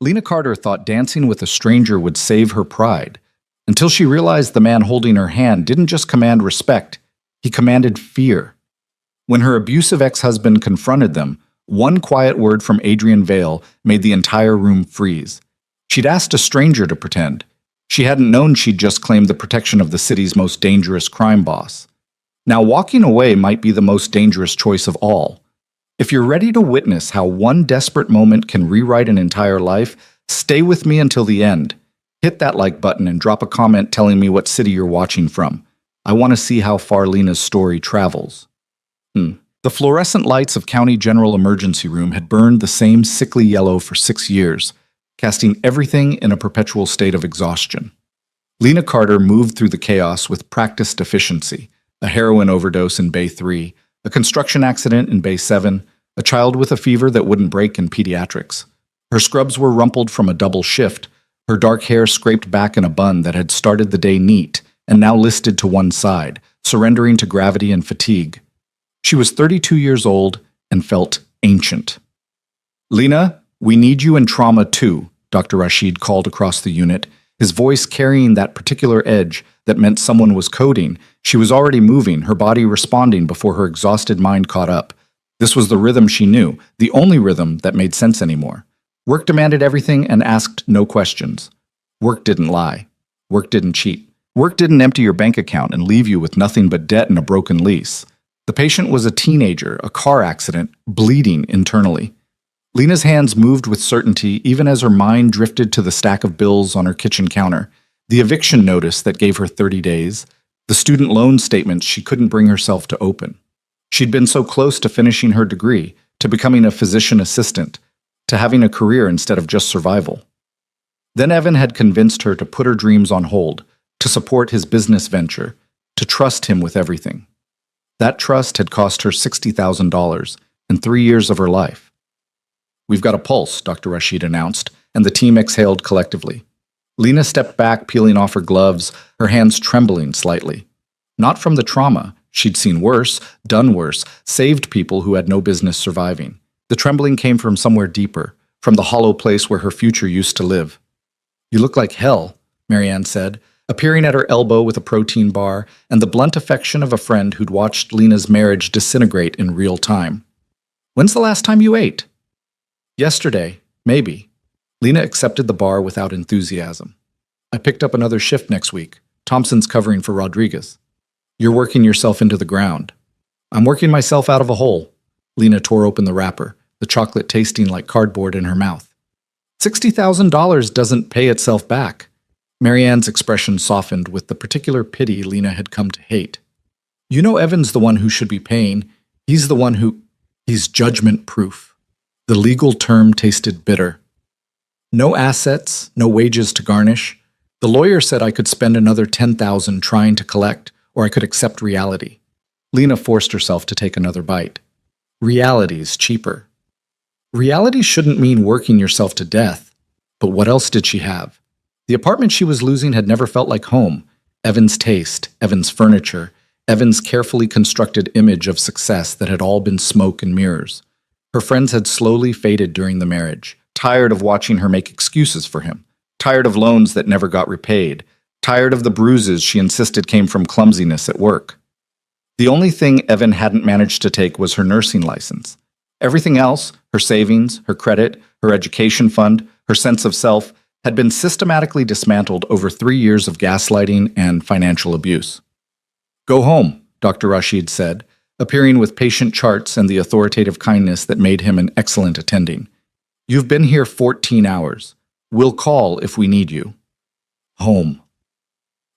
Lena Carter thought dancing with a stranger would save her pride, until she realized the man holding her hand didn't just command respect, he commanded fear. When her abusive ex-husband confronted them, one quiet word from Adrian Vale made the entire room freeze. She'd asked a stranger to pretend. She hadn't known she'd just claimed the protection of the city's most dangerous crime boss. Now, walking away might be the most dangerous choice of all. If you're ready to witness how one desperate moment can rewrite an entire life, stay with me until the end. Hit that like button and drop a comment telling me what city you're watching from. I want to see how far Lena's story travels. The fluorescent lights of County General Emergency Room had burned the same sickly yellow for 6 years, casting everything in a perpetual state of exhaustion. Lena Carter moved through the chaos with practiced efficiency: a heroin overdose in Bay 3, a construction accident in Bay 7, a child with a fever that wouldn't break in pediatrics. Her scrubs were rumpled from a double shift, her dark hair scraped back in a bun that had started the day neat and now listed to one side, surrendering to gravity and fatigue. She was 32 years old and felt ancient. "Lena, we need you in trauma too," Dr. Rashid called across the unit, his voice carrying that particular edge that meant someone was coding. She was already moving, her body responding before her exhausted mind caught up. This was the rhythm she knew, the only rhythm that made sense anymore. Work demanded everything and asked no questions. Work didn't lie. Work didn't cheat. Work didn't empty your bank account and leave you with nothing but debt and a broken lease. The patient was a teenager, a car accident, bleeding internally. Lena's hands moved with certainty even as her mind drifted to the stack of bills on her kitchen counter, the eviction notice that gave her 30 days, the student loan statements she couldn't bring herself to open. She'd been so close to finishing her degree, to becoming a physician assistant, to having a career instead of just survival. Then Evan had convinced her to put her dreams on hold, to support his business venture, to trust him with everything. That trust had cost her $60,000 and 3 years of her life. "We've got a pulse," Dr. Rashid announced, and the team exhaled collectively. Lena stepped back, peeling off her gloves, her hands trembling slightly. Not from the trauma. She'd seen worse, done worse, saved people who had no business surviving. The trembling came from somewhere deeper, from the hollow place where her future used to live. "You look like hell," Marianne said, appearing at her elbow with a protein bar and the blunt affection of a friend who'd watched Lena's marriage disintegrate in real time. "When's the last time you ate?" "Yesterday, maybe." Lena accepted the bar without enthusiasm. "I picked up another shift next week. Thompson's covering for Rodriguez." "You're working yourself into the ground." "I'm working myself out of a hole." Lena tore open the wrapper, the chocolate tasting like cardboard in her mouth. $60,000 doesn't pay itself back. Marianne's expression softened with the particular pity Lena had come to hate. "You know Evan's the one who should be paying. He's the one who... He's judgment-proof." The legal term tasted bitter. "No assets, no wages to garnish. The lawyer said I could spend another $10,000 trying to collect, or I could accept reality." Lena forced herself to take another bite. Reality's cheaper. Reality shouldn't mean working yourself to death. But what else did she have? The apartment she was losing had never felt like home. Evan's taste, Evan's furniture, Evan's carefully constructed image of success that had all been smoke and mirrors. Her friends had slowly faded during the marriage, tired of watching her make excuses for him, tired of loans that never got repaid, tired of the bruises she insisted came from clumsiness at work. The only thing Evan hadn't managed to take was her nursing license. Everything else, her savings, her credit, her education fund, her sense of self, had been systematically dismantled over 3 years of gaslighting and financial abuse. "Go home," Dr. Rashid said, appearing with patient charts and the authoritative kindness that made him an excellent attending. "You've been here 14 hours. We'll call if we need you." Home.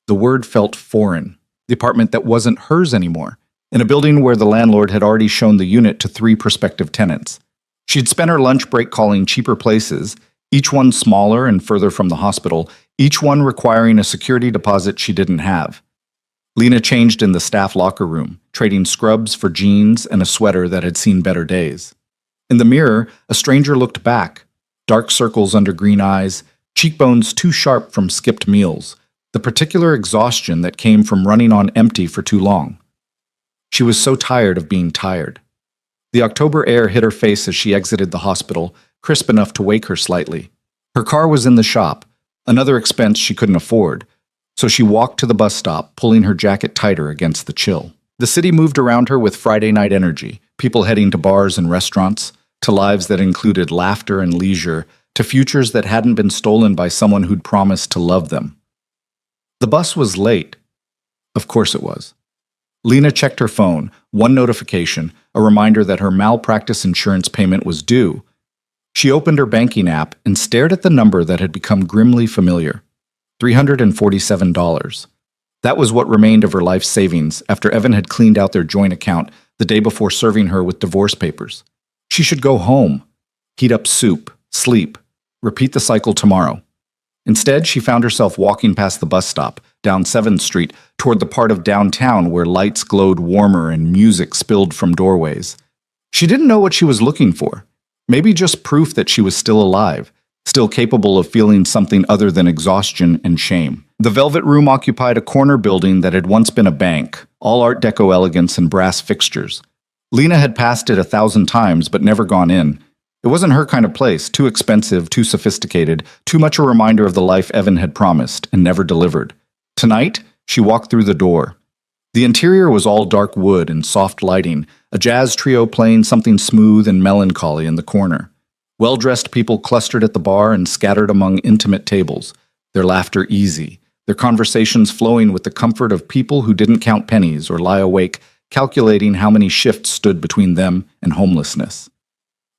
The word felt foreign. The apartment that wasn't hers anymore, in a building where the landlord had already shown the unit to 3 prospective tenants. She'd spent her lunch break calling cheaper places, each one smaller and further from the hospital, each one requiring a security deposit she didn't have. Lena changed in the staff locker room, trading scrubs for jeans and a sweater that had seen better days. In the mirror, a stranger looked back, dark circles under green eyes, cheekbones too sharp from skipped meals, the particular exhaustion that came from running on empty for too long. She was so tired of being tired. The October air hit her face as she exited the hospital, crisp enough to wake her slightly. Her car was in the shop, another expense she couldn't afford, so she walked to the bus stop, pulling her jacket tighter against the chill. The city moved around her with Friday night energy, people heading to bars and restaurants, to lives that included laughter and leisure, to futures that hadn't been stolen by someone who'd promised to love them. The bus was late. Of course it was. Lena checked her phone, one notification, a reminder that her malpractice insurance payment was due. She opened her banking app and stared at the number that had become grimly familiar. $347. That was what remained of her life savings after Evan had cleaned out their joint account the day before serving her with divorce papers. She should go home, heat up soup, sleep, repeat the cycle tomorrow. Instead, she found herself walking past the bus stop, down 7th Street, toward the part of downtown where lights glowed warmer and music spilled from doorways. She didn't know what she was looking for. Maybe just proof that she was still alive, still capable of feeling something other than exhaustion and shame. The Velvet Room occupied a corner building that had once been a bank, all Art Deco elegance and brass fixtures. Lena had passed it 1,000 times but never gone in. It wasn't her kind of place, too expensive, too sophisticated, too much a reminder of the life Evan had promised and never delivered. Tonight, she walked through the door. The interior was all dark wood and soft lighting, a jazz trio playing something smooth and melancholy in the corner. Well-dressed people clustered at the bar and scattered among intimate tables, their laughter easy, their conversations flowing with the comfort of people who didn't count pennies or lie awake, calculating how many shifts stood between them and homelessness.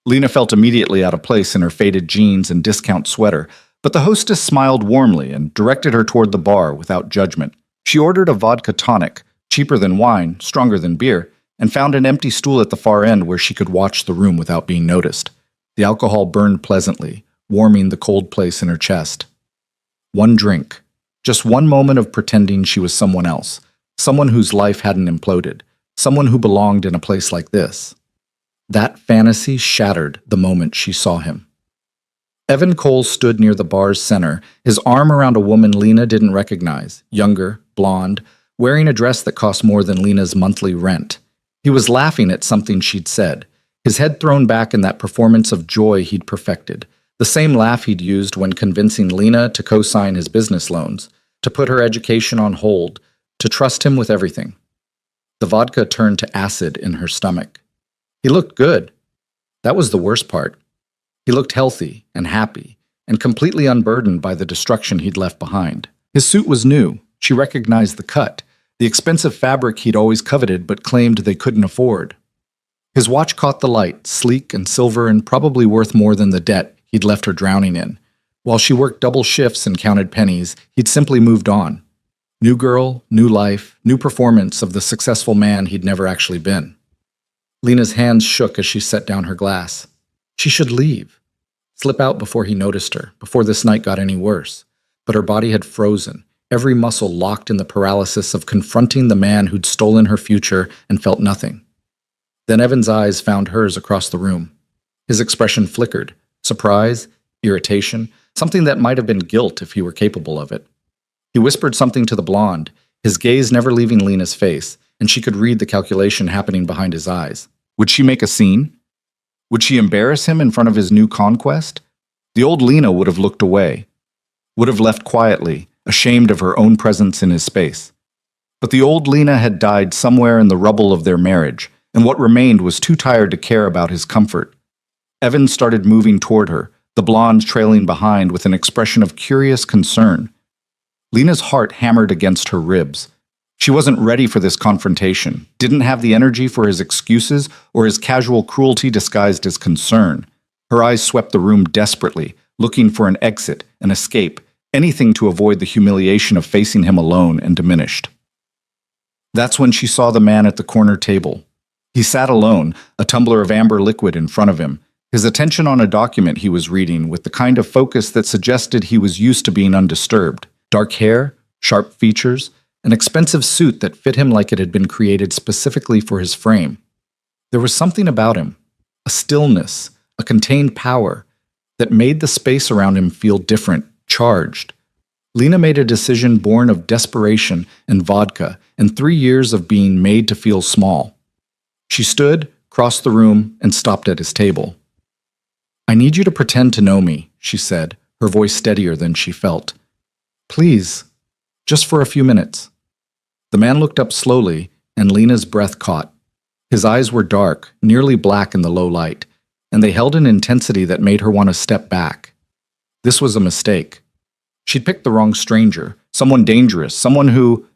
Lena felt immediately out of place in her faded jeans and discount sweater, but the hostess smiled warmly and directed her toward the bar without judgment. She ordered a vodka tonic, cheaper than wine, stronger than beer, and found an empty stool at the far end where she could watch the room without being noticed. The alcohol burned pleasantly, warming the cold place in her chest. One drink. Just one moment of pretending she was someone else, someone whose life hadn't imploded, someone who belonged in a place like this. That fantasy shattered the moment she saw him. Evan Cole stood near the bar's center, his arm around a woman Lena didn't recognize, younger, blonde, wearing a dress that cost more than Lena's monthly rent. He was laughing at something she'd said, his head thrown back in that performance of joy he'd perfected, the same laugh he'd used when convincing Lena to co-sign his business loans, to put her education on hold, to trust him with everything. The vodka turned to acid in her stomach. He looked good. That was the worst part. He looked healthy and happy, and completely unburdened by the destruction he'd left behind. His suit was new. She recognized the cut, the expensive fabric he'd always coveted but claimed they couldn't afford. His watch caught the light, sleek and silver and probably worth more than the debt he'd left her drowning in. While she worked double shifts and counted pennies, he'd simply moved on. New girl, new life, new performance of the successful man he'd never actually been. Lena's hands shook as she set down her glass. She should leave. Slip out before he noticed her, before this night got any worse. But her body had frozen, every muscle locked in the paralysis of confronting the man who'd stolen her future and felt nothing. Then Evan's eyes found hers across the room. His expression flickered, surprise, irritation, something that might have been guilt if he were capable of it. He whispered something to the blonde, his gaze never leaving Lena's face, and she could read the calculation happening behind his eyes. Would she make a scene? Would she embarrass him in front of his new conquest? The old Lena would have looked away, would have left quietly, ashamed of her own presence in his space. But the old Lena had died somewhere in the rubble of their marriage, and what remained was too tired to care about his comfort. Evan started moving toward her, the blonde trailing behind with an expression of curious concern. Lena's heart hammered against her ribs. She wasn't ready for this confrontation, didn't have the energy for his excuses or his casual cruelty disguised as concern. Her eyes swept the room desperately, looking for an exit, an escape, anything to avoid the humiliation of facing him alone and diminished. That's when she saw the man at the corner table. He sat alone, a tumbler of amber liquid in front of him, his attention on a document he was reading with the kind of focus that suggested he was used to being undisturbed. Dark hair, sharp features, an expensive suit that fit him like it had been created specifically for his frame. There was something about him, a stillness, a contained power, that made the space around him feel different, charged. Lena made a decision born of desperation and vodka and 3 years of being made to feel small. She stood, crossed the room, and stopped at his table. "I need you to pretend to know me," she said, her voice steadier than she felt. Please, just for a few minutes. The man looked up slowly, and Lena's breath caught. His eyes were dark, nearly black in the low light, and they held an intensity that made her want to step back. This was a mistake. She'd picked the wrong stranger, someone dangerous, someone who—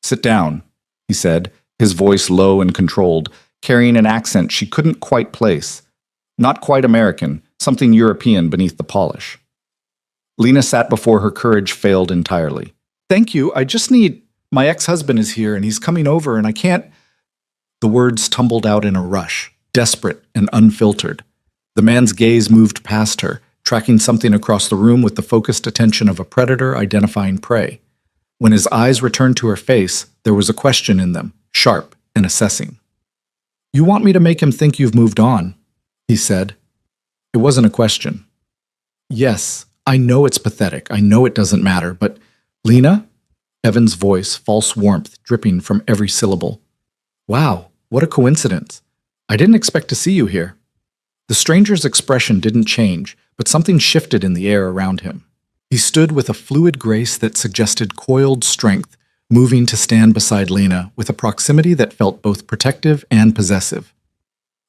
Sit down, he said, his voice low and controlled, carrying an accent she couldn't quite place. Not quite American, something European beneath the polish. Lena sat before her courage failed entirely. Thank you, I just need— My ex-husband is here and he's coming over and I can't— The words tumbled out in a rush, desperate and unfiltered. The man's gaze moved past her, tracking something across the room with the focused attention of a predator identifying prey. When his eyes returned to her face, there was a question in them, sharp and assessing. You want me to make him think you've moved on, he said. It wasn't a question. Yes, I know it's pathetic. I know it doesn't matter, but Lena? Evan's voice, false warmth dripping from every syllable. Wow, what a coincidence. I didn't expect to see you here. The stranger's expression didn't change, but something shifted in the air around him. He stood with a fluid grace that suggested coiled strength, moving to stand beside Lena with a proximity that felt both protective and possessive.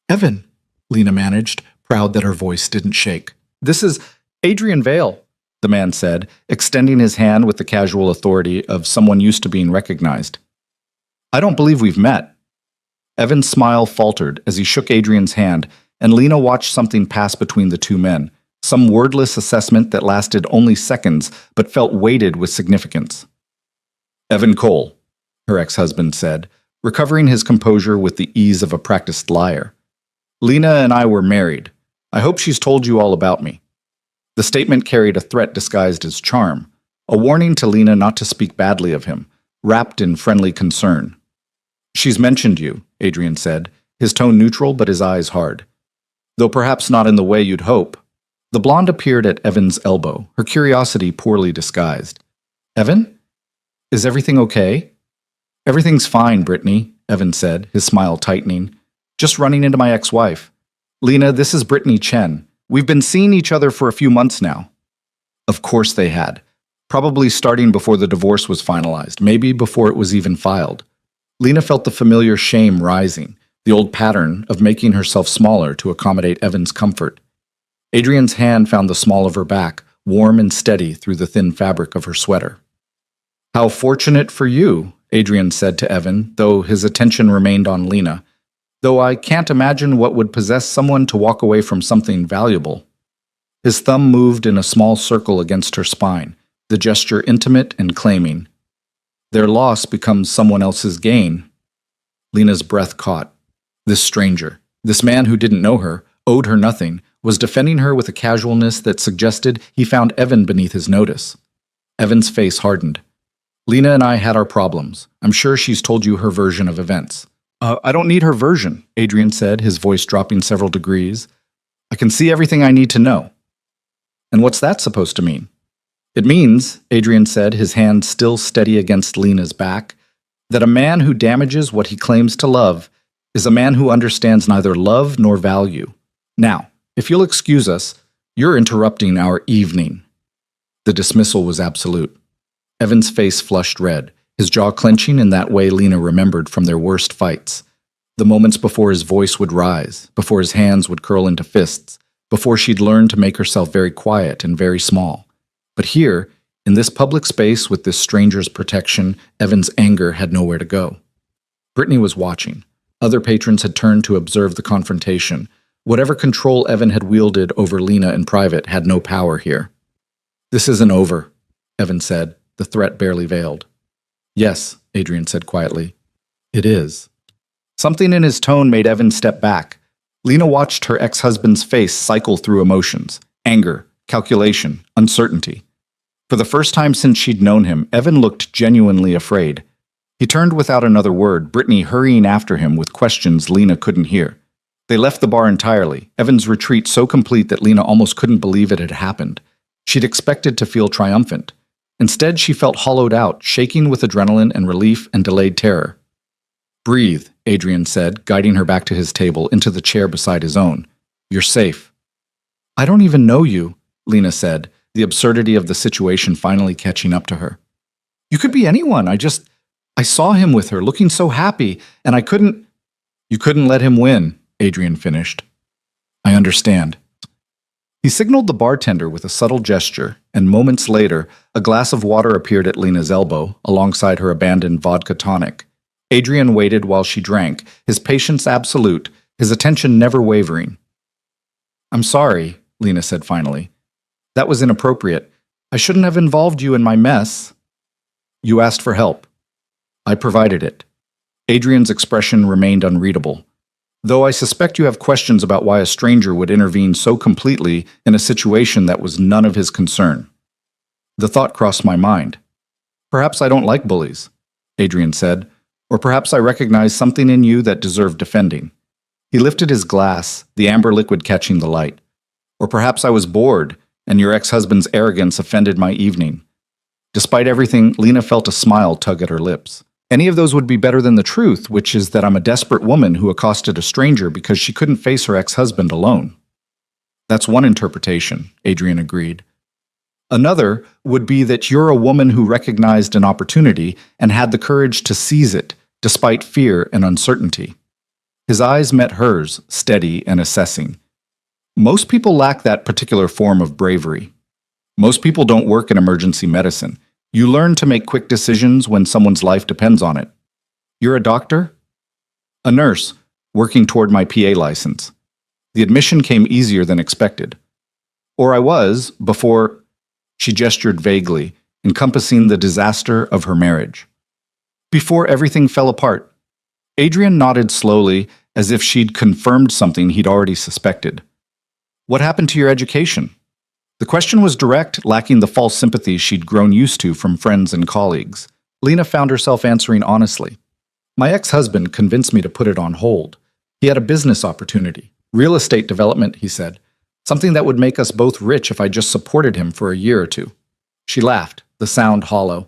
Evan, Lena managed, proud that her voice didn't shake. This is Adrian Vale, the man said, extending his hand with the casual authority of someone used to being recognized. I don't believe we've met. Evan's smile faltered as he shook Adrian's hand, and Lena watched something pass between the two men, some wordless assessment that lasted only seconds but felt weighted with significance. Evan Cole, her ex-husband said, recovering his composure with the ease of a practiced liar. Lena and I were married. I hope she's told you all about me. The statement carried a threat disguised as charm, a warning to Lena not to speak badly of him, wrapped in friendly concern. She's mentioned you, Adrian said, his tone neutral but his eyes hard. Though perhaps not in the way you'd hope. The blonde appeared at Evan's elbow, her curiosity poorly disguised. Evan? Is everything okay? Everything's fine, Brittany, Evan said, his smile tightening. Just running into my ex-wife. Lena, this is Brittany Chen. We've been seeing each other for a few months now. Of course they had. Probably starting before the divorce was finalized, maybe before it was even filed. Lena felt the familiar shame rising, the old pattern of making herself smaller to accommodate Evan's comfort. Adrian's hand found the small of her back, warm and steady through the thin fabric of her sweater. How fortunate for you, Adrian said to Evan, though his attention remained on Lena. Though I can't imagine what would possess someone to walk away from something valuable. His thumb moved in a small circle against her spine, the gesture intimate and claiming. Their loss becomes someone else's gain. Lena's breath caught. This stranger, this man who didn't know her, owed her nothing, was defending her with a casualness that suggested he found Evan beneath his notice. Evan's face hardened. Lena and I had our problems. I'm sure she's told you her version of events. I don't need her version, Adrian said, his voice dropping several degrees. I can see everything I need to know. And what's that supposed to mean? It means, Adrian said, his hand still steady against Lena's back, that a man who damages what he claims to love is a man who understands neither love nor value. Now, if you'll excuse us, you're interrupting our evening. The dismissal was absolute. Evan's face flushed red, his jaw clenching in that way Lena remembered from their worst fights. The moments before his voice would rise, before his hands would curl into fists, before she'd learned to make herself very quiet and very small. But here, in this public space with this stranger's protection, Evan's anger had nowhere to go. Brittany was watching. Other patrons had turned to observe the confrontation. Whatever control Evan had wielded over Lena in private had no power here. This isn't over, Evan said, the threat barely veiled. Yes, Adrian said quietly. It is. Something in his tone made Evan step back. Lena watched her ex-husband's face cycle through emotions, anger, calculation, uncertainty. For the first time since she'd known him, Evan looked genuinely afraid. He turned without another word, Brittany hurrying after him with questions Lena couldn't hear. They left the bar entirely, Evan's retreat so complete that Lena almost couldn't believe it had happened. She'd expected to feel triumphant. Instead, she felt hollowed out, shaking with adrenaline and relief and delayed terror. Breathe, Adrian said, guiding her back to his table, into the chair beside his own. You're safe. I don't even know you, Lena said, the absurdity of the situation finally catching up to her. You could be anyone. I saw him with her, looking so happy, and I couldn't. You couldn't let him win, Adrian finished. I understand. He signaled the bartender with a subtle gesture, and moments later, a glass of water appeared at Lena's elbow, alongside her abandoned vodka tonic. Adrian waited while she drank, his patience absolute, his attention never wavering. I'm sorry, Lena said finally. That was inappropriate. I shouldn't have involved you in my mess. You asked for help. I provided it. Adrian's expression remained unreadable. Though I suspect you have questions about why a stranger would intervene so completely in a situation that was none of his concern. The thought crossed my mind. Perhaps I don't like bullies, Adrian said, or perhaps I recognize something in you that deserved defending. He lifted his glass, the amber liquid catching the light. Or perhaps I was bored, and your ex-husband's arrogance offended my evening. Despite everything, Lena felt a smile tug at her lips. Any of those would be better than the truth, which is that I'm a desperate woman who accosted a stranger because she couldn't face her ex-husband alone. That's one interpretation, Adrian agreed. Another would be that you're a woman who recognized an opportunity and had the courage to seize it, despite fear and uncertainty. His eyes met hers, steady and assessing. Most people lack that particular form of bravery. Most people don't work in emergency medicine. You learn to make quick decisions when someone's life depends on it. You're a doctor? A nurse, working toward my PA license. The admission came easier than expected. Or I was, before. She gestured vaguely, encompassing the disaster of her marriage. Before everything fell apart. Adrian nodded slowly, as if she'd confirmed something he'd already suspected. What happened to your education? The question was direct, lacking the false sympathy she'd grown used to from friends and colleagues. Lena found herself answering honestly. My ex-husband convinced me to put it on hold. He had a business opportunity. Real estate development, he said. Something that would make us both rich if I just supported him for a year or two. She laughed, the sound hollow.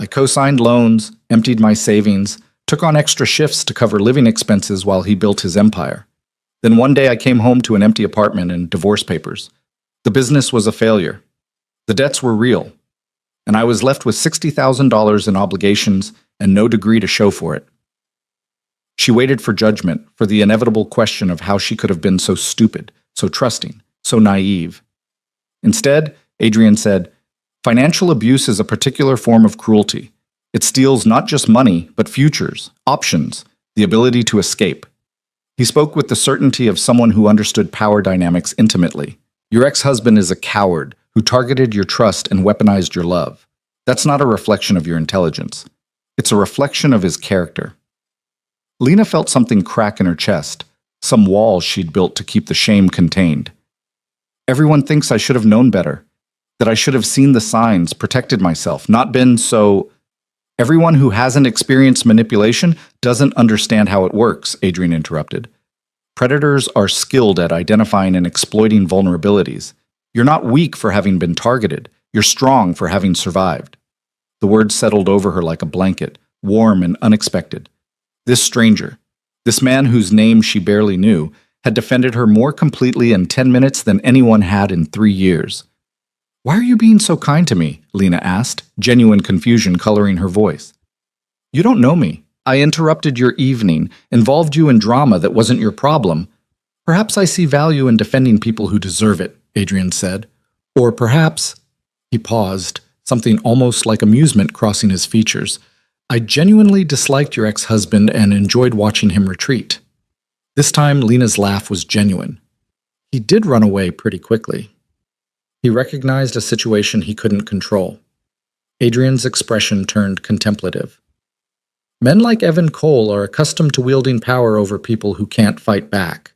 I co-signed loans, emptied my savings, took on extra shifts to cover living expenses while he built his empire. Then one day I came home to an empty apartment and divorce papers. The business was a failure. The debts were real. And I was left with $60,000 in obligations and no degree to show for it. She waited for judgment, for the inevitable question of how she could have been so stupid, so trusting, so naive. Instead, Adrian said, financial abuse is a particular form of cruelty. It steals not just money, but futures, options, the ability to escape. He spoke with the certainty of someone who understood power dynamics intimately. Your ex-husband is a coward who targeted your trust and weaponized your love. That's not a reflection of your intelligence. It's a reflection of his character. Lena felt something crack in her chest, some walls she'd built to keep the shame contained. Everyone thinks I should have known better, that I should have seen the signs, protected myself, not been so... Everyone who hasn't experienced manipulation doesn't understand how it works, Adrian interrupted. Predators are skilled at identifying and exploiting vulnerabilities. You're not weak for having been targeted. You're strong for having survived. The words settled over her like a blanket, warm and unexpected. This stranger, this man whose name she barely knew, had defended her more completely in 10 minutes than anyone had in 3 years. Why are you being so kind to me? Lena asked, genuine confusion coloring her voice. You don't know me. I interrupted your evening, involved you in drama that wasn't your problem. Perhaps I see value in defending people who deserve it, Adrian said. Or perhaps, he paused, something almost like amusement crossing his features. I genuinely disliked your ex-husband and enjoyed watching him retreat. This time, Lena's laugh was genuine. He did run away pretty quickly. He recognized a situation he couldn't control. Adrian's expression turned contemplative. Men like Evan Cole are accustomed to wielding power over people who can't fight back.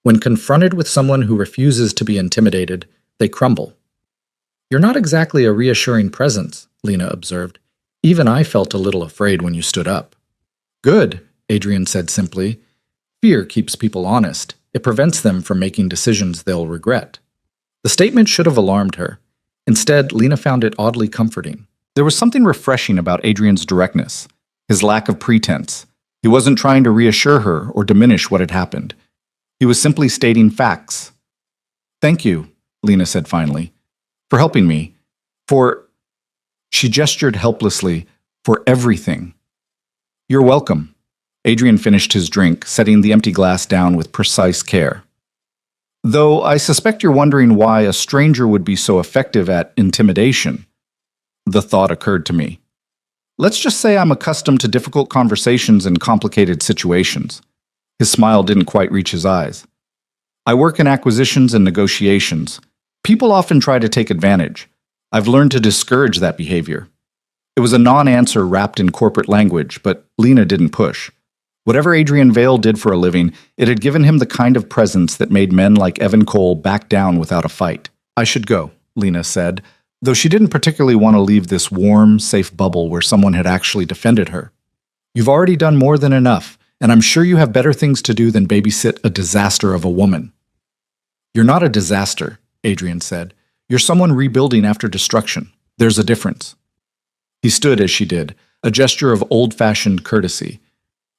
When confronted with someone who refuses to be intimidated, they crumble. You're not exactly a reassuring presence, Lena observed. Even I felt a little afraid when you stood up. Good, Adrian said simply. Fear keeps people honest. It prevents them from making decisions they'll regret. The statement should have alarmed her. Instead, Lena found it oddly comforting. There was something refreshing about Adrian's directness, his lack of pretense. He wasn't trying to reassure her or diminish what had happened. He was simply stating facts. Thank you, Lena said finally, for helping me, for... She gestured helplessly, for everything. You're welcome. Adrian finished his drink, setting the empty glass down with precise care. Though I suspect you're wondering why a stranger would be so effective at intimidation. The thought occurred to me. Let's just say I'm accustomed to difficult conversations and complicated situations. His smile didn't quite reach his eyes. I work in acquisitions and negotiations. People often try to take advantage. I've learned to discourage that behavior. It was a non-answer wrapped in corporate language, but Lena didn't push. Whatever Adrian Vale did for a living, it had given him the kind of presence that made men like Evan Cole back down without a fight. I should go, Lena said, though she didn't particularly want to leave this warm, safe bubble where someone had actually defended her. You've already done more than enough, and I'm sure you have better things to do than babysit a disaster of a woman. You're not a disaster, Adrian said. You're someone rebuilding after destruction. There's a difference. He stood as she did, a gesture of old-fashioned courtesy.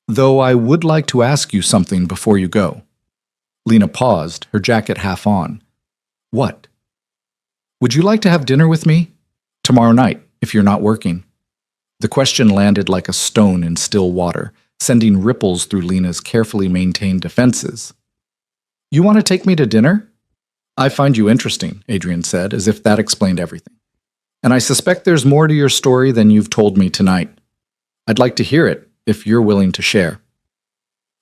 Though I would like to ask you something before you go. Lena paused, her jacket half on. What? Would you like to have dinner with me? Tomorrow night, if you're not working. The question landed like a stone in still water, sending ripples through Lena's carefully maintained defenses. You want to take me to dinner? I find you interesting, Adrian said, as if that explained everything. And I suspect there's more to your story than you've told me tonight. I'd like to hear it, if you're willing to share.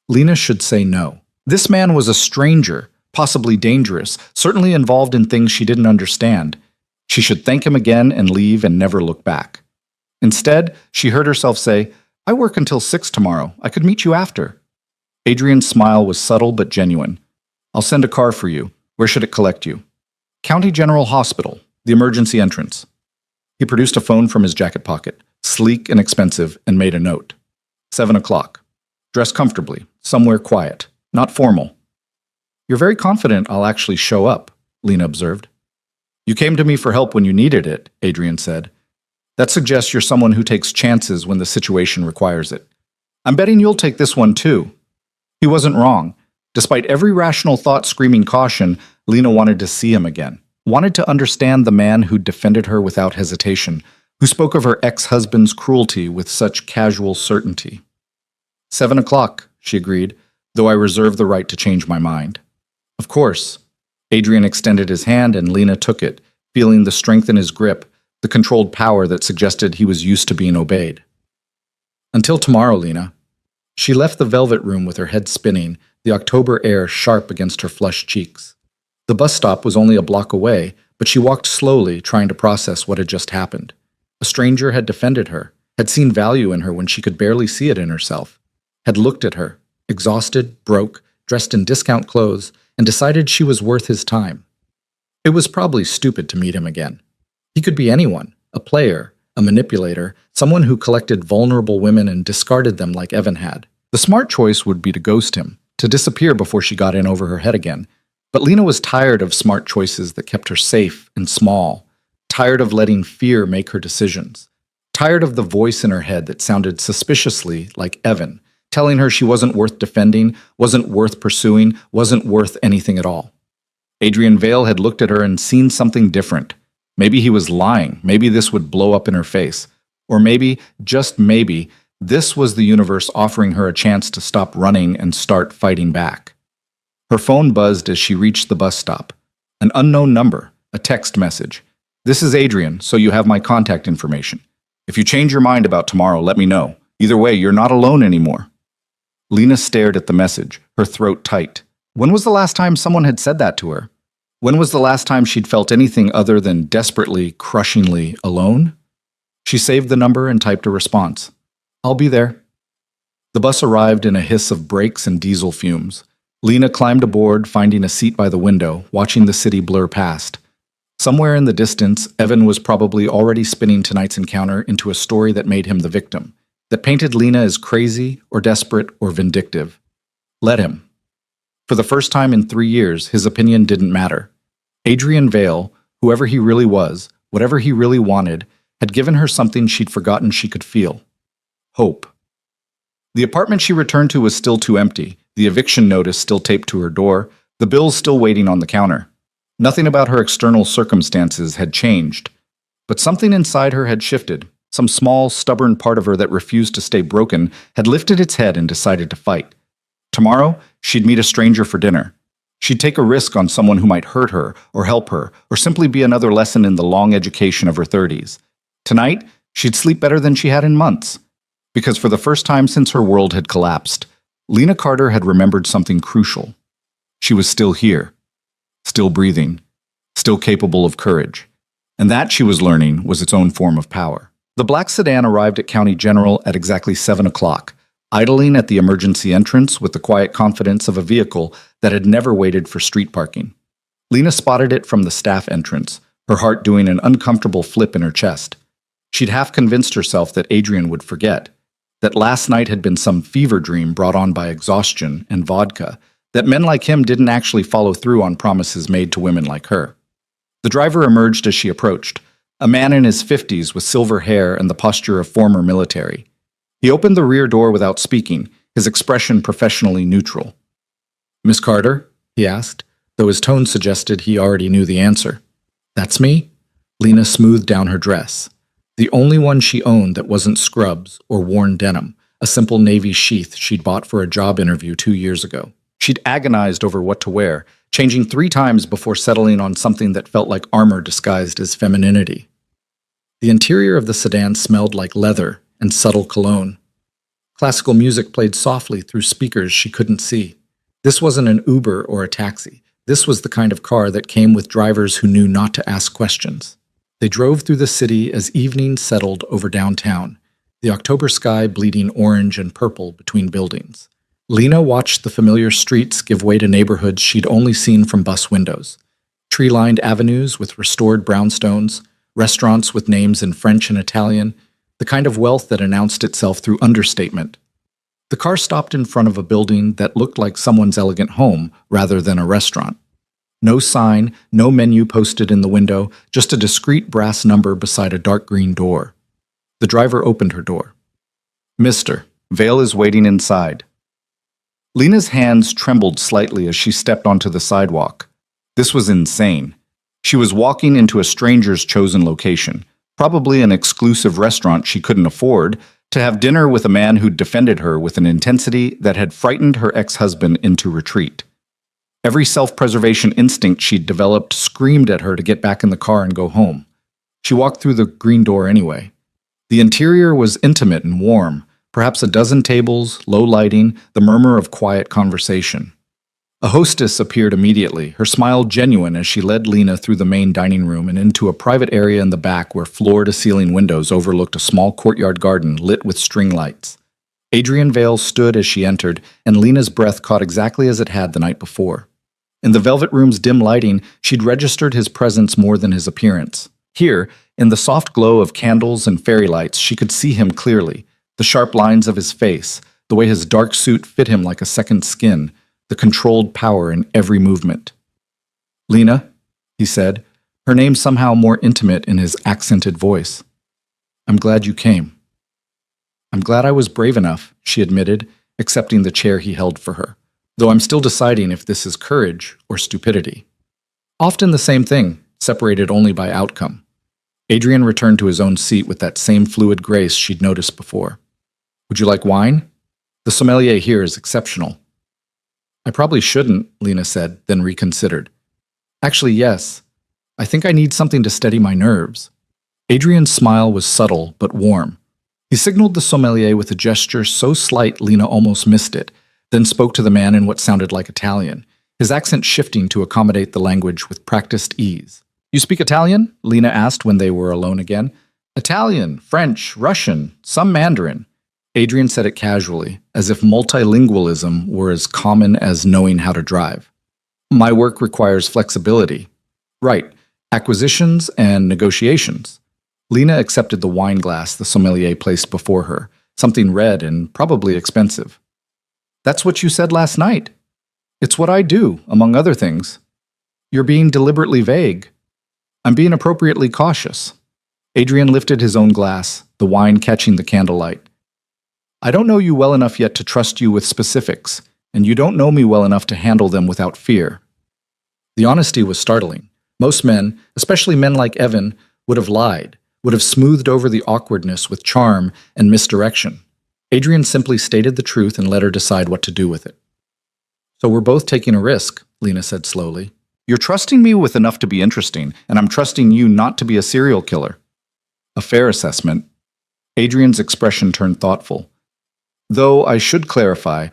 Lena should say no. This man was a stranger, possibly dangerous, certainly involved in things she didn't understand. She should thank him again and leave and never look back. Instead, she heard herself say, I work until 6 tomorrow. I could meet you after. Adrian's smile was subtle but genuine. I'll send a car for you. Where should it collect you? County General Hospital, the emergency entrance. He produced a phone from his jacket pocket, sleek and expensive, and made a note. 7 o'clock. Dress comfortably, somewhere quiet, not formal. You're very confident I'll actually show up, Lena observed. You came to me for help when you needed it, Adrian said. That suggests you're someone who takes chances when the situation requires it. I'm betting you'll take this one too. He wasn't wrong. Despite every rational thought screaming caution, Lena wanted to see him again, wanted to understand the man who defended her without hesitation, who spoke of her ex-husband's cruelty with such casual certainty. 7 o'clock, she agreed, though I reserve the right to change my mind. Of course. Adrian extended his hand and Lena took it, feeling the strength in his grip, the controlled power that suggested he was used to being obeyed. Until tomorrow, Lena. She left the velvet room with her head spinning, the October air sharp against her flushed cheeks. The bus stop was only a block away, but she walked slowly, trying to process what had just happened. A stranger had defended her, had seen value in her when she could barely see it in herself, had looked at her, exhausted, broke, dressed in discount clothes, and decided she was worth his time. It was probably stupid to meet him again. He could be anyone, a player, a manipulator, someone who collected vulnerable women and discarded them like Evan had. The smart choice would be to ghost him, to disappear before she got in over her head again. But Lena was tired of smart choices that kept her safe and small, tired of letting fear make her decisions, tired of the voice in her head that sounded suspiciously like Evan, telling her she wasn't worth defending, wasn't worth pursuing, wasn't worth anything at all. Adrian Vale had looked at her and seen something different. Maybe he was lying, maybe this would blow up in her face, or maybe, just maybe, this was the universe offering her a chance to stop running and start fighting back. Her phone buzzed as she reached the bus stop. An unknown number, a text message. This is Adrian, so you have my contact information. If you change your mind about tomorrow, let me know. Either way, you're not alone anymore. Lena stared at the message, her throat tight. When was the last time someone had said that to her? When was the last time she'd felt anything other than desperately, crushingly alone? She saved the number and typed a response. I'll be there. The bus arrived in a hiss of brakes and diesel fumes. Lena climbed aboard, finding a seat by the window, watching the city blur past. Somewhere in the distance, Evan was probably already spinning tonight's encounter into a story that made him the victim, that painted Lena as crazy or desperate or vindictive. Let him. For the first time in 3 years, his opinion didn't matter. Adrian Vale, whoever he really was, whatever he really wanted, had given her something she'd forgotten she could feel. Hope. The apartment she returned to was still too empty, the eviction notice still taped to her door, the bills still waiting on the counter. Nothing about her external circumstances had changed, but something inside her had shifted. Some small, stubborn part of her that refused to stay broken had lifted its head and decided to fight. Tomorrow, she'd meet a stranger for dinner. She'd take a risk on someone who might hurt her, or help her, or simply be another lesson in the long education of her 30s. Tonight, she'd sleep better than she had in months. Because for the first time since her world had collapsed, Lena Carter had remembered something crucial. She was still here, still breathing, still capable of courage. And that, she was learning, was its own form of power. The black sedan arrived at County General at exactly 7 o'clock, idling at the emergency entrance with the quiet confidence of a vehicle that had never waited for street parking. Lena spotted it from the staff entrance, her heart doing an uncomfortable flip in her chest. She'd half convinced herself that Adrian would forget, that last night had been some fever dream brought on by exhaustion and vodka, that men like him didn't actually follow through on promises made to women like her. The driver emerged as she approached, a man in his 50s with silver hair and the posture of former military. He opened the rear door without speaking, his expression professionally neutral. "Miss Carter?" he asked, though his tone suggested he already knew the answer. "That's me?" Lena smoothed down her dress. The only one she owned that wasn't scrubs or worn denim, a simple navy sheath she'd bought for a job interview 2 years ago. She'd agonized over what to wear, changing 3 times before settling on something that felt like armor disguised as femininity. The interior of the sedan smelled like leather and subtle cologne. Classical music played softly through speakers she couldn't see. This wasn't an Uber or a taxi. This was the kind of car that came with drivers who knew not to ask questions. They drove through the city as evening settled over downtown, the October sky bleeding orange and purple between buildings. Lena watched the familiar streets give way to neighborhoods she'd only seen from bus windows. Tree-lined avenues with restored brownstones, restaurants with names in French and Italian, the kind of wealth that announced itself through understatement. The car stopped in front of a building that looked like someone's elegant home rather than a restaurant. No sign, no menu posted in the window, just a discreet brass number beside a dark green door. The driver opened her door. "Mister, Vale is waiting inside." Lena's hands trembled slightly as she stepped onto the sidewalk. This was insane. She was walking into a stranger's chosen location, probably an exclusive restaurant she couldn't afford, to have dinner with a man who'd defended her with an intensity that had frightened her ex-husband into retreat. Every self-preservation instinct she'd developed screamed at her to get back in the car and go home. She walked through the green door anyway. The interior was intimate and warm, perhaps a dozen tables, low lighting, the murmur of quiet conversation. A hostess appeared immediately, her smile genuine as she led Lena through the main dining room and into a private area in the back where floor-to-ceiling windows overlooked a small courtyard garden lit with string lights. Adrian Vale stood as she entered, and Lena's breath caught exactly as it had the night before. In the velvet room's dim lighting, she'd registered his presence more than his appearance. Here, in the soft glow of candles and fairy lights, she could see him clearly, the sharp lines of his face, the way his dark suit fit him like a second skin, the controlled power in every movement. "Lena," he said, her name somehow more intimate in his accented voice. "I'm glad you came." "I'm glad I was brave enough," she admitted, accepting the chair he held for her, "though I'm still deciding if this is courage or stupidity." Often the same thing, separated only by outcome. Adrian returned to his own seat with that same fluid grace she'd noticed before. "Would you like wine? The sommelier here is exceptional." "I probably shouldn't," Lena said, then reconsidered. "Actually, yes. I think I need something to steady my nerves." Adrian's smile was subtle but warm. He signaled the sommelier with a gesture so slight Lena almost missed it, then spoke to the man in what sounded like Italian, his accent shifting to accommodate the language with practiced ease. "You speak Italian?" Lena asked when they were alone again. "Italian, French, Russian, some Mandarin." Adrian said it casually, as if multilingualism were as common as knowing how to drive. "My work requires flexibility." "Right, acquisitions and negotiations." Lena accepted the wine glass the sommelier placed before her, something red and probably expensive. "That's what you said last night." "It's what I do, among other things." "You're being deliberately vague." "I'm being appropriately cautious." Adrian lifted his own glass, the wine catching the candlelight. "I don't know you well enough yet to trust you with specifics, and you don't know me well enough to handle them without fear." The honesty was startling. Most men, especially men like Evan, would have lied, would have smoothed over the awkwardness with charm and misdirection. Adrian simply stated the truth and let her decide what to do with it. So we're both taking a risk, Lena said slowly. You're trusting me with enough to be interesting, and I'm trusting you not to be a serial killer. A fair assessment. Adrian's expression turned thoughtful. Though I should clarify,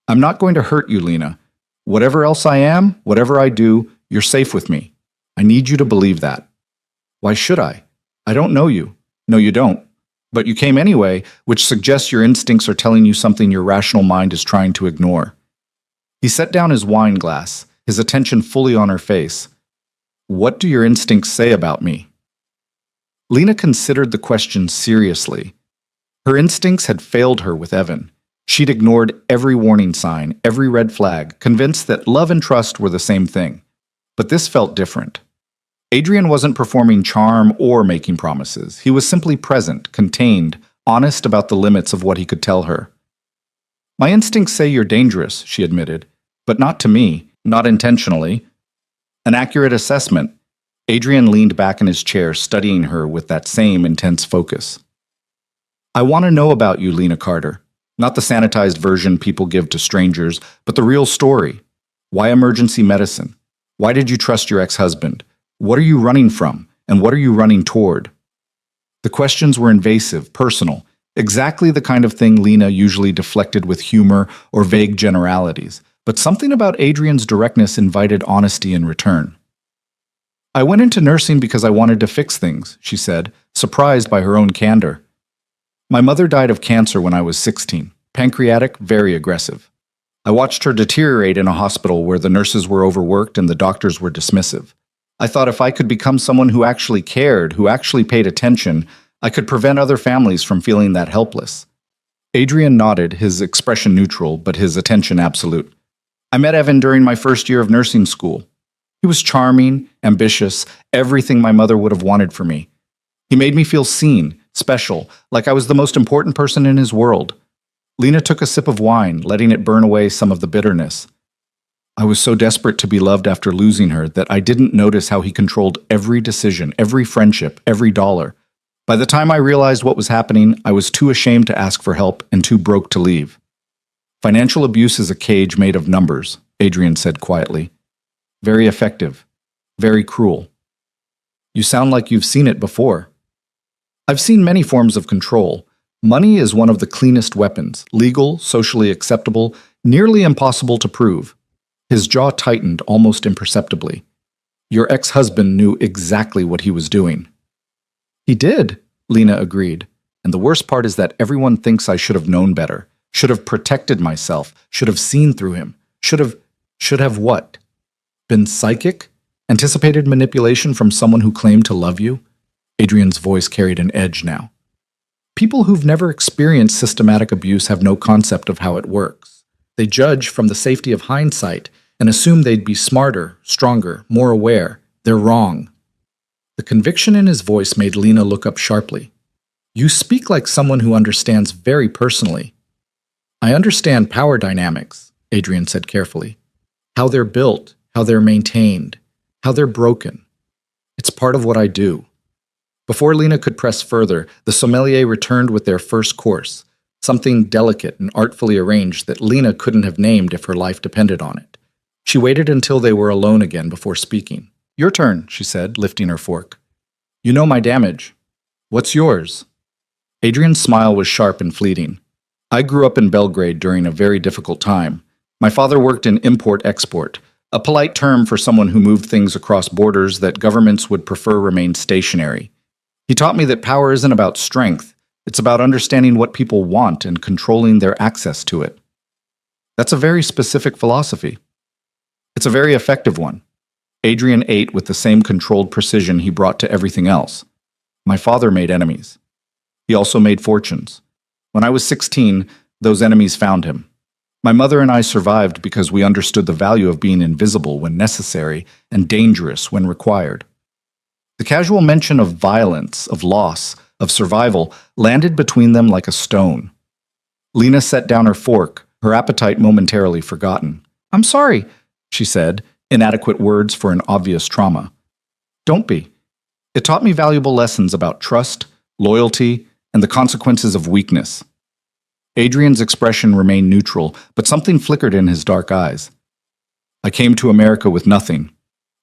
I'm not going to hurt you, Lena. Whatever else I am, whatever I do, you're safe with me. I need you to believe that. Why should I? I don't know you. No, you don't. But you came anyway, which suggests your instincts are telling you something your rational mind is trying to ignore. He set down his wine glass, his attention fully on her face. What do your instincts say about me? Lena considered the question seriously. Her instincts had failed her with Evan. She'd ignored every warning sign, every red flag, convinced that love and trust were the same thing. But this felt different. Adrian wasn't performing charm or making promises. He was simply present, contained, honest about the limits of what he could tell her. My instincts say you're dangerous, she admitted, but not to me, not intentionally. An accurate assessment. Adrian leaned back in his chair, studying her with that same intense focus. I want to know about you, Lena Carter. Not the sanitized version people give to strangers, but the real story. Why emergency medicine? Why did you trust your ex-husband? What are you running from, and what are you running toward? The questions were invasive, personal, exactly the kind of thing Lena usually deflected with humor or vague generalities, but something about Adrian's directness invited honesty in return. I went into nursing because I wanted to fix things, she said, surprised by her own candor. My mother died of cancer when I was 16, pancreatic, very aggressive. I watched her deteriorate in a hospital where the nurses were overworked and the doctors were dismissive. I thought if I could become someone who actually cared, who actually paid attention, I could prevent other families from feeling that helpless. Adrian nodded, his expression neutral, but his attention absolute. I met Evan during my first year of nursing school. He was charming, ambitious, everything my mother would have wanted for me. He made me feel seen, special, like I was the most important person in his world. Lena took a sip of wine, letting it burn away some of the bitterness. I was so desperate to be loved after losing her that I didn't notice how he controlled every decision, every friendship, every dollar. By the time I realized what was happening, I was too ashamed to ask for help and too broke to leave. Financial abuse is a cage made of numbers, Adrian said quietly. Very effective. Very cruel. You sound like you've seen it before. I've seen many forms of control. Money is one of the cleanest weapons, legal, socially acceptable, nearly impossible to prove. His jaw tightened almost imperceptibly. Your ex-husband knew exactly what he was doing. He did, Lena agreed. And the worst part is that everyone thinks I should have known better, should have protected myself, should have seen through him, should have what? Been psychic? Anticipated manipulation from someone who claimed to love you? Adrian's voice carried an edge now. People who've never experienced systematic abuse have no concept of how it works. They judge from the safety of hindsight and assume they'd be smarter, stronger, more aware. They're wrong. The conviction in his voice made Lena look up sharply. You speak like someone who understands very personally. I understand power dynamics, Adrian said carefully. How they're built, how they're maintained, how they're broken. It's part of what I do. Before Lena could press further, the sommelier returned with their first course, something delicate and artfully arranged that Lena couldn't have named if her life depended on it. She waited until they were alone again before speaking. Your turn, she said, lifting her fork. You know my damage. What's yours? Adrian's smile was sharp and fleeting. I grew up in Belgrade during a very difficult time. My father worked in import-export, a polite term for someone who moved things across borders that governments would prefer remain stationary. He taught me that power isn't about strength. It's about understanding what people want and controlling their access to it. That's a very specific philosophy. It's a very effective one. Adrian ate with the same controlled precision he brought to everything else. My father made enemies. He also made fortunes. When I was 16, those enemies found him. My mother and I survived because we understood the value of being invisible when necessary and dangerous when required. The casual mention of violence, of loss, of survival landed between them like a stone. Lena set down her fork, her appetite momentarily forgotten. I'm sorry, she said, inadequate words for an obvious trauma. Don't be. It taught me valuable lessons about trust, loyalty, and the consequences of weakness. Adrian's expression remained neutral, but something flickered in his dark eyes. I came to America with nothing.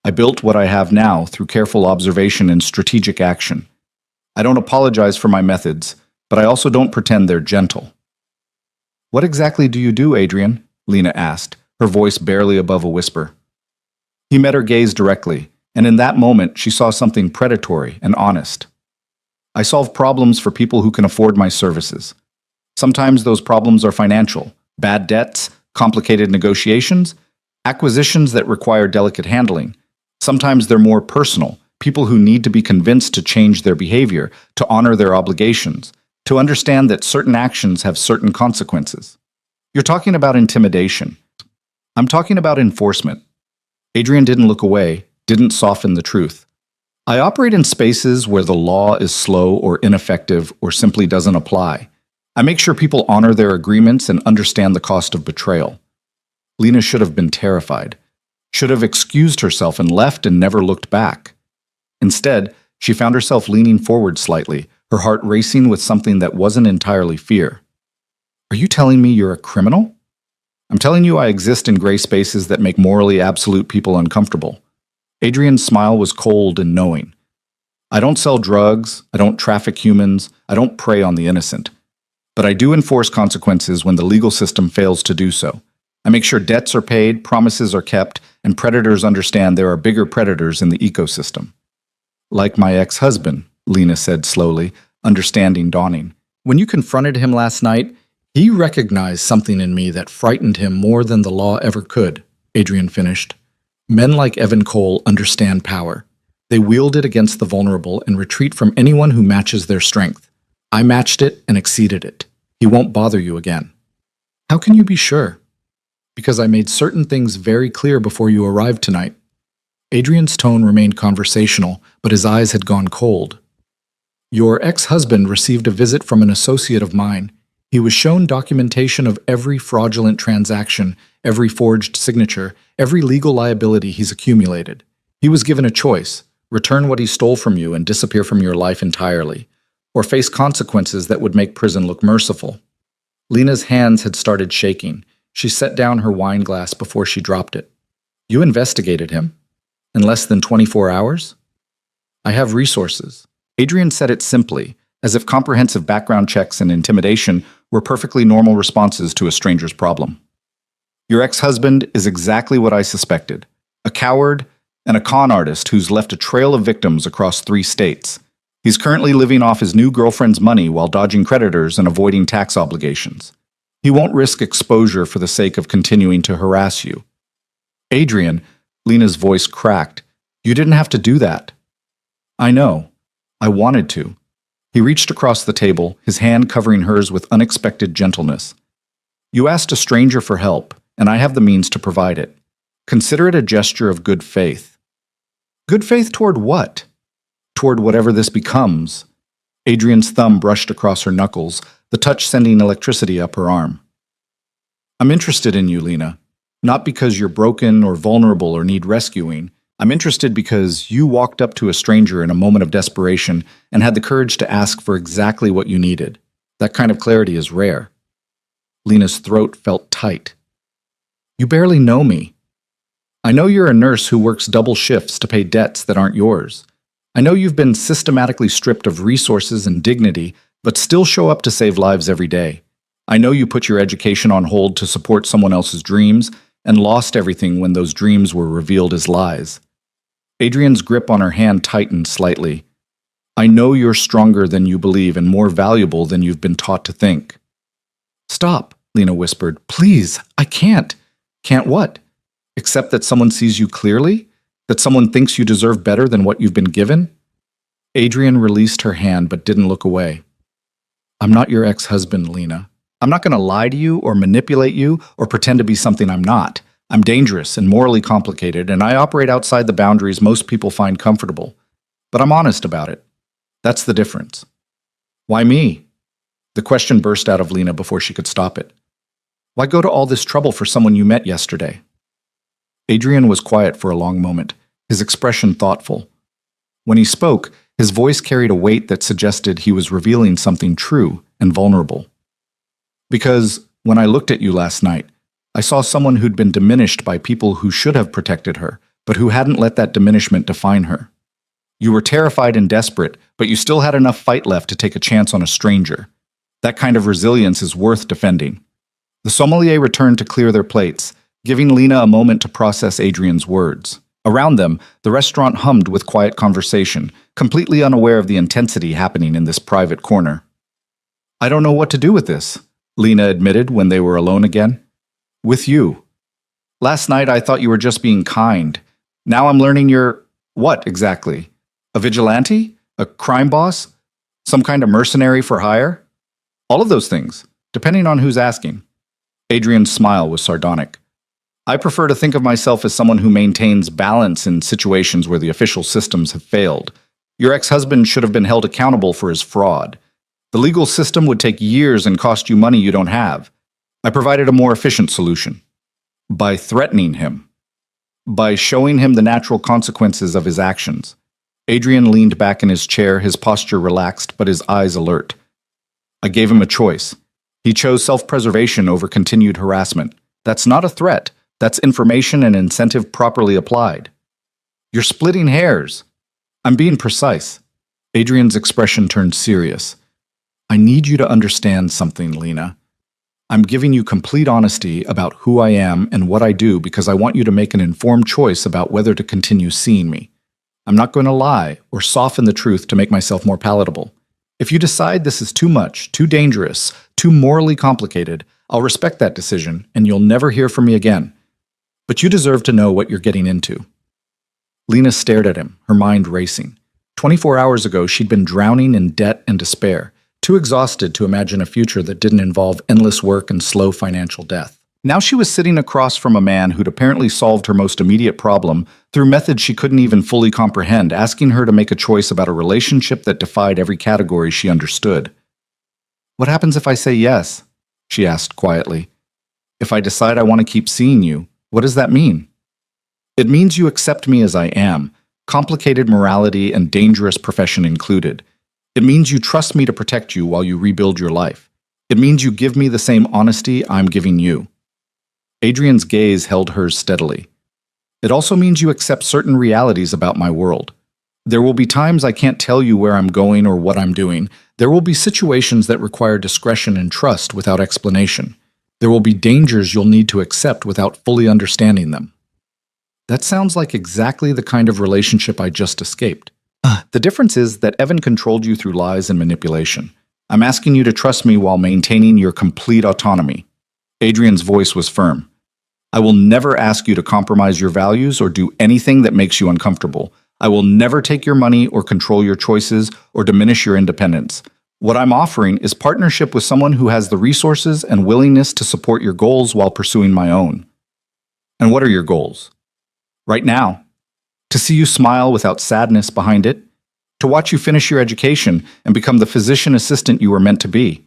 I built what I have now through careful observation and strategic action. I don't apologize for my methods, but I also don't pretend they're gentle. What exactly do you do, Adrian? Lena asked, her voice barely above a whisper. He met her gaze directly, and in that moment she saw something predatory and honest. I solve problems for people who can afford my services. Sometimes those problems are financial, bad debts, complicated negotiations, acquisitions that require delicate handling. Sometimes they're more personal, people who need to be convinced to change their behavior, to honor their obligations, to understand that certain actions have certain consequences. You're talking about intimidation. I'm talking about enforcement. Adrian didn't look away, didn't soften the truth. I operate in spaces where the law is slow or ineffective or simply doesn't apply. I make sure people honor their agreements and understand the cost of betrayal. Lena should have been terrified, should have excused herself and left and never looked back. Instead, she found herself leaning forward slightly, her heart racing with something that wasn't entirely fear. Are you telling me you're a criminal? I'm telling you I exist in gray spaces that make morally absolute people uncomfortable. Adrian's smile was cold and knowing. I don't sell drugs, I don't traffic humans, I don't prey on the innocent. But I do enforce consequences when the legal system fails to do so. I make sure debts are paid, promises are kept, and predators understand there are bigger predators in the ecosystem. Like my ex-husband, Lena said slowly, understanding dawning. When you confronted him last night, he recognized something in me that frightened him more than the law ever could, Adrian finished. Men like Evan Cole understand power. They wield it against the vulnerable and retreat from anyone who matches their strength. I matched it and exceeded it. He won't bother you again. How can you be sure? Because I made certain things very clear before you arrived tonight. Adrian's tone remained conversational, but his eyes had gone cold. Your ex-husband received a visit from an associate of mine. He was shown documentation of every fraudulent transaction, every forged signature, every legal liability he's accumulated. He was given a choice: return what he stole from you and disappear from your life entirely, or face consequences that would make prison look merciful. Lena's hands had started shaking. She set down her wine glass before she dropped it. You investigated him? In less than 24 hours? I have resources. Adrian said it simply, as if comprehensive background checks and intimidation were perfectly normal responses to a stranger's problem. Your ex-husband is exactly what I suspected: a coward and a con artist who's left a trail of victims across 3 states. He's currently living off his new girlfriend's money while dodging creditors and avoiding tax obligations. He won't risk exposure for the sake of continuing to harass you. Adrian, Lena's voice cracked. You didn't have to do that. I know. I wanted to. He reached across the table, his hand covering hers with unexpected gentleness. You asked a stranger for help, and I have the means to provide it. Consider it a gesture of good faith. Good faith toward what? Toward whatever this becomes. Adrian's thumb brushed across her knuckles, the touch sending electricity up her arm. I'm interested in you, Lena. Not because you're broken or vulnerable or need rescuing. I'm interested because you walked up to a stranger in a moment of desperation and had the courage to ask for exactly what you needed. That kind of clarity is rare. Lena's throat felt tight. You barely know me. I know you're a nurse who works double shifts to pay debts that aren't yours. I know you've been systematically stripped of resources and dignity, but still show up to save lives every day. I know you put your education on hold to support someone else's dreams and lost everything when those dreams were revealed as lies. Adrian's grip on her hand tightened slightly. I know you're stronger than you believe and more valuable than you've been taught to think. Stop, Lena whispered. Please, I can't. Can't what? Accept that someone sees you clearly? That someone thinks you deserve better than what you've been given? Adrian released her hand but didn't look away. I'm not your ex-husband, Lena. I'm not going to lie to you or manipulate you or pretend to be something I'm not. I'm dangerous and morally complicated, and I operate outside the boundaries most people find comfortable. But I'm honest about it. That's the difference. Why me? The question burst out of Lena before she could stop it. Why go to all this trouble for someone you met yesterday? Adrian was quiet for a long moment, his expression thoughtful. When he spoke, his voice carried a weight that suggested he was revealing something true and vulnerable. Because when I looked at you last night, I saw someone who'd been diminished by people who should have protected her, but who hadn't let that diminishment define her. You were terrified and desperate, but you still had enough fight left to take a chance on a stranger. That kind of resilience is worth defending. The sommelier returned to clear their plates, giving Lena a moment to process Adrian's words. Around them, the restaurant hummed with quiet conversation, completely unaware of the intensity happening in this private corner. I don't know what to do with this, Lena admitted when they were alone again. With you. Last night I thought you were just being kind. Now I'm learning you're… what, exactly? A vigilante? A crime boss? Some kind of mercenary for hire? All of those things, depending on who's asking. Adrian's smile was sardonic. I prefer to think of myself as someone who maintains balance in situations where the official systems have failed. Your ex-husband should have been held accountable for his fraud. The legal system would take years and cost you money you don't have. I provided a more efficient solution. By threatening him. By showing him the natural consequences of his actions. Adrian leaned back in his chair, his posture relaxed, but his eyes alert. I gave him a choice. He chose self-preservation over continued harassment. That's not a threat. That's information and incentive properly applied. You're splitting hairs. I'm being precise. Adrian's expression turned serious. I need you to understand something, Lena. I'm giving you complete honesty about who I am and what I do because I want you to make an informed choice about whether to continue seeing me. I'm not going to lie or soften the truth to make myself more palatable. If you decide this is too much, too dangerous, too morally complicated, I'll respect that decision and you'll never hear from me again. But you deserve to know what you're getting into. Lena stared at him, her mind racing. 24 hours ago, she'd been drowning in debt and despair, too exhausted to imagine a future that didn't involve endless work and slow financial death. Now she was sitting across from a man who'd apparently solved her most immediate problem through methods she couldn't even fully comprehend, asking her to make a choice about a relationship that defied every category she understood. What happens if I say yes? She asked quietly. If I decide I want to keep seeing you, what does that mean? It means you accept me as I am, complicated morality and dangerous profession included. It means you trust me to protect you while you rebuild your life. It means you give me the same honesty I'm giving you. Adrian's gaze held hers steadily. It also means you accept certain realities about my world. There will be times I can't tell you where I'm going or what I'm doing. There will be situations that require discretion and trust without explanation. There will be dangers you'll need to accept without fully understanding them. That sounds like exactly the kind of relationship I just escaped. The difference is that Evan controlled you through lies and manipulation. I'm asking you to trust me while maintaining your complete autonomy. Adrian's voice was firm. I will never ask you to compromise your values or do anything that makes you uncomfortable. I will never take your money or control your choices or diminish your independence. What I'm offering is partnership with someone who has the resources and willingness to support your goals while pursuing my own. And what are your goals? Right now, to see you smile without sadness behind it, to watch you finish your education and become the physician assistant you were meant to be,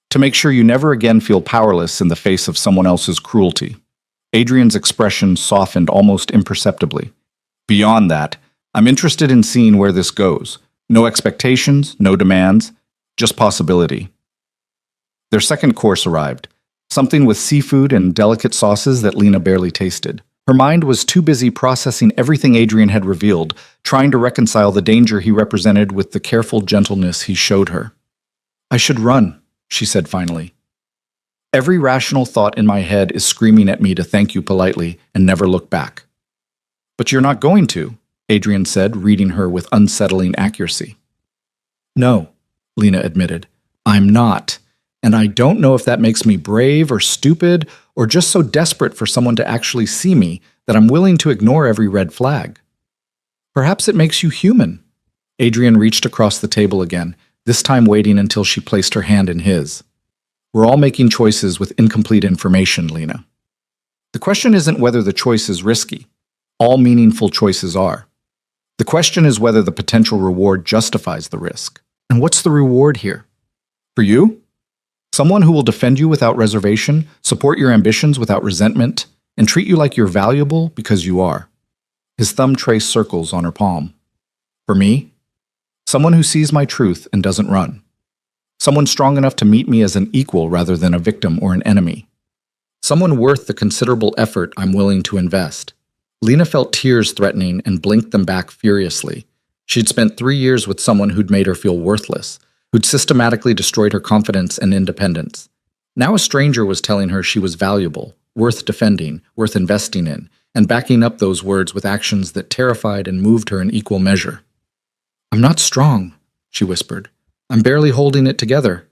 to make sure you never again feel powerless in the face of someone else's cruelty. Adrian's expression softened almost imperceptibly. Beyond that, I'm interested in seeing where this goes. No expectations, no demands, just possibility. Their second course arrived, something with seafood and delicate sauces that Lena barely tasted. Her mind was too busy processing everything Adrian had revealed, trying to reconcile the danger he represented with the careful gentleness he showed her. I should run, she said finally. Every rational thought in my head is screaming at me to thank you politely and never look back. But you're not going to, Adrian said, reading her with unsettling accuracy. No, Lena admitted. I'm not. And I don't know if that makes me brave or stupid or just so desperate for someone to actually see me that I'm willing to ignore every red flag. Perhaps it makes you human. Adrian reached across the table again, this time waiting until she placed her hand in his. We're all making choices with incomplete information, Lena. The question isn't whether the choice is risky. All meaningful choices are. The question is whether the potential reward justifies the risk. And what's the reward here? For you? Someone who will defend you without reservation, support your ambitions without resentment, and treat you like you're valuable because you are. His thumb traced circles on her palm. For me, someone who sees my truth and doesn't run. Someone strong enough to meet me as an equal rather than a victim or an enemy. Someone worth the considerable effort I'm willing to invest. Lena felt tears threatening and blinked them back furiously. She'd spent 3 years with someone who'd made her feel worthless, who'd systematically destroyed her confidence and independence. Now a stranger was telling her she was valuable, worth defending, worth investing in, and backing up those words with actions that terrified and moved her in equal measure. "I'm not strong," she whispered. "I'm barely holding it together.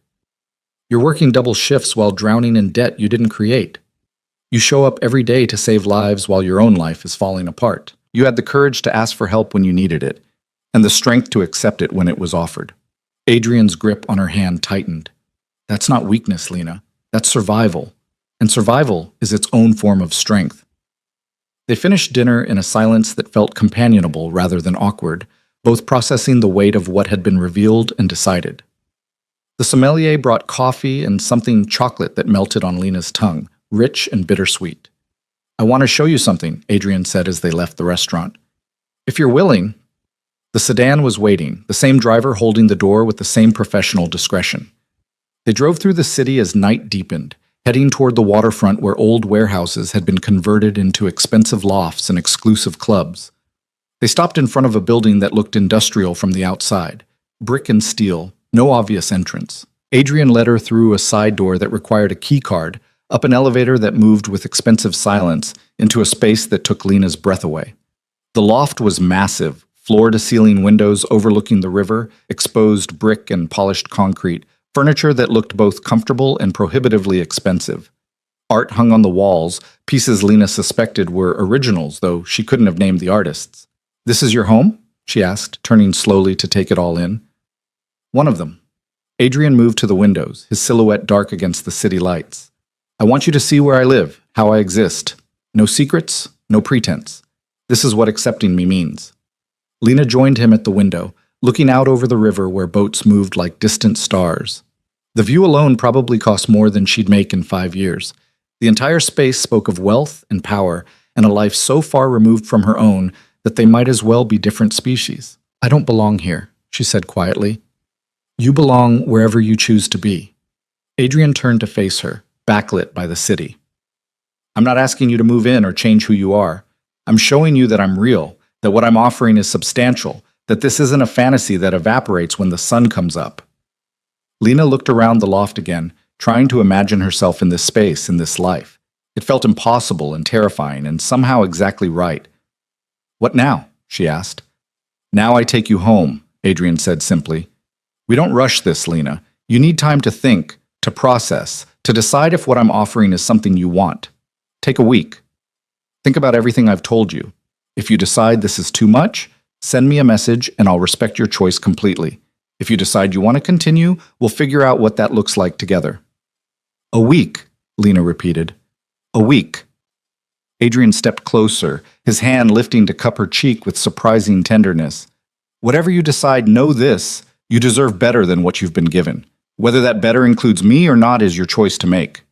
You're working double shifts while drowning in debt you didn't create. You show up every day to save lives while your own life is falling apart. You had the courage to ask for help when you needed it, and the strength to accept it when it was offered." Adrian's grip on her hand tightened. "That's not weakness, Lena. That's survival. And survival is its own form of strength." They finished dinner in a silence that felt companionable rather than awkward, both processing the weight of what had been revealed and decided. The sommelier brought coffee and something chocolate that melted on Lena's tongue, rich and bittersweet. "I want to show you something," Adrian said as they left the restaurant. "If you're willing." The sedan was waiting, the same driver holding the door with the same professional discretion. They drove through the city as night deepened, heading toward the waterfront where old warehouses had been converted into expensive lofts and exclusive clubs. They stopped in front of a building that looked industrial from the outside, brick and steel, no obvious entrance. Adrian led her through a side door that required a key card, up an elevator that moved with expensive silence, into a space that took Lena's breath away. The loft was massive, floor-to-ceiling windows overlooking the river, exposed brick and polished concrete, furniture that looked both comfortable and prohibitively expensive. Art hung on the walls, pieces Lena suspected were originals, though she couldn't have named the artists. "This is your home?" she asked, turning slowly to take it all in. "One of them." Adrian moved to the windows, his silhouette dark against the city lights. "I want you to see where I live, how I exist. No secrets, no pretense. This is what accepting me means." Lena joined him at the window, looking out over the river where boats moved like distant stars. The view alone probably cost more than she'd make in 5 years. The entire space spoke of wealth and power, and a life so far removed from her own that they might as well be different species. "I don't belong here," she said quietly. "You belong wherever you choose to be." Adrian turned to face her, backlit by the city. "I'm not asking you to move in or change who you are. I'm showing you that I'm real, that what I'm offering is substantial, that this isn't a fantasy that evaporates when the sun comes up." Lena looked around the loft again, trying to imagine herself in this space, in this life. It felt impossible and terrifying, and somehow exactly right. "What now?" she asked. "Now I take you home," Adrian said simply. "We don't rush this, Lena. You need time to think, to process, to decide if what I'm offering is something you want. Take a week. Think about everything I've told you. If you decide this is too much, send me a message and I'll respect your choice completely. If you decide you want to continue, we'll figure out what that looks like together." "A week," Lena repeated. "A week." Adrian stepped closer, his hand lifting to cup her cheek with surprising tenderness. "Whatever you decide, know this: you deserve better than what you've been given. Whether that better includes me or not is your choice to make."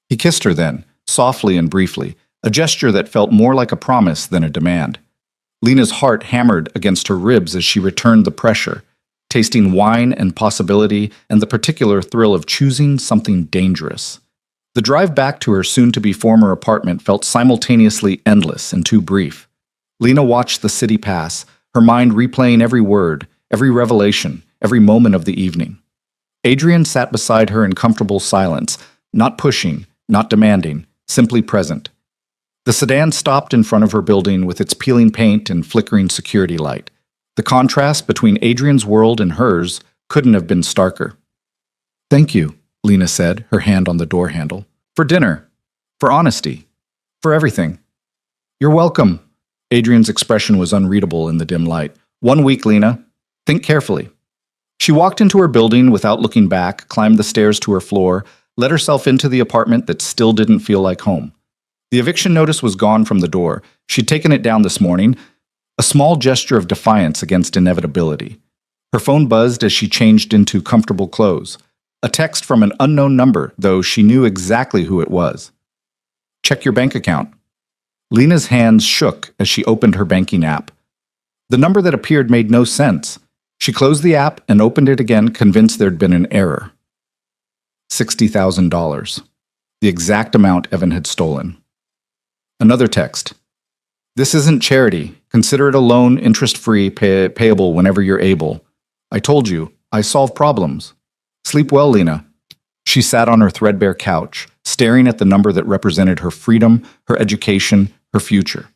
He kissed her then, softly and briefly, a gesture that felt more like a promise than a demand. Lena's heart hammered against her ribs as she returned the pressure, tasting wine and possibility and the particular thrill of choosing something dangerous. The drive back to her soon-to-be former apartment felt simultaneously endless and too brief. Lena watched the city pass, her mind replaying every word, every revelation, every moment of the evening. Adrian sat beside her in comfortable silence, not pushing, not demanding, simply present. The sedan stopped in front of her building with its peeling paint and flickering security light. The contrast between Adrian's world and hers couldn't have been starker. "Thank you," Lena said, her hand on the door handle. "For dinner. For honesty. For everything." "You're welcome." Adrian's expression was unreadable in the dim light. "1 week, Lena. Think carefully." She walked into her building without looking back, climbed the stairs to her floor, let herself into the apartment that still didn't feel like home. The eviction notice was gone from the door. She'd taken it down this morning, a small gesture of defiance against inevitability. Her phone buzzed as she changed into comfortable clothes. A text from an unknown number, though she knew exactly who it was. "Check your bank account." Lena's hands shook as she opened her banking app. The number that appeared made no sense. She closed the app and opened it again, convinced there'd been an error. $60,000. The exact amount Evan had stolen. Another text. This isn't charity. Consider it a loan, interest-free, payable whenever you're able. I told you, I solve problems. Sleep well, Lena. She sat on her threadbare couch, staring at the number that represented her freedom, her education, her future.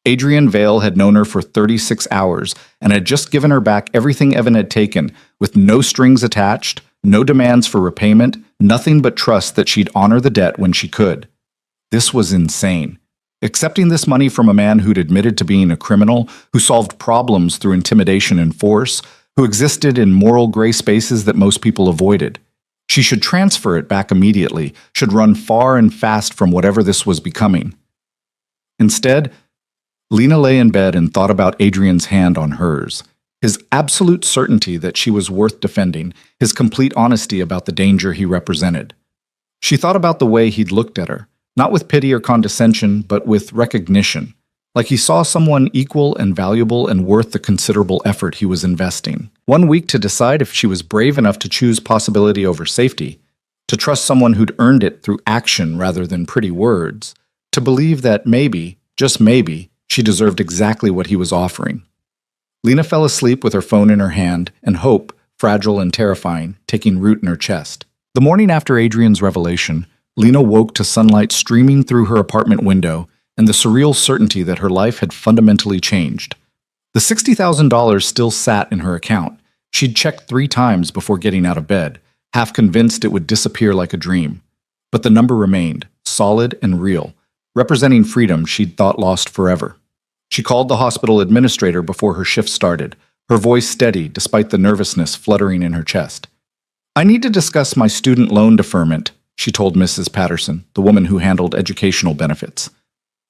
Adrian Vale had known her for 36 hours and had just given her back everything Evan had taken, with no strings attached, no demands for repayment, nothing but trust that she'd honor the debt when she could. This was insane. Accepting this money from a man who'd admitted to being a criminal, who solved problems through intimidation and force, who existed in moral gray spaces that most people avoided. She should transfer it back immediately, should run far and fast from whatever this was becoming. Instead, Lena lay in bed and thought about Adrian's hand on hers, his absolute certainty that she was worth defending, his complete honesty about the danger he represented. She thought about the way he'd looked at her, not with pity or condescension, but with recognition, like he saw someone equal and valuable and worth the considerable effort he was investing. 1 week to decide if she was brave enough to choose possibility over safety, to trust someone who'd earned it through action rather than pretty words, to believe that maybe, just maybe, she deserved exactly what he was offering. Lena fell asleep with her phone in her hand, and hope, fragile and terrifying, taking root in her chest. The morning after Adrian's revelation, Lena woke to sunlight streaming through her apartment window and the surreal certainty that her life had fundamentally changed. The $60,000 still sat in her account. She'd checked 3 times before getting out of bed, half convinced it would disappear like a dream. But the number remained, solid and real, representing freedom she'd thought lost forever. She called the hospital administrator before her shift started, her voice steady despite the nervousness fluttering in her chest. I need to discuss my student loan deferment, she told Mrs. Patterson, the woman who handled educational benefits.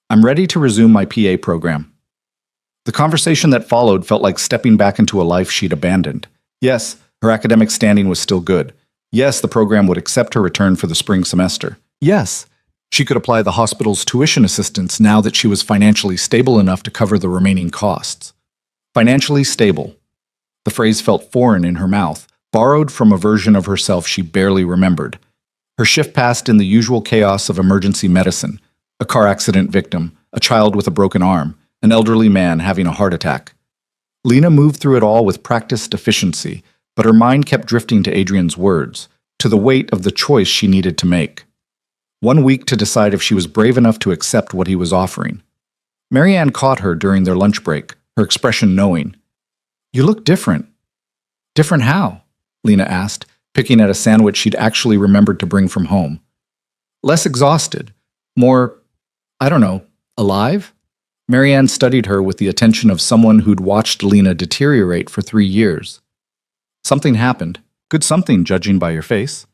I'm ready to resume my PA program. The conversation that followed felt like stepping back into a life she'd abandoned. Yes, her academic standing was still good. Yes, the program would accept her return for the spring semester. Yes, she could apply the hospital's tuition assistance now that she was financially stable enough to cover the remaining costs. Financially stable. The phrase felt foreign in her mouth, borrowed from a version of herself she barely remembered. Her shift passed in the usual chaos of emergency medicine. A car accident victim, a child with a broken arm, an elderly man having a heart attack. Lena moved through it all with practiced efficiency, but her mind kept drifting to Adrian's words, to the weight of the choice she needed to make. 1 week to decide if she was brave enough to accept what he was offering. Marianne caught her during their lunch break, her expression knowing. You look different. Different how? Lena asked, picking at a sandwich she'd actually remembered to bring from home. Less exhausted. More, I don't know, alive? Marianne studied her with the attention of someone who'd watched Lena deteriorate for 3 years. Something happened. Good something, judging by your face.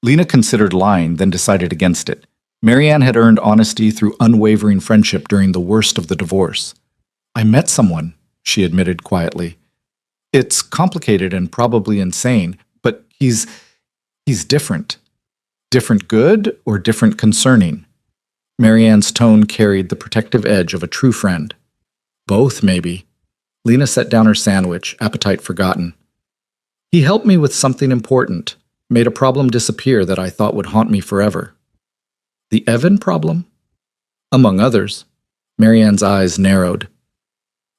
Lena considered lying, then decided against it. Marianne had earned honesty through unwavering friendship during the worst of the divorce. I met someone, she admitted quietly. It's complicated and probably insane, but he's different. Different good or different concerning? Marianne's tone carried the protective edge of a true friend. Both, maybe. Lena set down her sandwich, appetite forgotten. He helped me with something important, made a problem disappear that I thought would haunt me forever. The Evan problem? Among others. Marianne's eyes narrowed.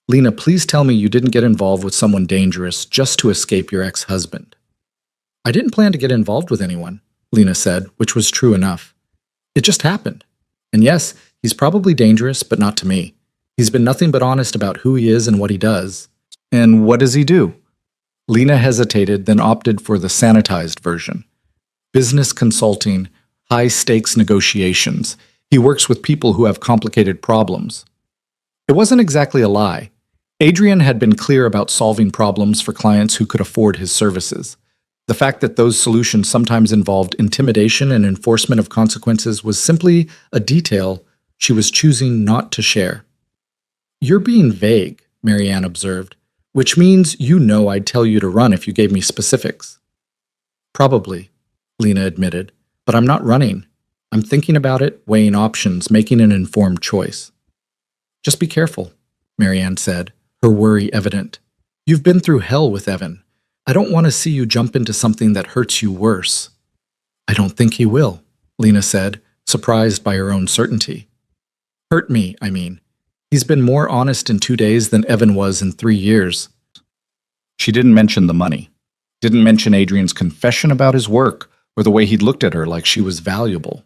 Lena, please tell me you didn't get involved with someone dangerous just to escape your ex-husband. I didn't plan to get involved with anyone, Lena said, which was true enough. It just happened. And yes, he's probably dangerous, but not to me. He's been nothing but honest about who he is and what he does. And what does he do? Lena hesitated, then opted for the sanitized version. Business consulting, high-stakes negotiations. He works with people who have complicated problems. It wasn't exactly a lie. Adrian had been clear about solving problems for clients who could afford his services. The fact that those solutions sometimes involved intimidation and enforcement of consequences was simply a detail she was choosing not to share. You're being vague, Marianne observed, which means you know I'd tell you to run if you gave me specifics. Probably, Lena admitted, but I'm not running. I'm thinking about it, weighing options, making an informed choice. Just be careful, Marianne said, her worry evident. "You've been through hell with Evan. I don't want to see you jump into something that hurts you worse." "I don't think he will," Lena said, surprised by her own certainty. "Hurt me, I mean. He's been more honest in 2 days than Evan was in 3 years." She didn't mention the money. Didn't mention Adrian's confession about his work or the way he'd looked at her like she was valuable.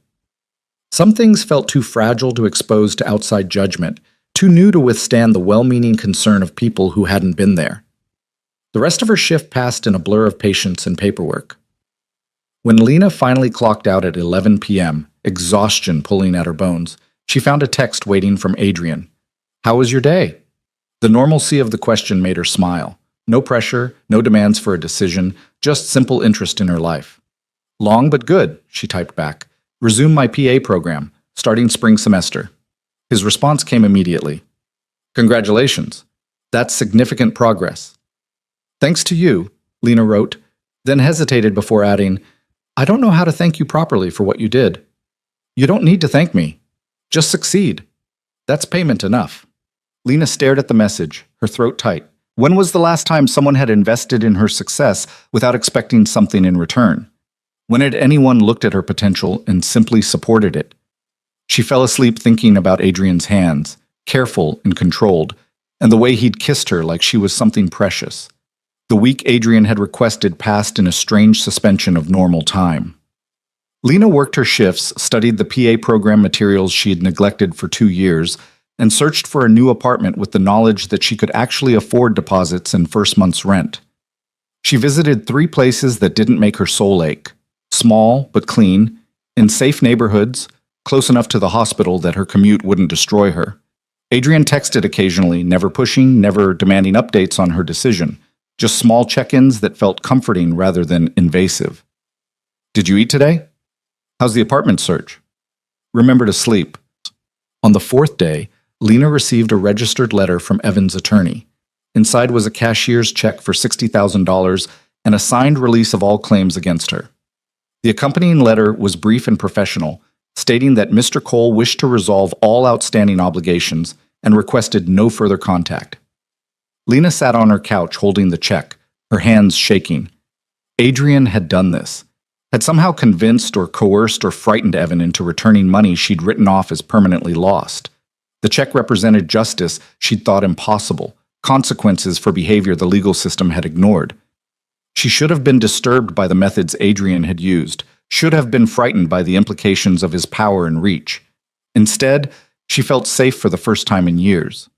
Some things felt too fragile to expose to outside judgment, too new to withstand the well-meaning concern of people who hadn't been there. The rest of her shift passed in a blur of patience and paperwork. When Lena finally clocked out at 11 p.m., exhaustion pulling at her bones, she found a text waiting from Adrian. "How was your day?" The normalcy of the question made her smile. No pressure, no demands for a decision, just simple interest in her life. "Long but good," she typed back. "Resume my PA program, starting spring semester." His response came immediately. "Congratulations. That's significant progress." "Thanks to you," Lena wrote, then hesitated before adding, "I don't know how to thank you properly for what you did." "You don't need to thank me. Just succeed. That's payment enough." Lena stared at the message, her throat tight. When was the last time someone had invested in her success without expecting something in return? When had anyone looked at her potential and simply supported it? She fell asleep thinking about Adrian's hands, careful and controlled, and the way he'd kissed her like she was something precious. The week Adrian had requested passed in a strange suspension of normal time. Lena worked her shifts, studied the PA program materials she had neglected for 2 years, and searched for a new apartment with the knowledge that she could actually afford deposits and first month's rent. She visited 3 places that didn't make her soul ache. Small but clean, in safe neighborhoods, close enough to the hospital that her commute wouldn't destroy her. Adrian texted occasionally, never pushing, never demanding updates on her decision, just small check-ins that felt comforting rather than invasive. "Did you eat today? How's the apartment search? Remember to sleep." On the 4th day, Lena received a registered letter from Evan's attorney. Inside was a cashier's check for $60,000 and a signed release of all claims against her. The accompanying letter was brief and professional, stating that Mr. Cole wished to resolve all outstanding obligations and requested no further contact. Lena sat on her couch holding the check, her hands shaking. Adrian had done this, had somehow convinced or coerced or frightened Evan into returning money she'd written off as permanently lost. The check represented justice she'd thought impossible, consequences for behavior the legal system had ignored. She should have been disturbed by the methods Adrian had used, should have been frightened by the implications of his power and reach. Instead, she felt safe for the first time in years.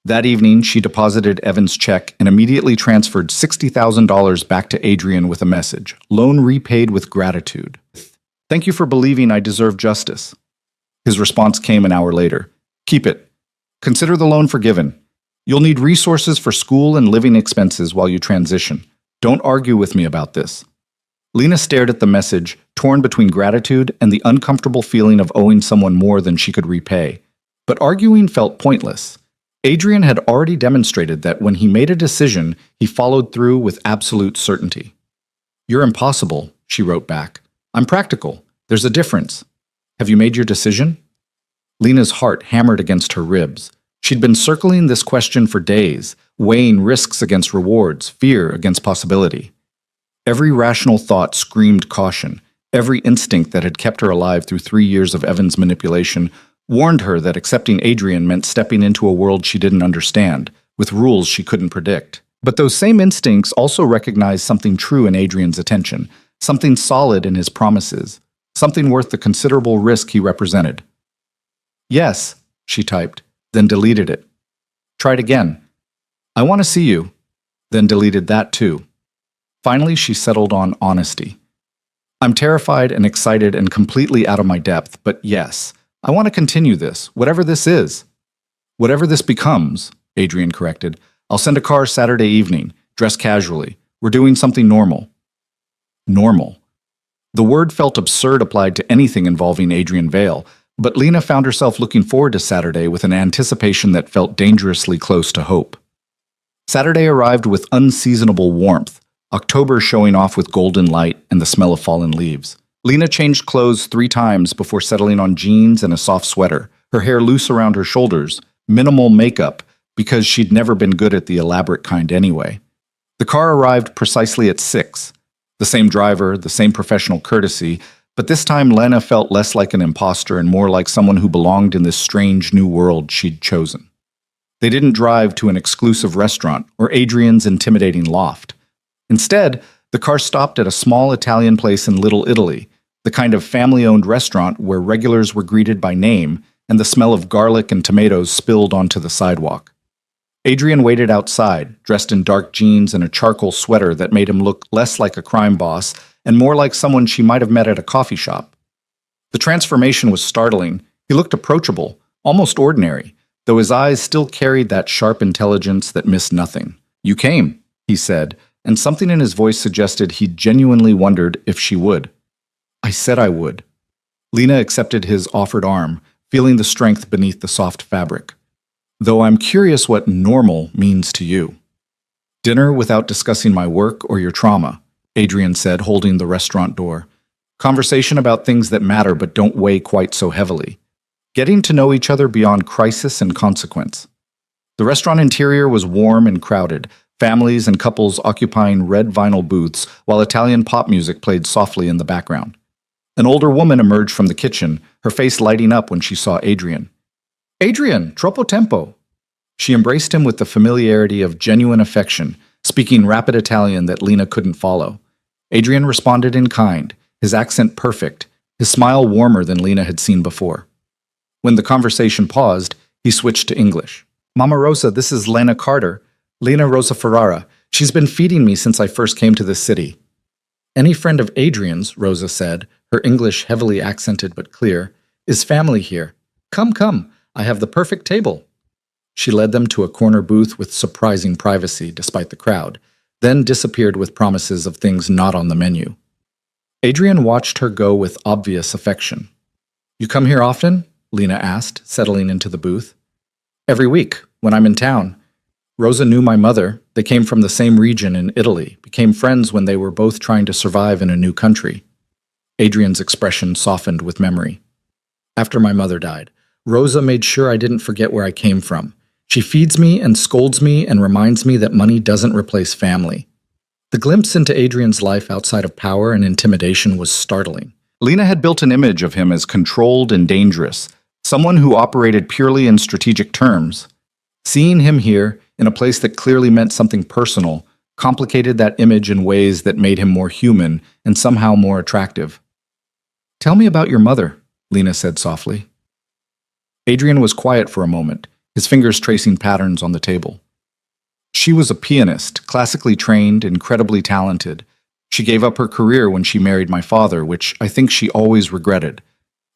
That evening, she deposited Evan's check and immediately transferred $60,000 back to Adrian with a message, "Loan repaid with gratitude. Thank you for believing I deserve justice." His response came an hour later. "Keep it. Consider the loan forgiven. You'll need resources for school and living expenses while you transition. Don't argue with me about this." Lena stared at the message, torn between gratitude and the uncomfortable feeling of owing someone more than she could repay. But arguing felt pointless. Adrian had already demonstrated that when he made a decision, he followed through with absolute certainty. "You're impossible," she wrote back. "I'm practical. There's a difference. Have you made your decision?" Lena's heart hammered against her ribs. She'd been circling this question for days, weighing risks against rewards, fear against possibility. Every rational thought screamed caution. Every instinct that had kept her alive through 3 years of Evan's manipulation warned her that accepting Adrian meant stepping into a world she didn't understand, with rules she couldn't predict. But those same instincts also recognized something true in Adrian's attention, something solid in his promises, something worth the considerable risk he represented. "Yes," she typed, then deleted it. Tried again. "I want to see you," then deleted that too. Finally, she settled on honesty. "I'm terrified and excited and completely out of my depth, but yes, I want to continue this, whatever this is." "Whatever this becomes," Adrian corrected. "I'll send a car Saturday evening, dress casually. We're doing something normal." Normal. The word felt absurd applied to anything involving Adrian Vale, but Lena found herself looking forward to Saturday with an anticipation that felt dangerously close to hope. Saturday arrived with unseasonable warmth, October showing off with golden light and the smell of fallen leaves. Lena changed clothes 3 times before settling on jeans and a soft sweater, her hair loose around her shoulders, minimal makeup, because she'd never been good at the elaborate kind anyway. The car arrived precisely at 6. The same driver, the same professional courtesy, but this time Lena felt less like an imposter and more like someone who belonged in this strange new world she'd chosen. They didn't drive to an exclusive restaurant or Adrian's intimidating loft. Instead, the car stopped at a small Italian place in Little Italy, the kind of family-owned restaurant where regulars were greeted by name and the smell of garlic and tomatoes spilled onto the sidewalk. Adrian waited outside, dressed in dark jeans and a charcoal sweater that made him look less like a crime boss and more like someone she might have met at a coffee shop. The transformation was startling. He looked approachable, almost ordinary, though his eyes still carried that sharp intelligence that missed nothing. "You came," he said, and something in his voice suggested he genuinely wondered if she would. "I said I would." Lena accepted his offered arm, feeling the strength beneath the soft fabric. "Though I'm curious what normal means to you." "Dinner without discussing my work or your trauma," Adrian said, holding the restaurant door. "Conversation about things that matter but don't weigh quite so heavily. Getting to know each other beyond crisis and consequence." The restaurant interior was warm and crowded, families and couples occupying red vinyl booths while Italian pop music played softly in the background. An older woman emerged from the kitchen, her face lighting up when she saw Adrian. "Adrian, troppo tempo." She embraced him with the familiarity of genuine affection, speaking rapid Italian that Lena couldn't follow. Adrian responded in kind, his accent perfect, his smile warmer than Lena had seen before. When the conversation paused, he switched to English. "Mama Rosa, this is Lena Carter, Lena Rosa Ferrara. She's been feeding me since I first came to this city." "Any friend of Adrian's," Rosa said, her English heavily accented but clear, "is family here. Come, come, I have the perfect table." She led them to a corner booth with surprising privacy despite the crowd, then disappeared with promises of things not on the menu. Adrian watched her go with obvious affection. "You come here often?" Lena asked, settling into the booth. "Every week, when I'm in town. Rosa knew my mother. They came from the same region in Italy, became friends when they were both trying to survive in a new country." Adrian's expression softened with memory. "After my mother died, Rosa made sure I didn't forget where I came from. She feeds me and scolds me and reminds me that money doesn't replace family." The glimpse into Adrian's life outside of power and intimidation was startling. Lena had built an image of him as controlled and dangerous, someone who operated purely in strategic terms. Seeing him here, in a place that clearly meant something personal, complicated that image in ways that made him more human and somehow more attractive. "Tell me about your mother," Lena said softly. Adrian was quiet for a moment, his fingers tracing patterns on the table. "She was a pianist, classically trained, incredibly talented. She gave up her career when she married my father, which I think she always regretted.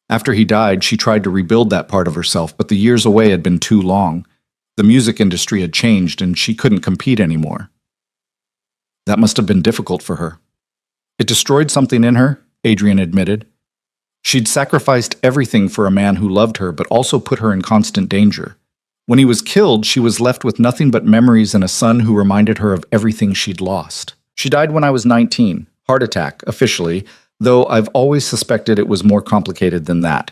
After he died, she tried to rebuild that part of herself, but the years away had been too long. The music industry had changed, and she couldn't compete anymore." "That must have been difficult for her." "It destroyed something in her," Adrian admitted. "She'd sacrificed everything for a man who loved her but also put her in constant danger. When he was killed, she was left with nothing but memories and a son who reminded her of everything she'd lost. She died when I was 19, heart attack, officially, though I've always suspected it was more complicated than that."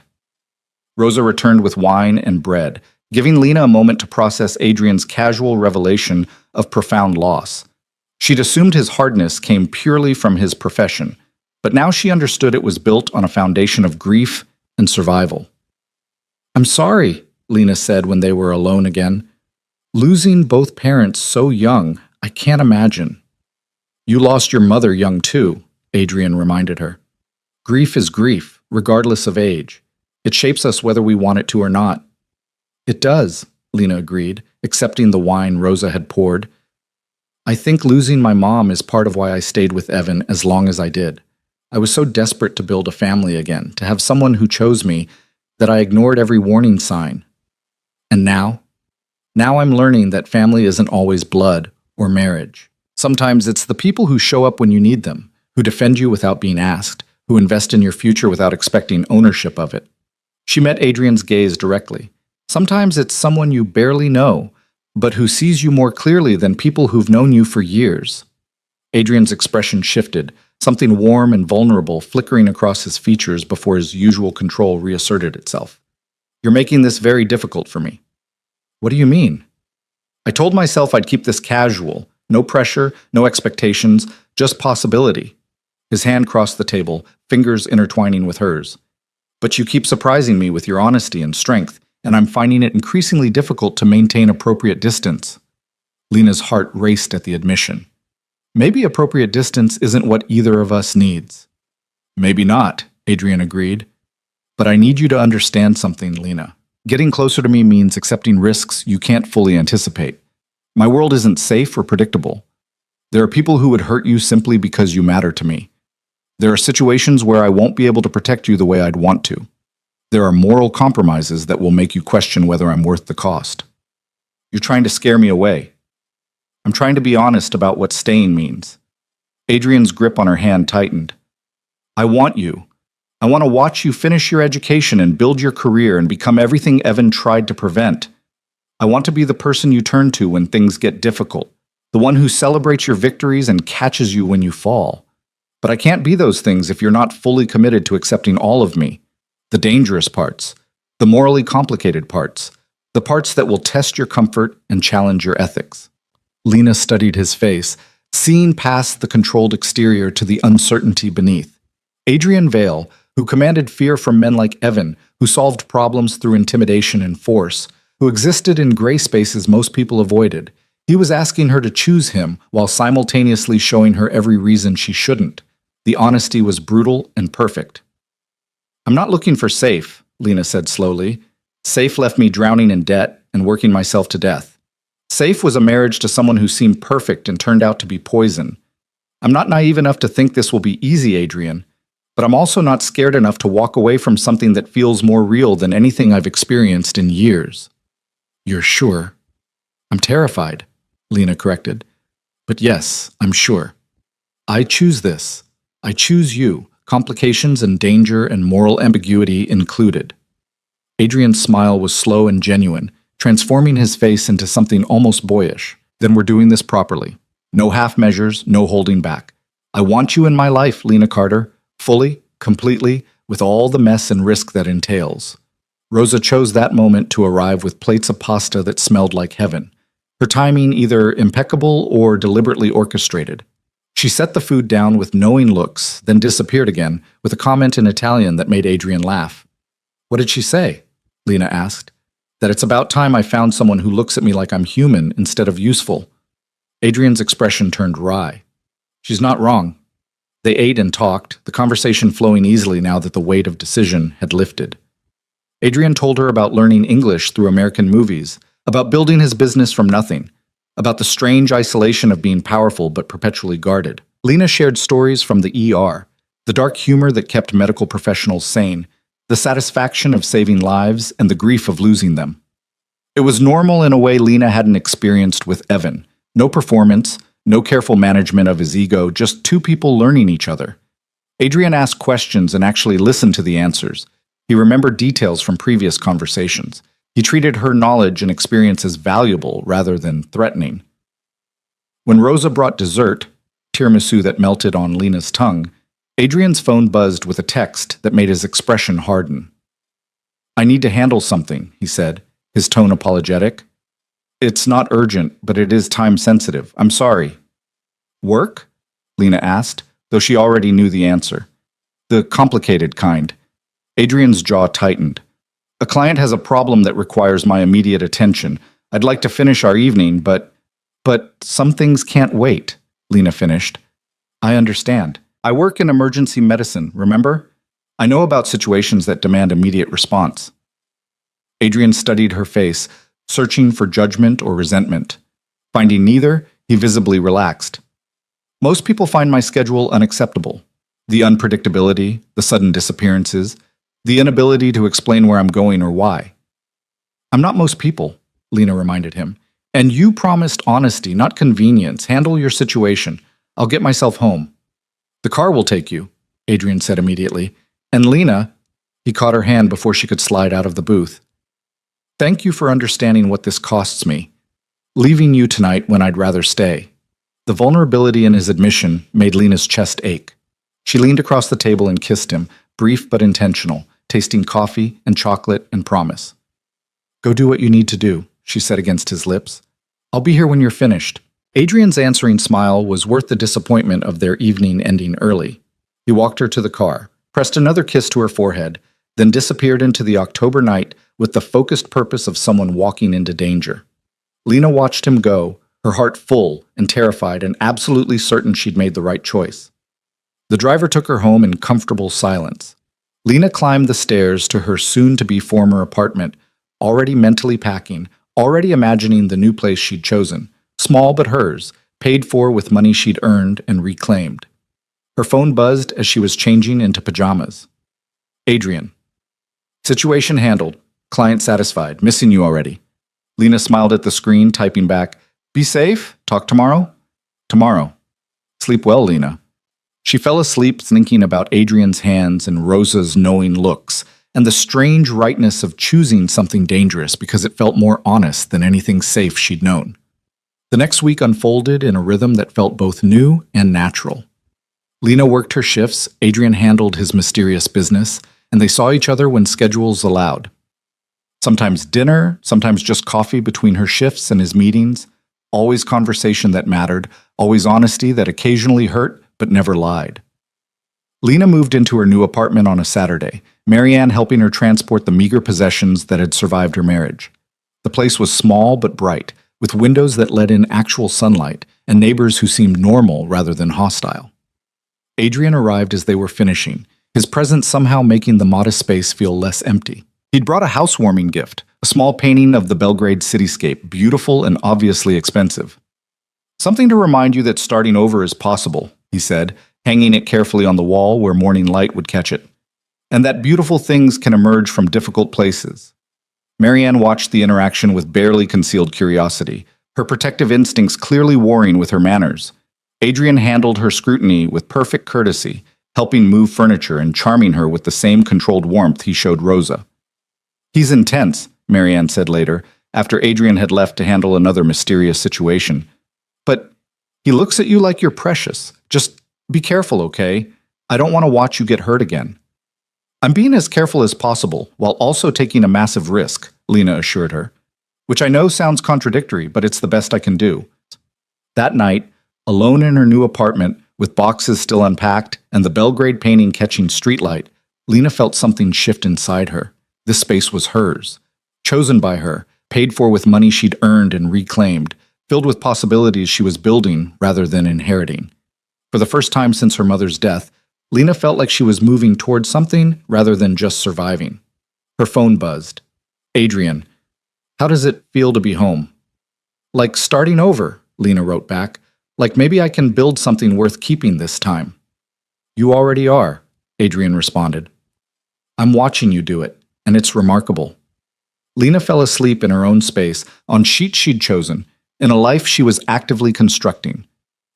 Rosa returned with wine and bread, giving Lena a moment to process Adrian's casual revelation of profound loss. She'd assumed his hardness came purely from his profession, but now she understood it was built on a foundation of grief and survival. "I'm sorry," Lena said when they were alone again. "Losing both parents so young, I can't imagine." "You lost your mother young too," Adrian reminded her. "Grief is grief, regardless of age. It shapes us whether we want it to or not." "It does," Lena agreed, accepting the wine Rosa had poured. "I think losing my mom is part of why I stayed with Evan as long as I did. I was so desperate to build a family again, to have someone who chose me, that I ignored every warning sign. And now? Now I'm learning that family isn't always blood or marriage. Sometimes it's the people who show up when you need them, who defend you without being asked, who invest in your future without expecting ownership of it." She met Adrian's gaze directly. "Sometimes it's someone you barely know, but who sees you more clearly than people who've known you for years." Adrian's expression shifted, something warm and vulnerable flickering across his features before his usual control reasserted itself. "You're making this very difficult for me." "What do you mean?" I told myself I'd keep this casual. No pressure, no expectations, just possibility. His hand crossed the table, fingers intertwining with hers. But you keep surprising me with your honesty and strength, and I'm finding it increasingly difficult to maintain appropriate distance. Lena's heart raced at the admission. Maybe appropriate distance isn't what either of us needs. Maybe not, Adrian agreed. But I need you to understand something, Lena. Getting closer to me means accepting risks you can't fully anticipate. My world isn't safe or predictable. There are people who would hurt you simply because you matter to me. There are situations where I won't be able to protect you the way I'd want to. There are moral compromises that will make you question whether I'm worth the cost. You're trying to scare me away. I'm trying to be honest about what staying means. Adrian's grip on her hand tightened. I want you. I want to watch you finish your education and build your career and become everything Evan tried to prevent. I want to be the person you turn to when things get difficult, the one who celebrates your victories and catches you when you fall. But I can't be those things if you're not fully committed to accepting all of me, the dangerous parts, the morally complicated parts, the parts that will test your comfort and challenge your ethics. Lena studied his face, seeing past the controlled exterior to the uncertainty beneath. Adrian Vale, who commanded fear from men like Evan, who solved problems through intimidation and force, who existed in gray spaces most people avoided, he was asking her to choose him while simultaneously showing her every reason she shouldn't. The honesty was brutal and perfect. I'm not looking for safe, Lena said slowly. Safe left me drowning in debt and working myself to death. Safe was a marriage to someone who seemed perfect and turned out to be poison. I'm not naive enough to think this will be easy, Adrian, but I'm also not scared enough to walk away from something that feels more real than anything I've experienced in years. You're sure? I'm terrified, Lena corrected. But yes, I'm sure. I choose this. I choose you, complications and danger and moral ambiguity included. Adrian's smile was slow and genuine, transforming his face into something almost boyish. Then we're doing this properly. No half measures, no holding back. I want you in my life, Lena Carter, fully, completely, with all the mess and risk that entails. Rosa chose that moment to arrive with plates of pasta that smelled like heaven, her timing either impeccable or deliberately orchestrated. She set the food down with knowing looks, then disappeared again with a comment in Italian that made Adrian laugh. What did she say? Lena asked. That it's about time I found someone who looks at me like I'm human instead of useful. Adrian's expression turned wry. She's not wrong. They ate and talked, the conversation flowing easily now that the weight of decision had lifted. Adrian told her about learning English through American movies, about building his business from nothing, about the strange isolation of being powerful but perpetually guarded. Lena shared stories from the ER, the dark humor that kept medical professionals sane, the satisfaction of saving lives, and the grief of losing them. It was normal in a way Lena hadn't experienced with Evan. No performance, no careful management of his ego, just two people learning each other. Adrian asked questions and actually listened to the answers. He remembered details from previous conversations. He treated her knowledge and experience as valuable rather than threatening. When Rosa brought dessert, tiramisu that melted on Lena's tongue, Adrian's phone buzzed with a text that made his expression harden. I need to handle something, he said, his tone apologetic. It's not urgent, but it is time-sensitive. I'm sorry. Work? Lena asked, though she already knew the answer. The complicated kind. Adrian's jaw tightened. A client has a problem that requires my immediate attention. I'd like to finish our evening, but some things can't wait, Lena finished. I understand. I work in emergency medicine, remember? I know about situations that demand immediate response. Adrian studied her face, searching for judgment or resentment. Finding neither, he visibly relaxed. Most people find my schedule unacceptable. The unpredictability, the sudden disappearances, the inability to explain where I'm going or why. I'm not most people, Lena reminded him. And you promised honesty, not convenience. Handle your situation. I'll get myself home. The car will take you, Adrian said immediately. And Lena, he caught her hand before she could slide out of the booth. Thank you for understanding what this costs me. Leaving you tonight when I'd rather stay. The vulnerability in his admission made Lena's chest ache. She leaned across the table and kissed him, brief but intentional, tasting coffee and chocolate and promise. Go do what you need to do, she said against his lips. I'll be here when you're finished. Adrian's answering smile was worth the disappointment of their evening ending early. He walked her to the car, pressed another kiss to her forehead, then disappeared into the October night with the focused purpose of someone walking into danger. Lena watched him go, her heart full and terrified and absolutely certain she'd made the right choice. The driver took her home in comfortable silence. Lena climbed the stairs to her soon-to-be former apartment, already mentally packing, already imagining the new place she'd chosen, small but hers, paid for with money she'd earned and reclaimed. Her phone buzzed as she was changing into pajamas. Adrian. Situation handled. Client satisfied. Missing you already. Lena smiled at the screen, typing back, Be safe. Talk tomorrow? Tomorrow. Sleep well, Lena. She fell asleep thinking about Adrian's hands and Rosa's knowing looks, and the strange rightness of choosing something dangerous because it felt more honest than anything safe she'd known. The next week unfolded in a rhythm that felt both new and natural. Lena worked her shifts, Adrian handled his mysterious business, and they saw each other when schedules allowed. Sometimes dinner, sometimes just coffee between her shifts and his meetings, always conversation that mattered, always honesty that occasionally hurt but never lied. Lena moved into her new apartment on a Saturday, Marianne helping her transport the meager possessions that had survived her marriage. The place was small but bright, with windows that let in actual sunlight and neighbors who seemed normal rather than hostile. Adrian arrived as they were finishing, his presence somehow making the modest space feel less empty. He'd brought a housewarming gift, a small painting of the Belgrade cityscape, beautiful and obviously expensive. Something to remind you that starting over is possible, he said, hanging it carefully on the wall where morning light would catch it. And that beautiful things can emerge from difficult places. Marianne watched the interaction with barely concealed curiosity, her protective instincts clearly warring with her manners. Adrian handled her scrutiny with perfect courtesy, helping move furniture and charming her with the same controlled warmth he showed Rosa. He's intense, Marianne said later, after Adrian had left to handle another mysterious situation. But he looks at you like you're precious. Just be careful, okay? I don't want to watch you get hurt again. I'm being as careful as possible, while also taking a massive risk, Lena assured her. Which I know sounds contradictory, but it's the best I can do. That night, alone in her new apartment, with boxes still unpacked and the Belgrade painting catching streetlight, Lena felt something shift inside her. This space was hers, chosen by her, paid for with money she'd earned and reclaimed, filled with possibilities she was building rather than inheriting. For the first time since her mother's death, Lena felt like she was moving towards something rather than just surviving. Her phone buzzed. Adrian, how does it feel to be home? Like starting over, Lena wrote back. Like maybe I can build something worth keeping this time. You already are, Adrian responded. I'm watching you do it, and it's remarkable. Lena fell asleep in her own space, on sheets she'd chosen, in a life she was actively constructing.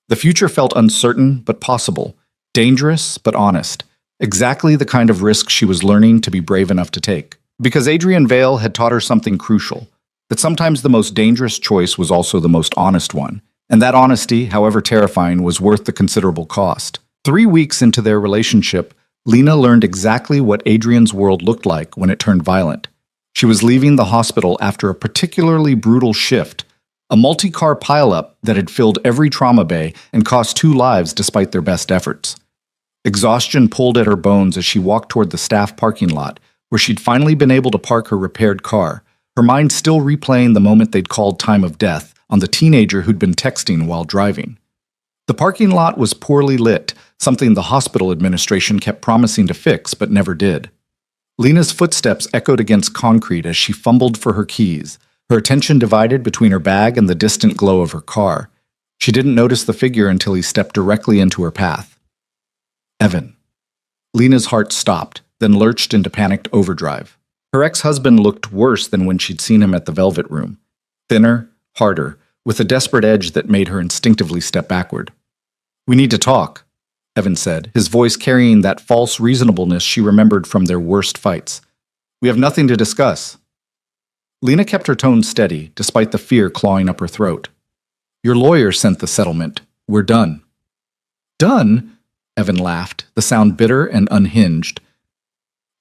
The future felt uncertain but possible, dangerous but honest, exactly the kind of risk she was learning to be brave enough to take. Because Adrian Vale had taught her something crucial, that sometimes the most dangerous choice was also the most honest one, and that honesty, however terrifying, was worth the considerable cost. 3 weeks into their relationship, Lena learned exactly what Adrian's world looked like when it turned violent. She was leaving the hospital after a particularly brutal shift, a multi-car pileup that had filled every trauma bay and cost 2 lives despite their best efforts. Exhaustion pulled at her bones as she walked toward the staff parking lot, where she'd finally been able to park her repaired car, her mind still replaying the moment they'd called time of death on the teenager who'd been texting while driving. The parking lot was poorly lit, something the hospital administration kept promising to fix but never did. Lena's footsteps echoed against concrete as she fumbled for her keys, her attention divided between her bag and the distant glow of her car. She didn't notice the figure until he stepped directly into her path. Evan. Lena's heart stopped, then lurched into panicked overdrive. Her ex-husband looked worse than when she'd seen him at the Velvet Room. Thinner, harder, with a desperate edge that made her instinctively step backward. We need to talk, Evan said, his voice carrying that false reasonableness she remembered from their worst fights. We have nothing to discuss. Lena kept her tone steady, despite the fear clawing up her throat. Your lawyer sent the settlement. We're done. Done? Evan laughed, the sound bitter and unhinged.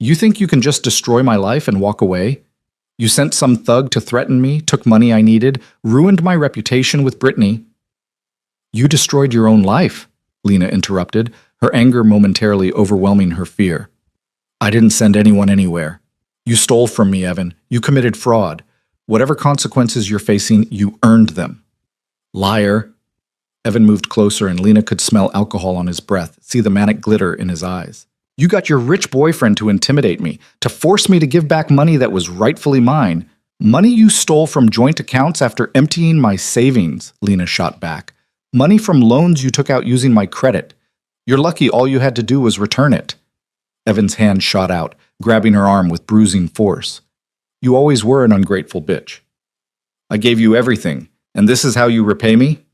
You think you can just destroy my life and walk away? You sent some thug to threaten me, took money I needed, ruined my reputation with Brittany. You destroyed your own life, Lena interrupted, her anger momentarily overwhelming her fear. I didn't send anyone anywhere. You stole from me, Evan. You committed fraud. Whatever consequences you're facing, you earned them. Liar. Evan moved closer and Lena could smell alcohol on his breath, see the manic glitter in his eyes. You got your rich boyfriend to intimidate me, to force me to give back money that was rightfully mine. Money you stole from joint accounts after emptying my savings, Lena shot back. Money from loans you took out using my credit. You're lucky all you had to do was return it. Evan's hand shot out, grabbing her arm with bruising force. You always were an ungrateful bitch. I gave you everything, and this is how you repay me?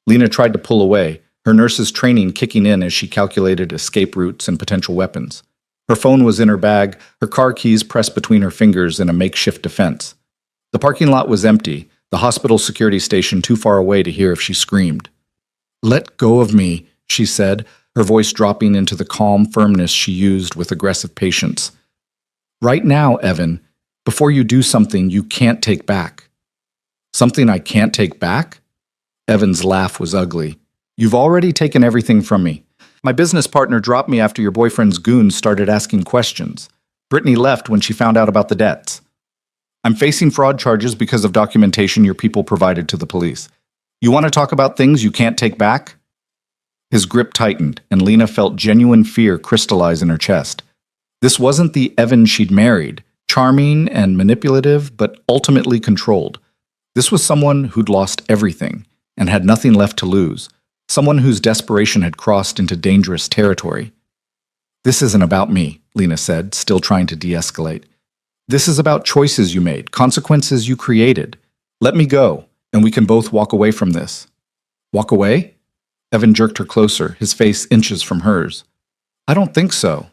Lena tried to pull away, her nurse's training kicking in as she calculated escape routes and potential weapons. Her phone was in her bag, her car keys pressed between her fingers in a makeshift defense. The parking lot was empty, the hospital security station too far away to hear if she screamed. Let go of me, she said, her voice dropping into the calm firmness she used with aggressive patience. Right now, Evan, before you do something you can't take back. Something I can't take back? Evan's laugh was ugly. You've already taken everything from me. My business partner dropped me after your boyfriend's goons started asking questions. Brittany left when she found out about the debts. I'm facing fraud charges because of documentation your people provided to the police. You want to talk about things you can't take back? His grip tightened, and Lena felt genuine fear crystallize in her chest. This wasn't the Evan she'd married, charming and manipulative, but ultimately controlled. This was someone who'd lost everything and had nothing left to lose, someone whose desperation had crossed into dangerous territory. This isn't about me, Lena said, still trying to de-escalate. This is about choices you made, consequences you created. Let me go, and we can both walk away from this. Walk away? Evan jerked her closer, his face inches from hers. I don't think so.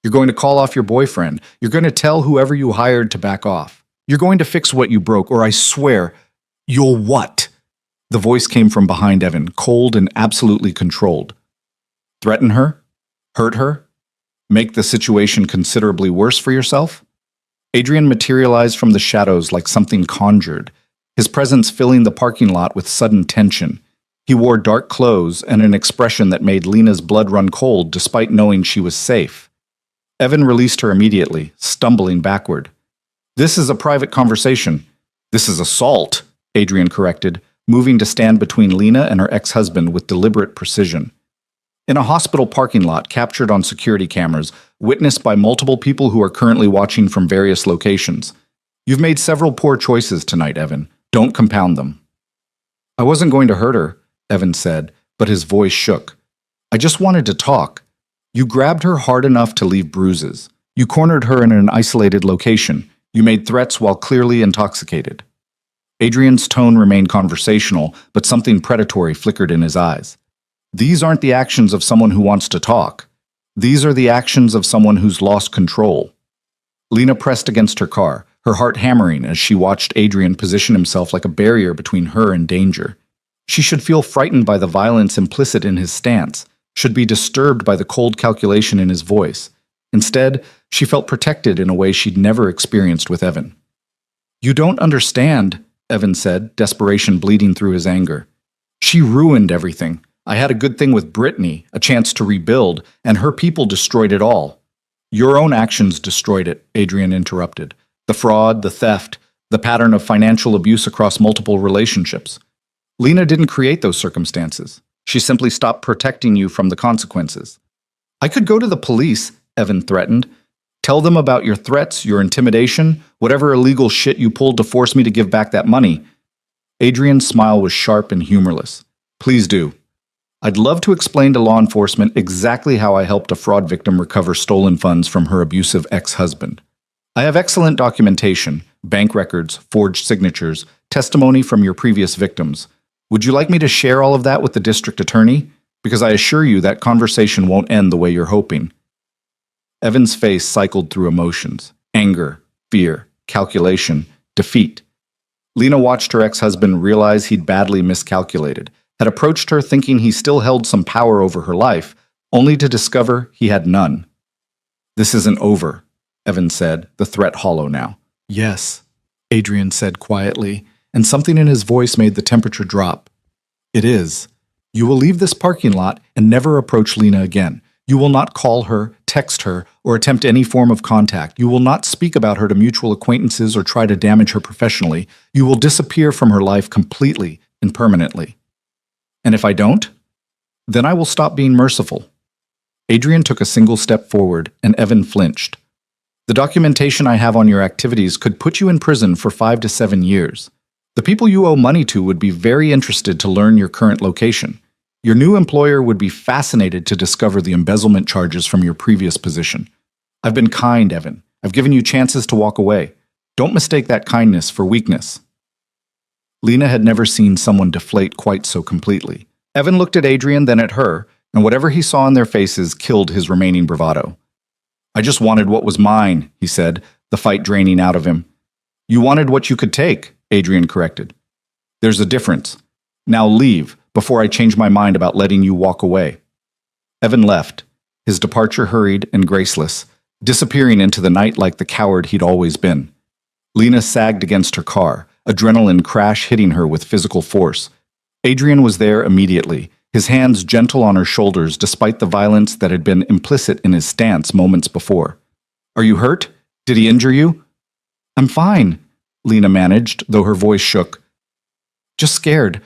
You're going to call off your boyfriend. You're going to tell whoever you hired to back off. You're going to fix what you broke, or I swear, you'll what? The voice came from behind Evan, cold and absolutely controlled. Threaten her? Hurt her? Make the situation considerably worse for yourself? Adrian materialized from the shadows like something conjured, his presence filling the parking lot with sudden tension. He wore dark clothes and an expression that made Lena's blood run cold despite knowing she was safe. Evan released her immediately, stumbling backward. This is a private conversation. This is assault, Adrian corrected, moving to stand between Lena and her ex-husband with deliberate precision. In a hospital parking lot captured on security cameras, witnessed by multiple people who are currently watching from various locations. You've made several poor choices tonight, Evan. Don't compound them. I wasn't going to hurt her, Evan said, but his voice shook. I just wanted to talk. You grabbed her hard enough to leave bruises. You cornered her in an isolated location. You made threats while clearly intoxicated. Adrian's tone remained conversational, but something predatory flickered in his eyes. These aren't the actions of someone who wants to talk. These are the actions of someone who's lost control. Lena pressed against her car, her heart hammering as she watched Adrian position himself like a barrier between her and danger. She should feel frightened by the violence implicit in his stance, should be disturbed by the cold calculation in his voice. Instead, she felt protected in a way she'd never experienced with Evan. You don't understand, Evan said, desperation bleeding through his anger. She ruined everything. I had a good thing with Brittany, a chance to rebuild, and her people destroyed it all. Your own actions destroyed it, Adrian interrupted. The fraud, the theft, the pattern of financial abuse across multiple relationships. Lena didn't create those circumstances. She simply stopped protecting you from the consequences. I could go to the police, Evan threatened. Tell them about your threats, your intimidation, whatever illegal shit you pulled to force me to give back that money. Adrian's smile was sharp and humorless. Please do. I'd love to explain to law enforcement exactly how I helped a fraud victim recover stolen funds from her abusive ex-husband. I have excellent documentation, bank records, forged signatures, testimony from your previous victims. Would you like me to share all of that with the district attorney? Because I assure you that conversation won't end the way you're hoping. Evan's face cycled through emotions: anger, fear, calculation, defeat. Lena watched her ex-husband realize he'd badly miscalculated, had approached her thinking he still held some power over her life, only to discover he had none. This isn't over, Evan said, the threat hollow now. Yes, Adrian said quietly, and something in his voice made the temperature drop. It is. You will leave this parking lot and never approach Lena again. You will not call her, text her, or attempt any form of contact. You will not speak about her to mutual acquaintances or try to damage her professionally. You will disappear from her life completely and permanently. And if I don't, then I will stop being merciful. Adrian took a single step forward, and Evan flinched. The documentation I have on your activities could put you in prison for 5 to 7 years. The people you owe money to would be very interested to learn your current location. Your new employer would be fascinated to discover the embezzlement charges from your previous position. I've been kind, Evan. I've given you chances to walk away. Don't mistake that kindness for weakness. Lena had never seen someone deflate quite so completely. Evan looked at Adrian, then at her, and whatever he saw in their faces killed his remaining bravado. I just wanted what was mine, he said, the fight draining out of him. You wanted what you could take, Adrian corrected. There's a difference. Now leave, before I change my mind about letting you walk away. Evan left, his departure hurried and graceless, disappearing into the night like the coward he'd always been. Lena sagged against her car, adrenaline crash hitting her with physical force. Adrian was there immediately, his hands gentle on her shoulders despite the violence that had been implicit in his stance moments before. Are you hurt? Did he injure you? I'm fine, Lena managed, though her voice shook. Just scared.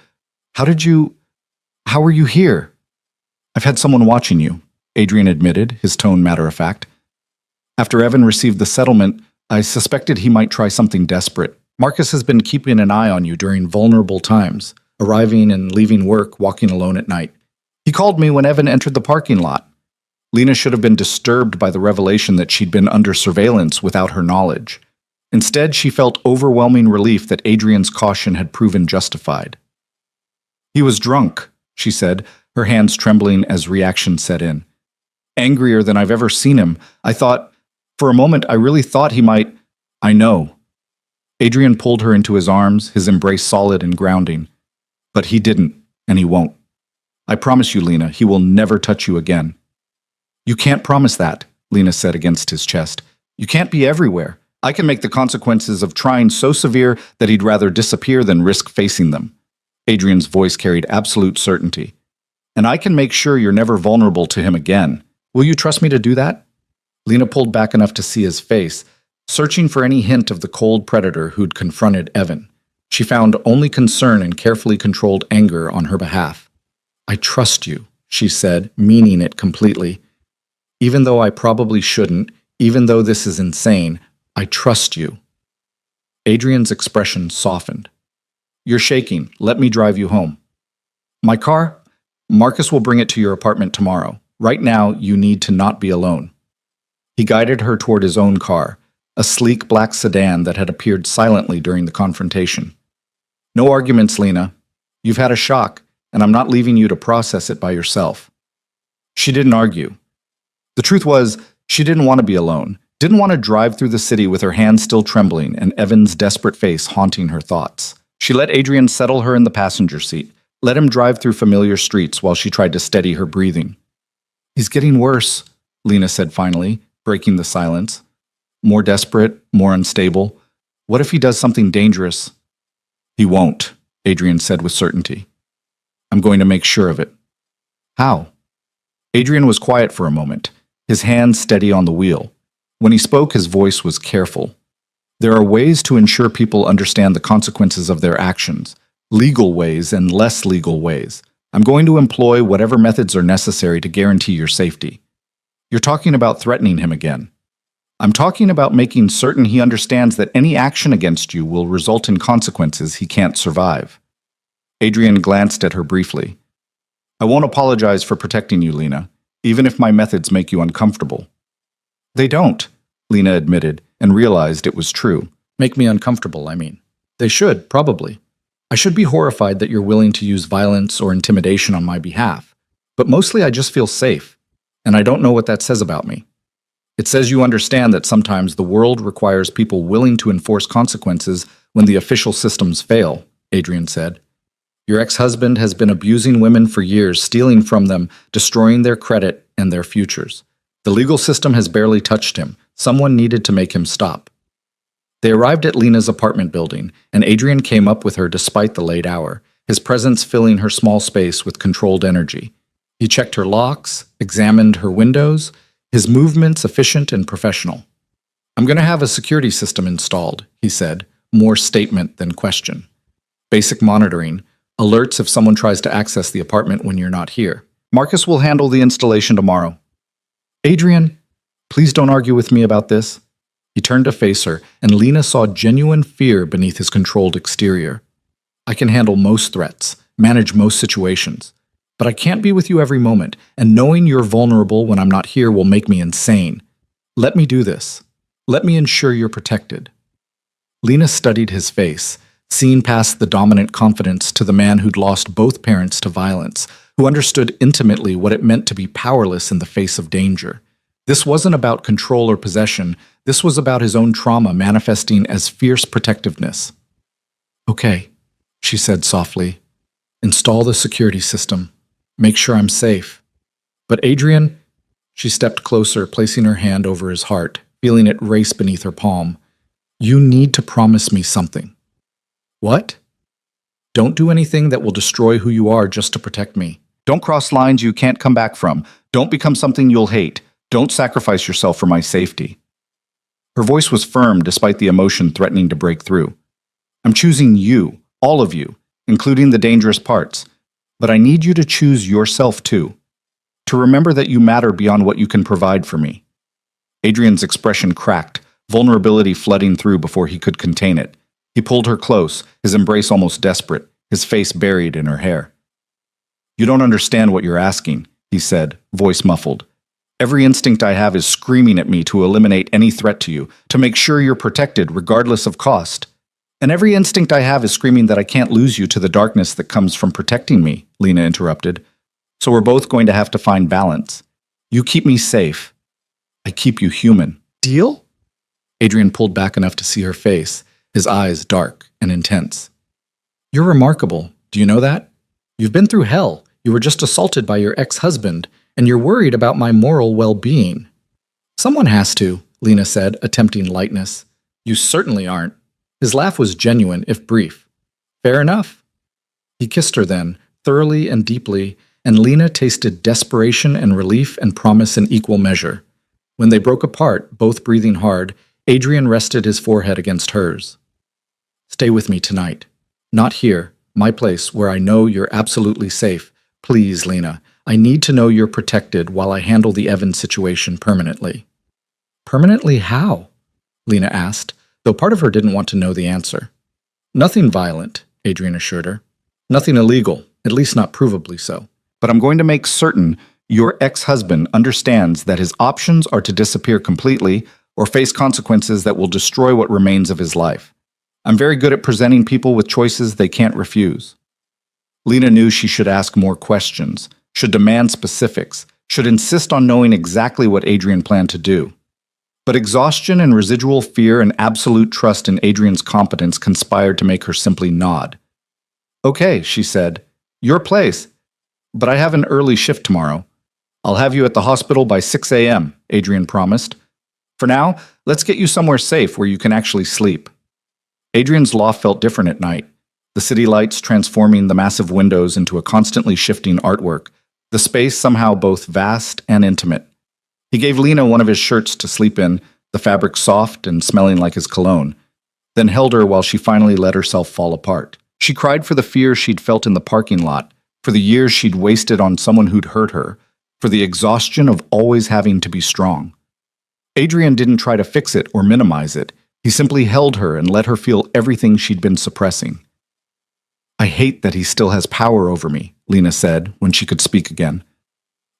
How were you here? I've had someone watching you, Adrian admitted, his tone matter-of-fact. After Evan received the settlement, I suspected he might try something desperate. Marcus has been keeping an eye on you during vulnerable times, arriving and leaving work, walking alone at night. He called me when Evan entered the parking lot. Lena should have been disturbed by the revelation that she'd been under surveillance without her knowledge. Instead, she felt overwhelming relief that Adrian's caution had proven justified. He was drunk, she said, her hands trembling as reaction set in. Angrier than I've ever seen him. For a moment, I really thought he might. I know. Adrian pulled her into his arms, his embrace solid and grounding. But he didn't, and he won't. I promise you, Lena, he will never touch you again. You can't promise that, Lena said against his chest. You can't be everywhere. I can make the consequences of trying so severe that he'd rather disappear than risk facing them. Adrian's voice carried absolute certainty. And I can make sure you're never vulnerable to him again. Will you trust me to do that? Lena pulled back enough to see his face, searching for any hint of the cold predator who'd confronted Evan. She found only concern and carefully controlled anger on her behalf. I trust you, she said, meaning it completely. Even though I probably shouldn't, even though this is insane, I trust you. Adrian's expression softened. You're shaking. Let me drive you home. My car? Marcus will bring it to your apartment tomorrow. Right now, you need to not be alone. He guided her toward his own car, a sleek black sedan that had appeared silently during the confrontation. No arguments, Lena. You've had a shock, and I'm not leaving you to process it by yourself. She didn't argue. The truth was, she didn't want to be alone, didn't want to drive through the city with her hands still trembling and Evan's desperate face haunting her thoughts. She let Adrian settle her in the passenger seat, let him drive through familiar streets while she tried to steady her breathing. He's getting worse, Lena said finally, breaking the silence. More desperate, more unstable. What if he does something dangerous? He won't, Adrian said with certainty. I'm going to make sure of it. How? Adrian was quiet for a moment, his hands steady on the wheel. When he spoke, his voice was careful. There are ways to ensure people understand the consequences of their actions, legal ways and less legal ways. I'm going to employ whatever methods are necessary to guarantee your safety. You're talking about threatening him again. I'm talking about making certain he understands that any action against you will result in consequences he can't survive. Adrian glanced at her briefly. I won't apologize for protecting you, Lena, even if my methods make you uncomfortable. They don't, Lena admitted, and realized it was true. Make me uncomfortable, I mean. They should, probably. I should be horrified that you're willing to use violence or intimidation on my behalf. But mostly I just feel safe, and I don't know what that says about me. It says you understand that sometimes the world requires people willing to enforce consequences when the official systems fail, Adrian said. Your ex-husband has been abusing women for years, stealing from them, destroying their credit and their futures. The legal system has barely touched him. Someone needed to make him stop. They arrived at Lena's apartment building, and Adrian came up with her despite the late hour, his presence filling her small space with controlled energy. He checked her locks, examined her windows, his movements efficient and professional. "I'm going to have a security system installed," he said, more statement than question. "Basic monitoring, alerts if someone tries to access the apartment when you're not here. Marcus will handle the installation tomorrow." "Adrian, please don't argue with me about this." He turned to face her, and Lena saw genuine fear beneath his controlled exterior. "I can handle most threats, manage most situations, but I can't be with you every moment, and knowing you're vulnerable when I'm not here will make me insane. Let me do this. Let me ensure you're protected." Lena studied his face, seeing past the dominant confidence to the man who'd lost both parents to violence, who understood intimately what it meant to be powerless in the face of danger. This wasn't about control or possession. This was about his own trauma manifesting as fierce protectiveness. "Okay," she said softly. "Install the security system. Make sure I'm safe." "But Adrian," she stepped closer, placing her hand over his heart, feeling it race beneath her palm. "You need to promise me something." "What?" "Don't do anything that will destroy who you are just to protect me. Don't cross lines you can't come back from. Don't become something you'll hate. Don't sacrifice yourself for my safety." Her voice was firm despite the emotion threatening to break through. "I'm choosing you, all of you, including the dangerous parts. But I need you to choose yourself too. To remember that you matter beyond what you can provide for me." Adrian's expression cracked, vulnerability flooding through before he could contain it. He pulled her close, his embrace almost desperate, his face buried in her hair. "You don't understand what you're asking," he said, voice muffled. "Every instinct I have is screaming at me to eliminate any threat to you, to make sure you're protected regardless of cost. And every instinct I have is screaming that I can't lose you to the darkness that comes from protecting me," Lena interrupted. "So we're both going to have to find balance. You keep me safe. I keep you human. Deal?" Adrian pulled back enough to see her face, his eyes dark and intense. "You're remarkable. Do you know that? You've been through hell. You were just assaulted by your ex-husband, and you're worried about my moral well-being." "Someone has to," Lena said, attempting lightness. "You certainly aren't." His laugh was genuine, if brief. "Fair enough." He kissed her then, thoroughly and deeply, and Lena tasted desperation and relief and promise in equal measure. When they broke apart, both breathing hard, Adrian rested his forehead against hers. "Stay with me tonight. Not here, my place, where I know you're absolutely safe. Please, Lena, I need to know you're protected while I handle the Evans situation permanently." "Permanently how?" Lena asked, though part of her didn't want to know the answer. "Nothing violent," Adrian assured her. "Nothing illegal, at least not provably so. But I'm going to make certain your ex-husband understands that his options are to disappear completely or face consequences that will destroy what remains of his life. I'm very good at presenting people with choices they can't refuse." Lena knew she should ask more questions, should demand specifics, should insist on knowing exactly what Adrian planned to do. But exhaustion and residual fear and absolute trust in Adrian's competence conspired to make her simply nod. "Okay," she said. "Your place. But I have an early shift tomorrow. I'll have you at the hospital by 6 a.m., Adrian promised. "For now, let's get you somewhere safe where you can actually sleep." Adrian's loft felt different at night, the city lights transforming the massive windows into a constantly shifting artwork, the space somehow both vast and intimate. He gave Lena one of his shirts to sleep in, the fabric soft and smelling like his cologne, then held her while she finally let herself fall apart. She cried for the fear she'd felt in the parking lot, for the years she'd wasted on someone who'd hurt her, for the exhaustion of always having to be strong. Adrian didn't try to fix it or minimize it. He simply held her and let her feel everything she'd been suppressing. "I hate that he still has power over me," Lena said when she could speak again.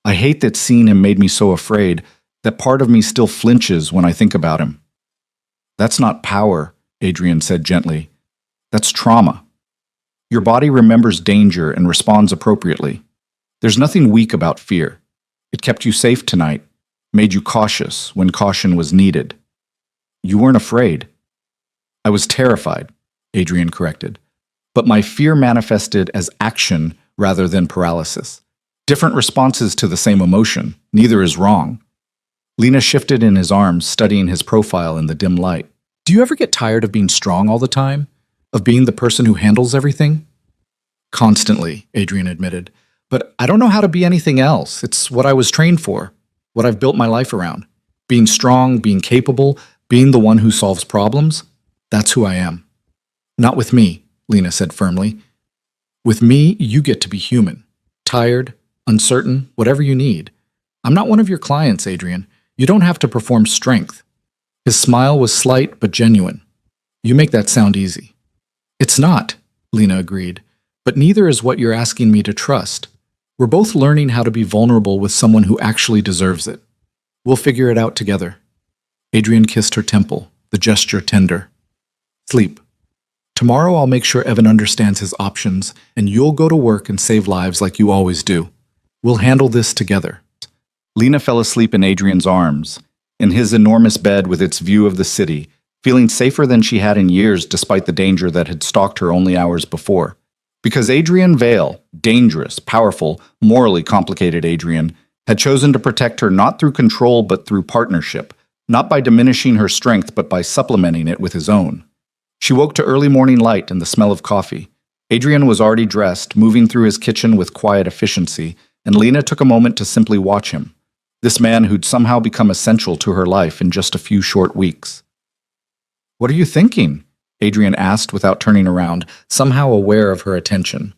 "I hate that seeing him made me so afraid that part of me still flinches when I think about him." "That's not power," Adrian said gently. "That's trauma. Your body remembers danger and responds appropriately. There's nothing weak about fear. It kept you safe tonight, made you cautious when caution was needed. You weren't afraid." "I was terrified," Adrian corrected. "But my fear manifested as action rather than paralysis. Different responses to the same emotion. Neither is wrong." Lena shifted in his arms, studying his profile in the dim light. Do you ever get tired of being strong all the time? Of being the person who handles everything? Constantly, Adrian admitted. But I don't know how to be anything else. It's what I was trained for, what I've built my life around. Being strong, being capable, being the one who solves problems. That's who I am. Not with me, Lena said firmly. With me, you get to be human. Tired, uncertain, whatever you need. I'm not one of your clients, Adrian. You don't have to perform strength. His smile was slight but genuine. You make that sound easy. It's not, Lena agreed, but neither is what you're asking me to trust. We're both learning how to be vulnerable with someone who actually deserves it. We'll figure it out together. Adrian kissed her temple, the gesture tender. Sleep. Tomorrow I'll make sure Evan understands his options, and you'll go to work and save lives like you always do. We'll handle this together. Lena fell asleep in Adrian's arms, in his enormous bed with its view of the city, feeling safer than she had in years despite the danger that had stalked her only hours before. Because Adrian Vale, dangerous, powerful, morally complicated Adrian, had chosen to protect her not through control but through partnership, not by diminishing her strength but by supplementing it with his own. She woke to early morning light and the smell of coffee. Adrian was already dressed, moving through his kitchen with quiet efficiency, and Lena took a moment to simply watch him. This man who'd somehow become essential to her life in just a few short weeks. "What are you thinking?" Adrian asked without turning around, somehow aware of her attention.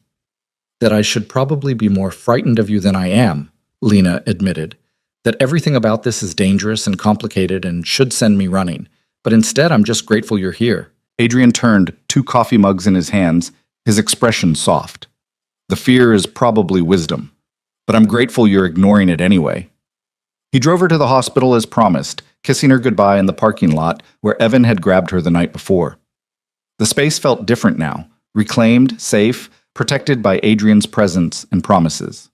"That I should probably be more frightened of you than I am," Lena admitted. "That everything about this is dangerous and complicated and should send me running. But instead, I'm just grateful you're here." Adrian turned, 2 coffee mugs in his hands, his expression soft. "The fear is probably wisdom, but I'm grateful you're ignoring it anyway." He drove her to the hospital as promised, kissing her goodbye in the parking lot where Evan had grabbed her the night before. The space felt different now, reclaimed, safe, protected by Adrian's presence and promises.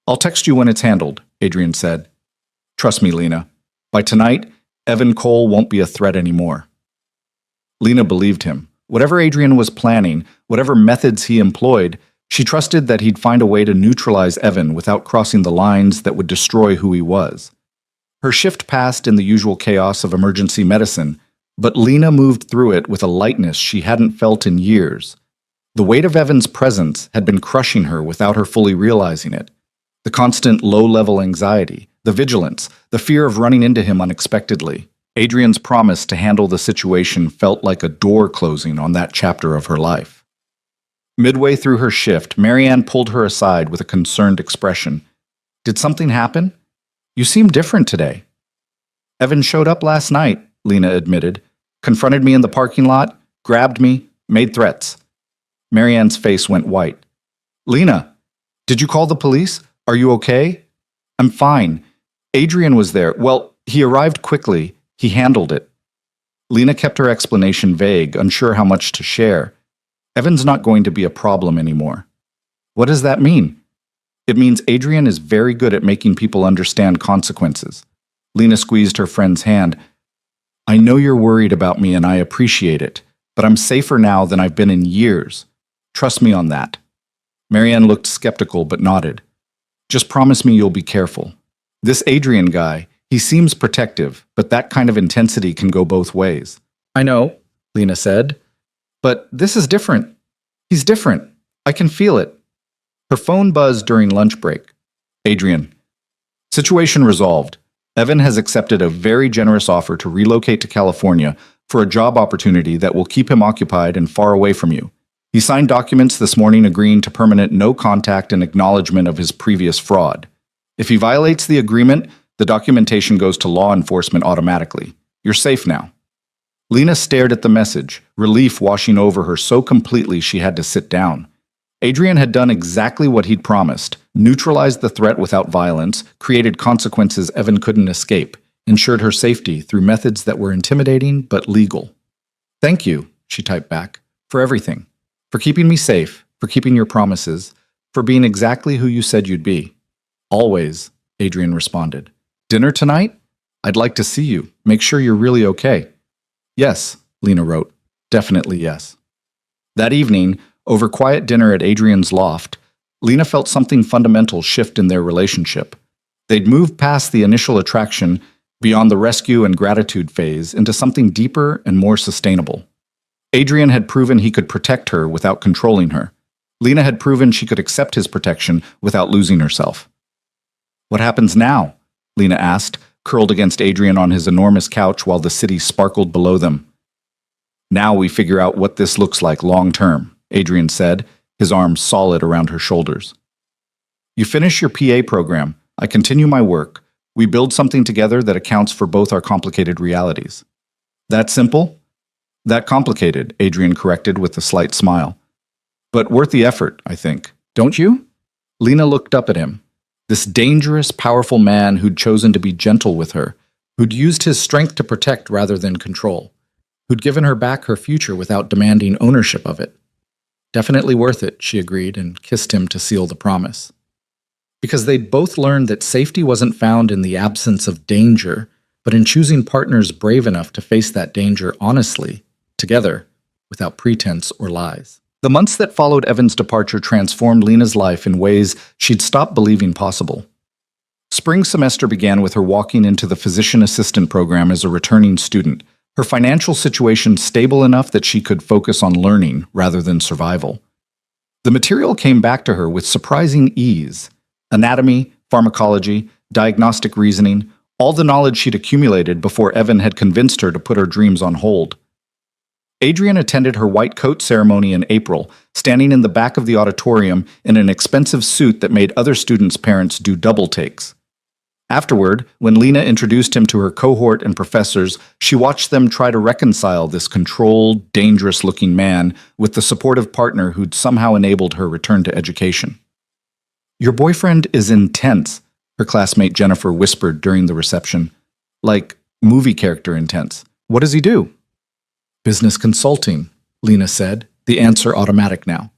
"I'll text you when it's handled," Adrian said. "Trust me, Lena. By tonight, Evan Cole won't be a threat anymore." Lena believed him. Whatever Adrian was planning, whatever methods he employed, she trusted that he'd find a way to neutralize Evan without crossing the lines that would destroy who he was. Her shift passed in the usual chaos of emergency medicine, but Lena moved through it with a lightness she hadn't felt in years. The weight of Evan's presence had been crushing her without her fully realizing it. The constant low-level anxiety, the vigilance, the fear of running into him unexpectedly. Adrian's promise to handle the situation felt like a door closing on that chapter of her life. Midway through her shift, Marianne pulled her aside with a concerned expression. "Did something happen? You seem different today." "Evan showed up last night," Lena admitted, "confronted me in the parking lot, grabbed me, made threats." Marianne's face went white. "Lena, did you call the police? Are you okay?" "I'm fine. Adrian was there. Well, he arrived quickly. He handled it." Lena kept her explanation vague, unsure how much to share. "Evan's not going to be a problem anymore." "What does that mean?" "It means Adrian is very good at making people understand consequences." Lena squeezed her friend's hand. "I know you're worried about me and I appreciate it, but I'm safer now than I've been in years. Trust me on that." Marianne looked skeptical but nodded. "Just promise me you'll be careful. This Adrian guy, he seems protective, but that kind of intensity can go both ways." "I know," Lena said. "But this is different. He's different. I can feel it." Her phone buzzed during lunch break. "Adrian. Situation resolved. Evan has accepted a very generous offer to relocate to California for a job opportunity that will keep him occupied and far away from you. He signed documents this morning agreeing to permanent no contact and acknowledgement of his previous fraud. If he violates the agreement, the documentation goes to law enforcement automatically. You're safe now." Lena stared at the message, relief washing over her so completely she had to sit down. Adrian had done exactly what he'd promised, neutralized the threat without violence, created consequences Evan couldn't escape, ensured her safety through methods that were intimidating but legal. "Thank you," she typed back, "for everything. For keeping me safe, for keeping your promises, for being exactly who you said you'd be." "Always," Adrian responded. "Dinner tonight? I'd like to see you. Make sure you're really okay." "Yes," Lena wrote. "Definitely yes." That evening, over quiet dinner at Adrian's loft, Lena felt something fundamental shift in their relationship. They'd moved past the initial attraction beyond the rescue and gratitude phase into something deeper and more sustainable. Adrian had proven he could protect her without controlling her. Lena had proven she could accept his protection without losing herself. "What happens now?" Lena asked, curled against Adrian on his enormous couch while the city sparkled below them. "Now we figure out what this looks like long term," Adrian said, his arms solid around her shoulders. "You finish your PA program, I continue my work. We build something together that accounts for both our complicated realities." "That simple?" "That complicated," Adrian corrected with a slight smile. "But worth the effort, I think. Don't you?" Lena looked up at him. This dangerous, powerful man who'd chosen to be gentle with her, who'd used his strength to protect rather than control, who'd given her back her future without demanding ownership of it. "Definitely worth it," she agreed and kissed him to seal the promise. Because they'd both learned that safety wasn't found in the absence of danger, but in choosing partners brave enough to face that danger honestly, together, without pretense or lies. The months that followed Evan's departure transformed Lena's life in ways she'd stopped believing possible. Spring semester began with her walking into the physician assistant program as a returning student, her financial situation stable enough that she could focus on learning rather than survival. The material came back to her with surprising ease. Anatomy, pharmacology, diagnostic reasoning, all the knowledge she'd accumulated before Evan had convinced her to put her dreams on hold. Adrian attended her white coat ceremony in April, standing in the back of the auditorium in an expensive suit that made other students' parents do double takes. Afterward, when Lena introduced him to her cohort and professors, she watched them try to reconcile this controlled, dangerous-looking man with the supportive partner who'd somehow enabled her return to education. "Your boyfriend is intense," her classmate Jennifer whispered during the reception. "Like movie character intense. What does he do?" "Business consulting," Lena said, the answer automatic now.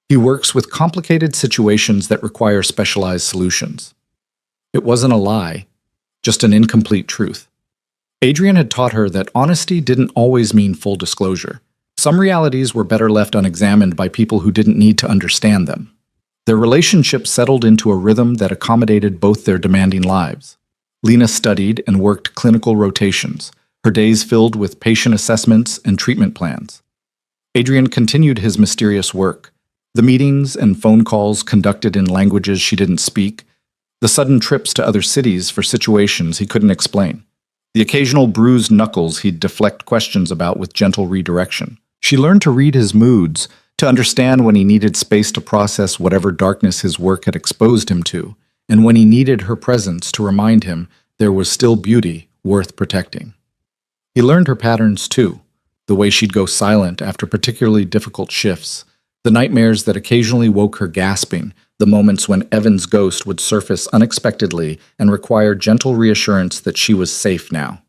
"He works with complicated situations that require specialized solutions." It wasn't a lie, just an incomplete truth. Adrian had taught her that honesty didn't always mean full disclosure. Some realities were better left unexamined by people who didn't need to understand them. Their relationship settled into a rhythm that accommodated both their demanding lives. Lena studied and worked clinical rotations, her days filled with patient assessments and treatment plans. Adrian continued his mysterious work, the meetings and phone calls conducted in languages she didn't speak, the sudden trips to other cities for situations he couldn't explain, the occasional bruised knuckles he'd deflect questions about with gentle redirection. She learned to read his moods, to understand when he needed space to process whatever darkness his work had exposed him to, and when he needed her presence to remind him there was still beauty worth protecting. He learned her patterns too, the way she'd go silent after particularly difficult shifts, the nightmares that occasionally woke her gasping, the moments when Evan's ghost would surface unexpectedly and require gentle reassurance that she was safe now.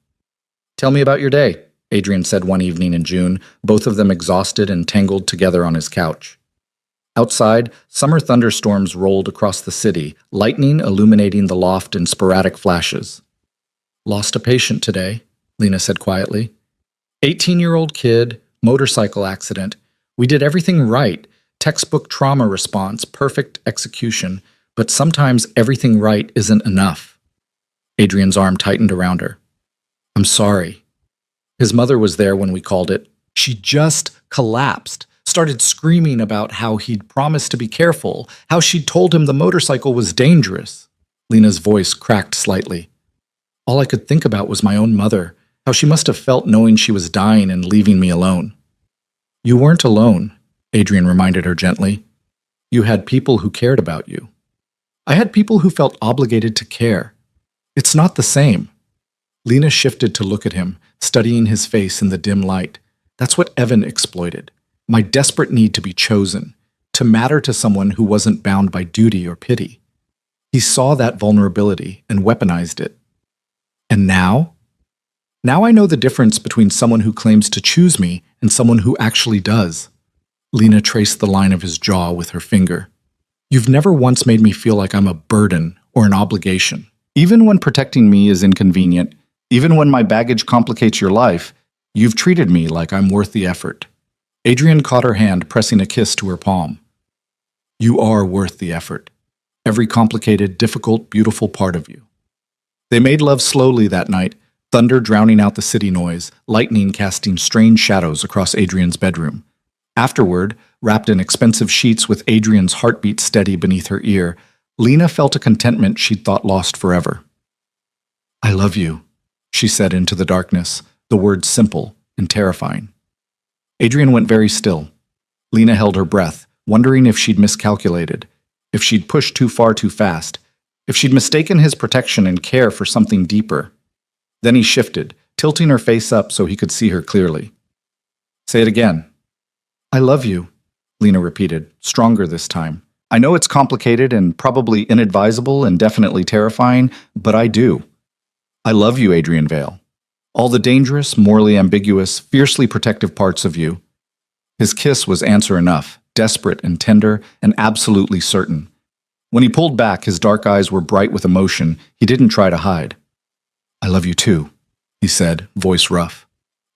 "Tell me about your day," Adrian said one evening in June, both of them exhausted and tangled together on his couch. Outside, summer thunderstorms rolled across the city, lightning illuminating the loft in sporadic flashes. "Lost a patient today," Lena said quietly. 18-year-old kid, motorcycle accident. We did everything right. Textbook trauma response, perfect execution. But sometimes everything right isn't enough. Adrian's arm tightened around her. "I'm sorry." His mother was there when we called it. She just collapsed, started screaming about how he'd promised to be careful, how she'd told him the motorcycle was dangerous. Lena's voice cracked slightly. All I could think about was my own mother, how she must have felt knowing she was dying and leaving me alone. "You weren't alone," Adrian reminded her gently. "You had people who cared about you." "I had people who felt obligated to care. It's not the same." Lena shifted to look at him, studying his face in the dim light. That's what Evan exploited. My desperate need to be chosen, to matter to someone who wasn't bound by duty or pity. He saw that vulnerability and weaponized it. And now? Now I know the difference between someone who claims to choose me and someone who actually does. Lena traced the line of his jaw with her finger. You've never once made me feel like I'm a burden or an obligation. Even when protecting me is inconvenient, even when my baggage complicates your life, you've treated me like I'm worth the effort. Adrian caught her hand, pressing a kiss to her palm. You are worth the effort. Every complicated, difficult, beautiful part of you. They made love slowly that night, thunder drowning out the city noise, lightning casting strange shadows across Adrian's bedroom. Afterward, wrapped in expensive sheets with Adrian's heartbeat steady beneath her ear, Lena felt a contentment she'd thought lost forever. "I love you," she said into the darkness, the words simple and terrifying. Adrian went very still. Lena held her breath, wondering if she'd miscalculated, if she'd pushed too far too fast, if she'd mistaken his protection and care for something deeper. Then he shifted, tilting her face up so he could see her clearly. "Say it again." "I love you," Lena repeated, stronger this time. "I know it's complicated and probably inadvisable and definitely terrifying, but I do. I love you, Adrian Vale. All the dangerous, morally ambiguous, fiercely protective parts of you." His kiss was answer enough, desperate and tender and absolutely certain. When he pulled back, his dark eyes were bright with emotion he didn't try to hide. "I love you too," he said, voice rough.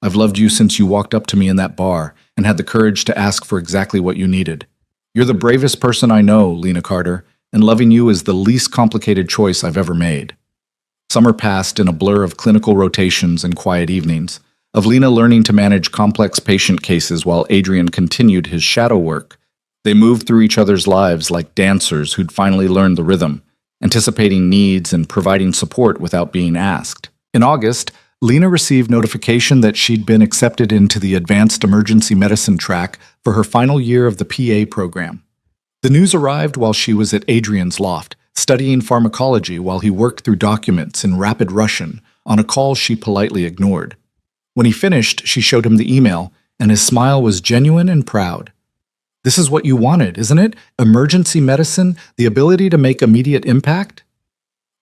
"I've loved you since you walked up to me in that bar and had the courage to ask for exactly what you needed. You're the bravest person I know, Lena Carter, and loving you is the least complicated choice I've ever made." Summer passed in a blur of clinical rotations and quiet evenings, of Lena learning to manage complex patient cases while Adrian continued his shadow work. They moved through each other's lives like dancers who'd finally learned the rhythm, anticipating needs and providing support without being asked. In August, Lena received notification that she'd been accepted into the Advanced Emergency Medicine track for her final year of the PA program. The news arrived while she was at Adrian's loft, studying pharmacology while he worked through documents in rapid Russian on a call she politely ignored. When he finished, she showed him the email, and his smile was genuine and proud. "This is what you wanted, isn't it? Emergency medicine, the ability to make immediate impact?"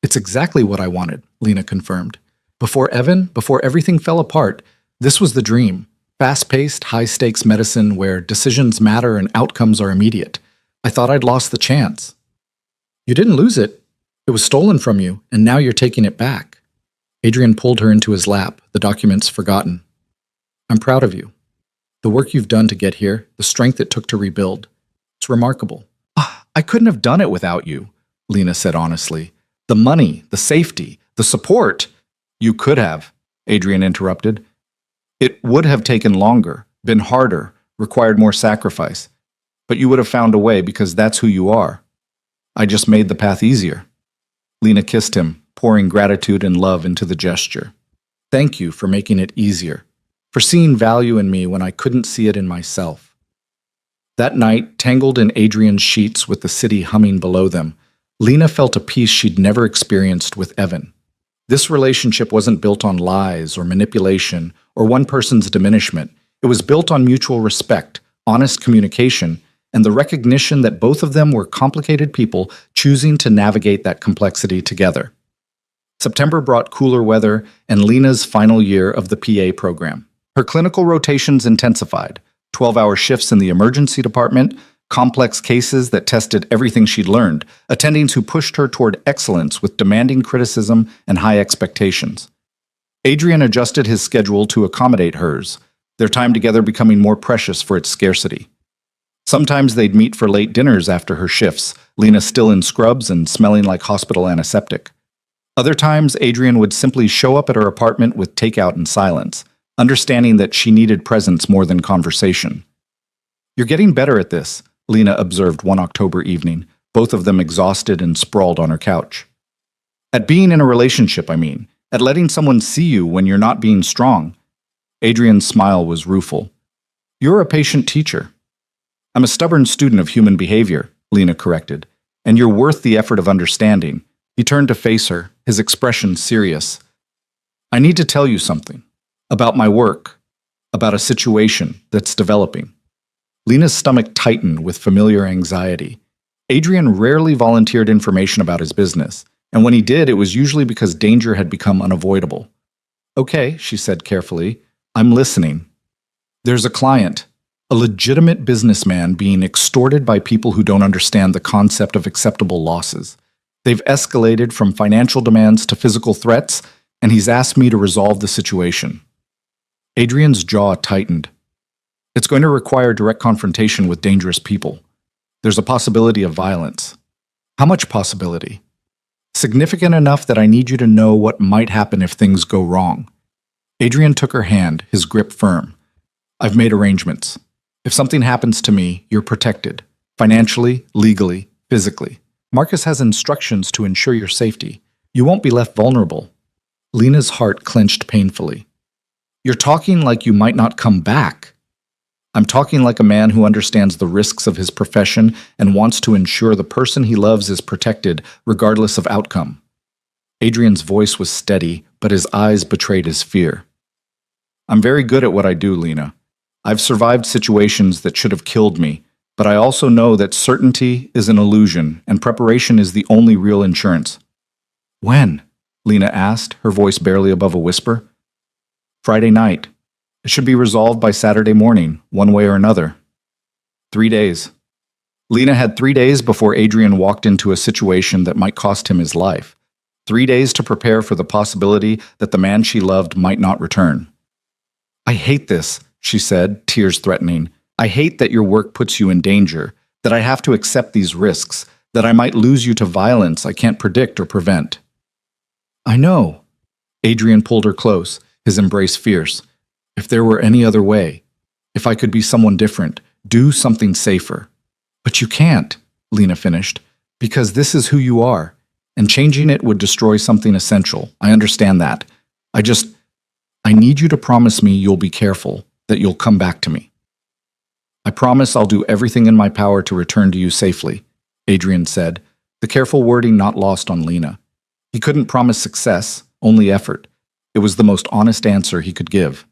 "It's exactly what I wanted," Lena confirmed. Before Evan, before everything fell apart, this was the dream. Fast-paced, high-stakes medicine where decisions matter and outcomes are immediate. I thought I'd lost the chance. "You didn't lose it. It was stolen from you, and now you're taking it back." Adrian pulled her into his lap, the documents forgotten. "I'm proud of you. The work you've done to get here, the strength it took to rebuild. It's remarkable." "I couldn't have done it without you," Lena said honestly. "The money, the safety, the support." "You could have," Adrian interrupted. "It would have taken longer, been harder, required more sacrifice. But you would have found a way because that's who you are. I just made the path easier." Lena kissed him, pouring gratitude and love into the gesture. "Thank you for making it easier, for seeing value in me when I couldn't see it in myself." That night, tangled in Adrian's sheets with the city humming below them, Lena felt a peace she'd never experienced with Evan. This relationship wasn't built on lies or manipulation or one person's diminishment. It was built on mutual respect, honest communication, and the recognition that both of them were complicated people choosing to navigate that complexity together. September brought cooler weather and Lena's final year of the PA program. Her clinical rotations intensified, 12-hour shifts in the emergency department, complex cases that tested everything she'd learned, attendings who pushed her toward excellence with demanding criticism and high expectations. Adrian adjusted his schedule to accommodate hers, their time together becoming more precious for its scarcity. Sometimes they'd meet for late dinners after her shifts, Lena still in scrubs and smelling like hospital antiseptic. Other times, Adrian would simply show up at her apartment with takeout and silence, understanding that she needed presence more than conversation. "You're getting better at this," Lena observed one October evening, both of them exhausted and sprawled on her couch. "At being in a relationship, I mean. At letting someone see you when you're not being strong." Adrian's smile was rueful. "You're a patient teacher." "I'm a stubborn student of human behavior," Lena corrected, "and you're worth the effort of understanding." He turned to face her, his expression serious. "I need to tell you something. About my work. About a situation that's developing." Lena's stomach tightened with familiar anxiety. Adrian rarely volunteered information about his business, and when he did, it was usually because danger had become unavoidable. "Okay," she said carefully, "I'm listening. There's a client. A legitimate businessman being extorted by people who don't understand the concept of acceptable losses. They've escalated from financial demands to physical threats, and he's asked me to resolve the situation." Adrian's jaw tightened. "It's going to require direct confrontation with dangerous people. There's a possibility of violence." "How much possibility?" Significant enough that I need you to know what might happen if things go wrong. Adrian took her hand, his grip firm. I've made arrangements. If something happens to me, you're protected. Financially, legally, physically. Marcus has instructions to ensure your safety. You won't be left vulnerable. Lena's heart clenched painfully. You're talking like you might not come back. I'm talking like a man who understands the risks of his profession and wants to ensure the person he loves is protected regardless of outcome. Adrian's voice was steady, but his eyes betrayed his fear. I'm very good at what I do, Lena. I've survived situations that should have killed me, but I also know that certainty is an illusion and preparation is the only real insurance. When? Lena asked, her voice barely above a whisper. Friday night. It should be resolved by Saturday morning, one way or another. 3 days. Lena had 3 days before Adrian walked into a situation that might cost him his life. 3 days to prepare for the possibility that the man she loved might not return. I hate this, she said, tears threatening. I hate that your work puts you in danger, that I have to accept these risks, that I might lose you to violence I can't predict or prevent. I know. Adrian pulled her close, his embrace fierce. If there were any other way, if I could be someone different, do something safer. But you can't, Lena finished, because this is who you are, and changing it would destroy something essential. I understand that. I need you to promise me you'll be careful, that you'll come back to me. I promise I'll do everything in my power to return to you safely, Adrian said, the careful wording not lost on Lena. He couldn't promise success, only effort. It was the most honest answer he could give.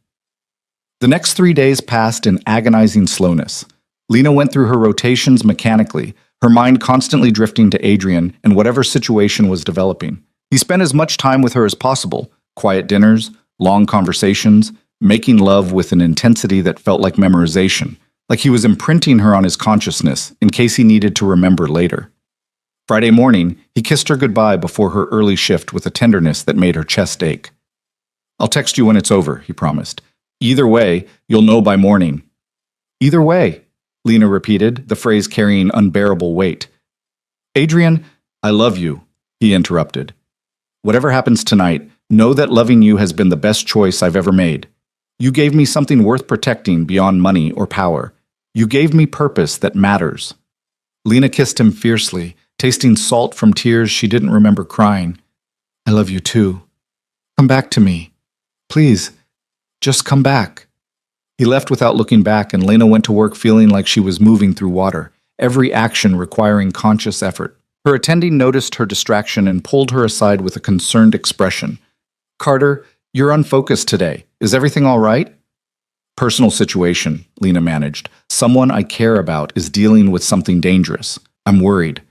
The next 3 days passed in agonizing slowness. Lena went through her rotations mechanically, her mind constantly drifting to Adrian and whatever situation was developing. He spent as much time with her as possible, quiet dinners, long conversations, making love with an intensity that felt like memorization, like he was imprinting her on his consciousness in case he needed to remember later. Friday morning, he kissed her goodbye before her early shift with a tenderness that made her chest ache. I'll text you when it's over, he promised. Either way, you'll know by morning. Either way, Lena repeated, the phrase carrying unbearable weight. Adrian, I love you, he interrupted. Whatever happens tonight, know that loving you has been the best choice I've ever made. You gave me something worth protecting beyond money or power. You gave me purpose that matters. Lena kissed him fiercely, tasting salt from tears she didn't remember crying. I love you too. Come back to me. Please, just come back. He left without looking back, and Lena went to work feeling like she was moving through water, every action requiring conscious effort. Her attending noticed her distraction and pulled her aside with a concerned expression. Carter, you're unfocused today. Is everything all right? Personal situation, Lena managed. Someone I care about is dealing with something dangerous. I'm worried.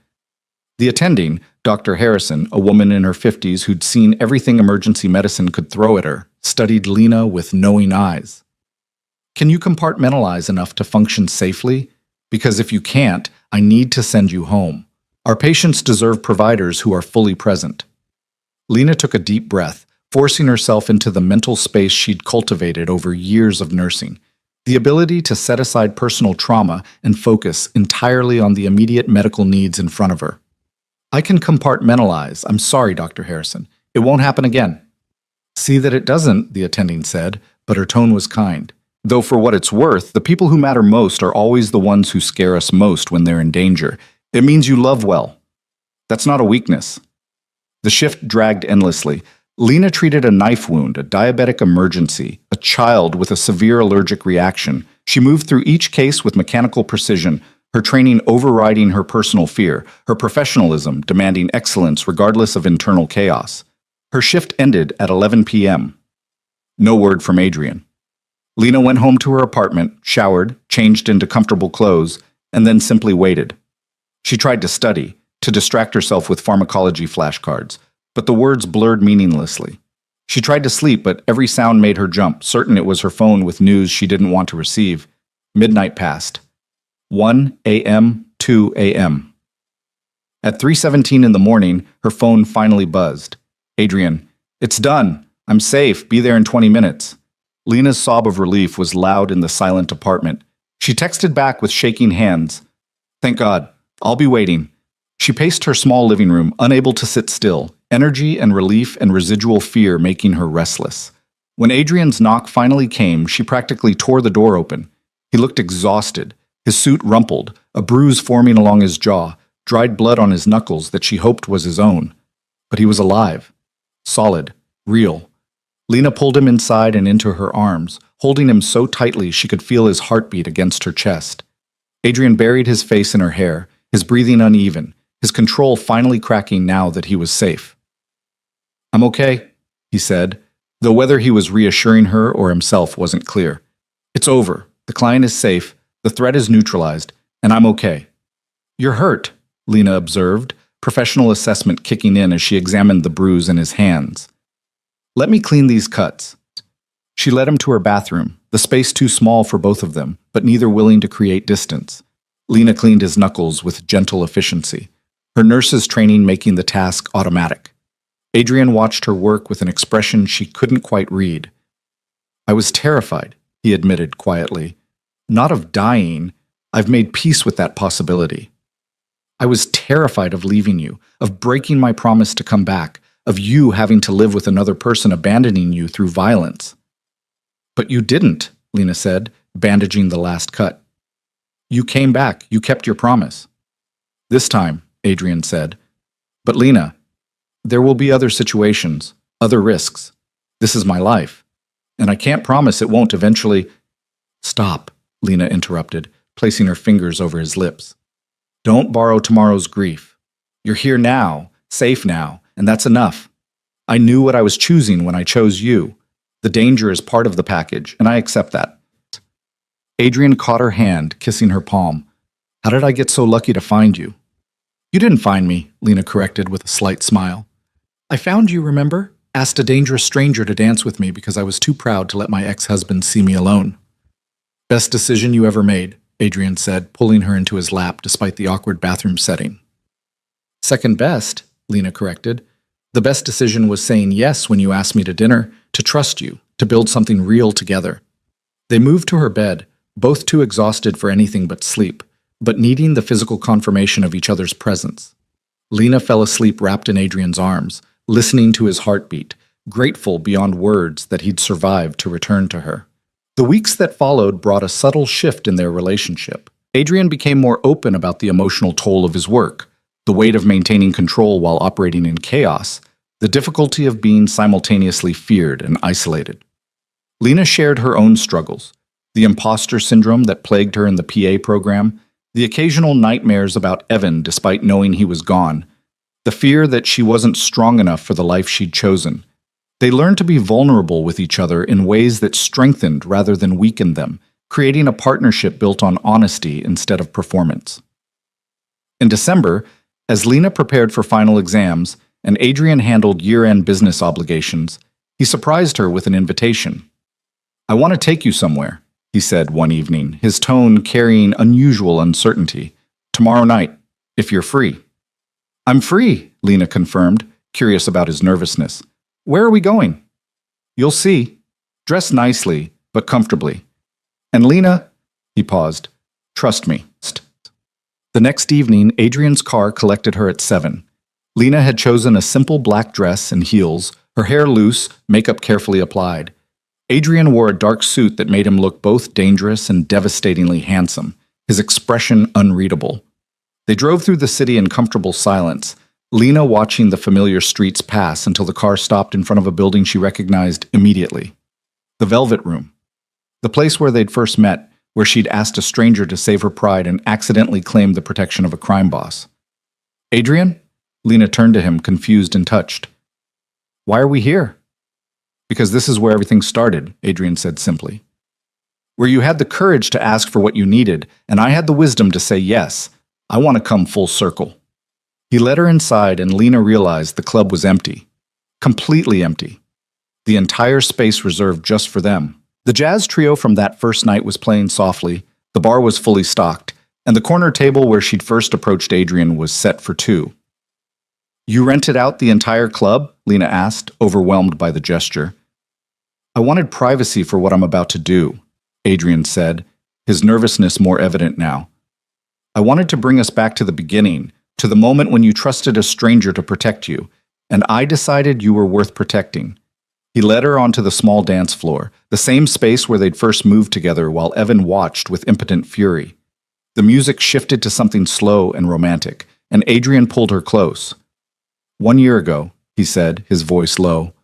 The attending, Dr. Harrison, a woman in her 50s who'd seen everything emergency medicine could throw at her, studied Lena with knowing eyes. Can you compartmentalize enough to function safely? Because if you can't, I need to send you home. Our patients deserve providers who are fully present. Lena took a deep breath, forcing herself into the mental space she'd cultivated over years of nursing. The ability to set aside personal trauma and focus entirely on the immediate medical needs in front of her. I can compartmentalize. I'm sorry, Dr. Harrison. It won't happen again. See that it doesn't, the attending said, but her tone was kind. Though for what it's worth, the people who matter most are always the ones who scare us most when they're in danger. It means you love well. That's not a weakness. The shift dragged endlessly. Lena treated a knife wound, a diabetic emergency, a child with a severe allergic reaction. She moved through each case with mechanical precision, her training overriding her personal fear, her professionalism demanding excellence regardless of internal chaos. Her shift ended at 11 p.m. No word from Adrian. Lena went home to her apartment, showered, changed into comfortable clothes, and then simply waited. She tried to study, to distract herself with pharmacology flashcards, but the words blurred meaninglessly. She tried to sleep, but every sound made her jump, certain it was her phone with news she didn't want to receive. Midnight passed. 1 a.m., 2 a.m. At 3:17 in the morning, her phone finally buzzed. Adrian, it's done. I'm safe. Be there in 20 minutes. Lena's sob of relief was loud in the silent apartment. She texted back with shaking hands. Thank God. I'll be waiting. She paced her small living room, unable to sit still, energy and relief and residual fear making her restless. When Adrian's knock finally came, she practically tore the door open. He looked exhausted, his suit rumpled, a bruise forming along his jaw, dried blood on his knuckles that she hoped was his own. But he was alive, solid, real. Lena pulled him inside and into her arms, holding him so tightly she could feel his heartbeat against her chest. Adrian buried his face in her hair, his breathing uneven, his control finally cracking now that he was safe. "I'm okay," he said, though whether he was reassuring her or himself wasn't clear. "It's over. The client is safe, the threat is neutralized, and I'm okay." "You're hurt," Lena observed, professional assessment kicking in as she examined the bruise in his hands. "Let me clean these cuts." She led him to her bathroom, the space too small for both of them, but neither willing to create distance. Lena cleaned his knuckles with gentle efficiency, her nurse's training making the task automatic. Adrian watched her work with an expression she couldn't quite read. "I was terrified," he admitted quietly. "Not of dying. I've made peace with that possibility. I was terrified of leaving you, of breaking my promise to come back, of you having to live with another person abandoning you through violence." "But you didn't," Lena said, bandaging the last cut. "You came back. You kept your promise." "This time," Adrian said. "But Lena, there will be other situations, other risks. This is my life, and I can't promise it won't eventually—" "Stop," Lena interrupted, placing her fingers over his lips. "Don't borrow tomorrow's grief. You're here now, safe now, and that's enough. I knew what I was choosing when I chose you. The danger is part of the package, and I accept that." Adrian caught her hand, kissing her palm. "How did I get so lucky to find you?" "You didn't find me," Lena corrected with a slight smile. "I found you, remember? Asked a dangerous stranger to dance with me because I was too proud to let my ex-husband see me alone." "Best decision you ever made," Adrian said, pulling her into his lap despite the awkward bathroom setting. "Second best," Lena corrected. "The best decision was saying yes when you asked me to dinner, to trust you, to build something real together." They moved to her bed, both too exhausted for anything but sleep, but needing the physical confirmation of each other's presence. Lena fell asleep wrapped in Adrian's arms, listening to his heartbeat, grateful beyond words that he'd survived to return to her. The weeks that followed brought a subtle shift in their relationship. Adrian became more open about the emotional toll of his work, the weight of maintaining control while operating in chaos, the difficulty of being simultaneously feared and isolated. Lena shared her own struggles, the imposter syndrome that plagued her in the PA program, the occasional nightmares about Evan despite knowing he was gone, the fear that she wasn't strong enough for the life she'd chosen. They learned to be vulnerable with each other in ways that strengthened rather than weakened them, creating a partnership built on honesty instead of performance. In December, as Lena prepared for final exams and Adrian handled year-end business obligations, he surprised her with an invitation. "I want to take you somewhere," he said one evening, his tone carrying unusual uncertainty. "Tomorrow night, if you're free." "I'm free," Lena confirmed, curious about his nervousness. "Where are we going?" "You'll see. Dress nicely, but comfortably. And Lena," he paused, "trust me." The next evening, Adrian's car collected her at 7. Lena had chosen a simple black dress and heels, her hair loose, makeup carefully applied. Adrian wore a dark suit that made him look both dangerous and devastatingly handsome, his expression unreadable. They drove through the city in comfortable silence, Lena watching the familiar streets pass until the car stopped in front of a building she recognized immediately. The Velvet Room. The place where they'd first met, where she'd asked a stranger to save her pride and accidentally claimed the protection of a crime boss. "Adrian?" Lena turned to him, confused and touched. "Why are we here?" "Because this is where everything started," Adrian said simply. "Where you had the courage to ask for what you needed, and I had the wisdom to say yes. I want to come full circle." He led her inside, and Lena realized the club was empty. Completely empty. The entire space reserved just for them. The jazz trio from that first night was playing softly, the bar was fully stocked, and the corner table where she'd first approached Adrian was set for 2. "You rented out the entire club?" Lena asked, overwhelmed by the gesture. "I wanted privacy for what I'm about to do," Adrian said, his nervousness more evident now. "I wanted to bring us back to the beginning, to the moment when you trusted a stranger to protect you, and I decided you were worth protecting. He led her onto the small dance floor, the same space where they'd first moved together while Evan watched with impotent fury. The music shifted to something slow and romantic, and Adrian pulled her close. 1 year ago, he said, his voice low,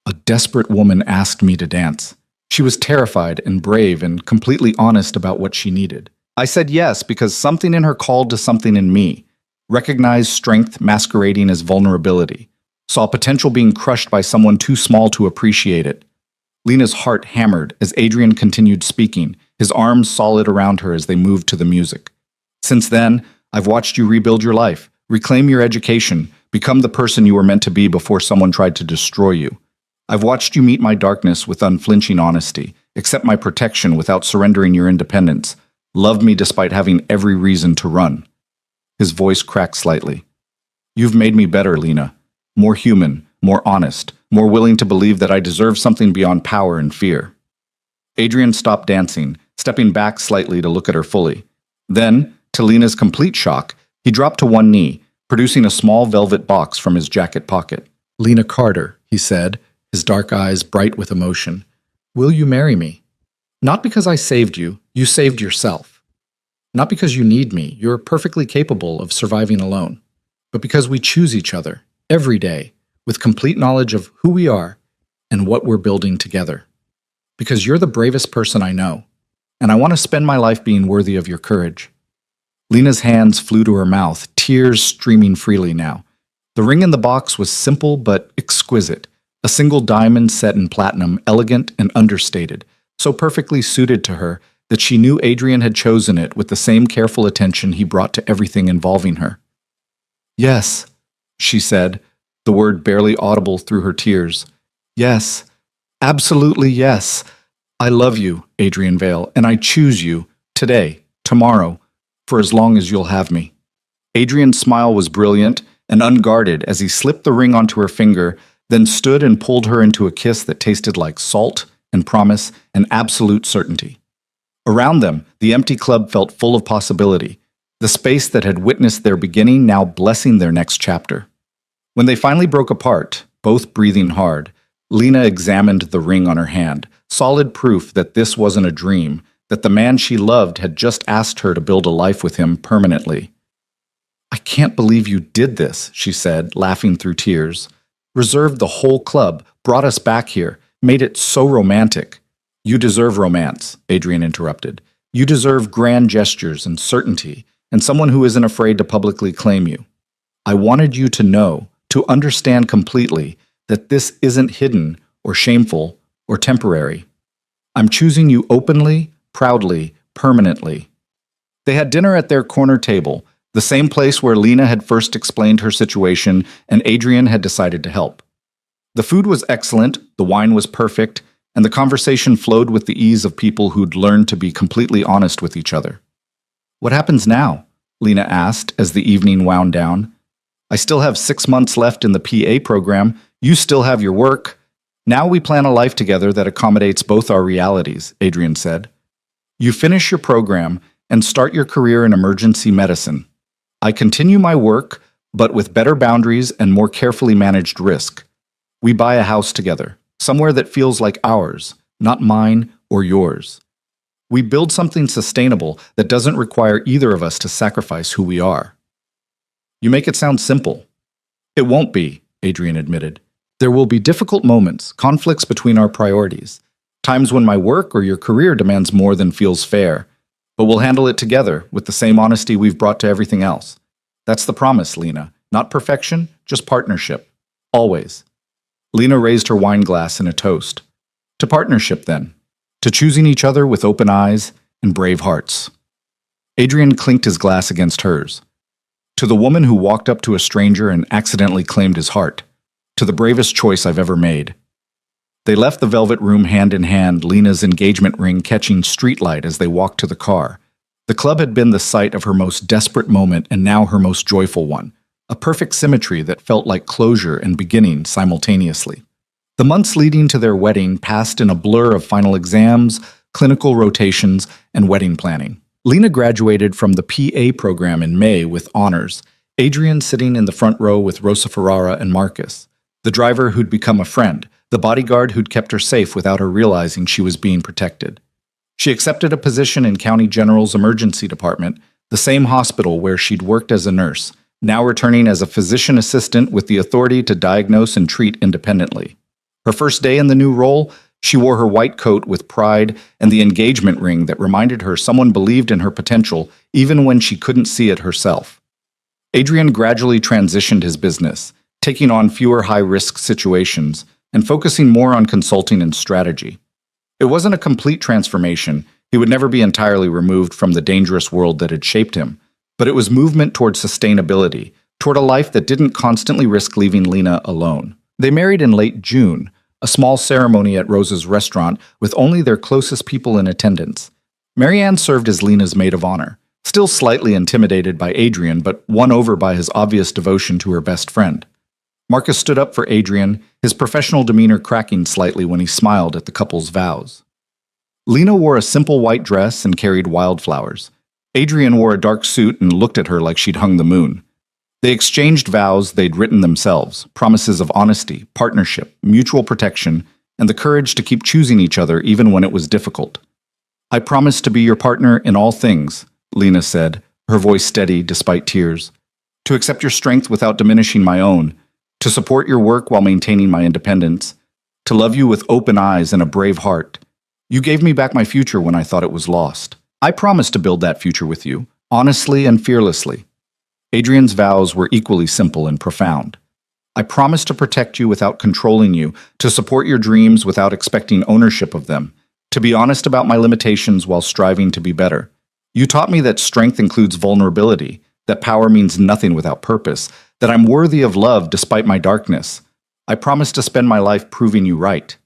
a desperate woman asked me to dance. She was terrified and brave and completely honest about what she needed. I said yes because something in her called to something in me, recognized strength masquerading as vulnerability, saw potential being crushed by someone too small to appreciate it. Lena's heart hammered as Adrian continued speaking, his arms solid around her as they moved to the music. Since then, I've watched you rebuild your life, reclaim your education, become the person you were meant to be before someone tried to destroy you. I've watched you meet my darkness with unflinching honesty, accept my protection without surrendering your independence, love me despite having every reason to run. His voice cracked slightly. You've made me better, Lena. More human, more honest, more willing to believe that I deserve something beyond power and fear. Adrian stopped dancing, stepping back slightly to look at her fully. Then, to Lena's complete shock, he dropped to one knee, producing a small velvet box from his jacket pocket. Lena Carter, he said, his dark eyes bright with emotion. Will you marry me? Not because I saved you, you saved yourself. Not because you need me, you're perfectly capable of surviving alone. But because we choose each other, every day, with complete knowledge of who we are and what we're building together. Because you're the bravest person I know, and I want to spend my life being worthy of your courage. Lena's hands flew to her mouth, tears streaming freely now. The ring in the box was simple but exquisite, a single diamond set in platinum, elegant and understated, so perfectly suited to her that she knew Adrian had chosen it with the same careful attention he brought to everything involving her. Yes, she said, the word barely audible through her tears. Yes, absolutely yes. I love you, Adrian Vale, and I choose you, today, tomorrow, for as long as you'll have me. Adrian's smile was brilliant and unguarded as he slipped the ring onto her finger, then stood and pulled her into a kiss that tasted like salt and promise and absolute certainty. Around them, the empty club felt full of possibility, the space that had witnessed their beginning now blessing their next chapter. When they finally broke apart, both breathing hard, Lena examined the ring on her hand, solid proof that this wasn't a dream, that the man she loved had just asked her to build a life with him permanently. I can't believe you did this, she said, laughing through tears. Reserved the whole club, brought us back here, made it so romantic. You deserve romance, Adrian interrupted. You deserve grand gestures and certainty, and someone who isn't afraid to publicly claim you. I wanted you to know, to understand completely, that this isn't hidden or shameful or temporary. I'm choosing you openly, proudly, permanently. They had dinner at their corner table, the same place where Lena had first explained her situation and Adrian had decided to help. The food was excellent, the wine was perfect, and the conversation flowed with the ease of people who'd learned to be completely honest with each other. What happens now? Lena asked as the evening wound down. I still have 6 months left in the PA program. You still have your work. Now we plan a life together that accommodates both our realities, Adrian said. You finish your program and start your career in emergency medicine. I continue my work, but with better boundaries and more carefully managed risk. We buy a house together, somewhere that feels like ours, not mine or yours. We build something sustainable that doesn't require either of us to sacrifice who we are. You make it sound simple. It won't be, Adrian admitted. There will be difficult moments, conflicts between our priorities, times when my work or your career demands more than feels fair, but we'll handle it together with the same honesty we've brought to everything else. That's the promise, Lena. Not perfection, just partnership. Always. Lena raised her wine glass in a toast. To partnership, then. To choosing each other with open eyes and brave hearts. Adrian clinked his glass against hers. To the woman who walked up to a stranger and accidentally claimed his heart. To the bravest choice I've ever made. They left the velvet room hand in hand, Lena's engagement ring catching streetlight as they walked to the car. The club had been the site of her most desperate moment and now her most joyful one, a perfect symmetry that felt like closure and beginning simultaneously. The months leading to their wedding passed in a blur of final exams, clinical rotations, and wedding planning. Lena graduated from the PA program in May with honors, Adrian sitting in the front row with Rosa Ferrara and Marcus, the driver who'd become a friend, the bodyguard who'd kept her safe without her realizing she was being protected. She accepted a position in County General's emergency department, the same hospital where she'd worked as a nurse, now returning as a physician assistant with the authority to diagnose and treat independently. Her first day in the new role, she wore her white coat with pride and the engagement ring that reminded her someone believed in her potential even when she couldn't see it herself. Adrian gradually transitioned his business, taking on fewer high-risk situations and focusing more on consulting and strategy. It wasn't a complete transformation. He would never be entirely removed from the dangerous world that had shaped him, but it was movement toward sustainability, toward a life that didn't constantly risk leaving Lena alone. They married in late June, a small ceremony at Rosa's restaurant with only their closest people in attendance. Marianne served as Lena's maid of honor, still slightly intimidated by Adrian but won over by his obvious devotion to her best friend. Marcus stood up for Adrian, his professional demeanor cracking slightly when he smiled at the couple's vows. Lena wore a simple white dress and carried wildflowers. Adrian wore a dark suit and looked at her like she'd hung the moon. They exchanged vows they'd written themselves, promises of honesty, partnership, mutual protection, and the courage to keep choosing each other even when it was difficult. "I promise to be your partner in all things," Lena said, her voice steady despite tears. "To accept your strength without diminishing my own, to support your work while maintaining my independence, to love you with open eyes and a brave heart. You gave me back my future when I thought it was lost. I promise to build that future with you, honestly and fearlessly." Adrian's vows were equally simple and profound. "I promise to protect you without controlling you, to support your dreams without expecting ownership of them, to be honest about my limitations while striving to be better. You taught me that strength includes vulnerability, that power means nothing without purpose, that I'm worthy of love despite my darkness. I promise to spend my life proving you right."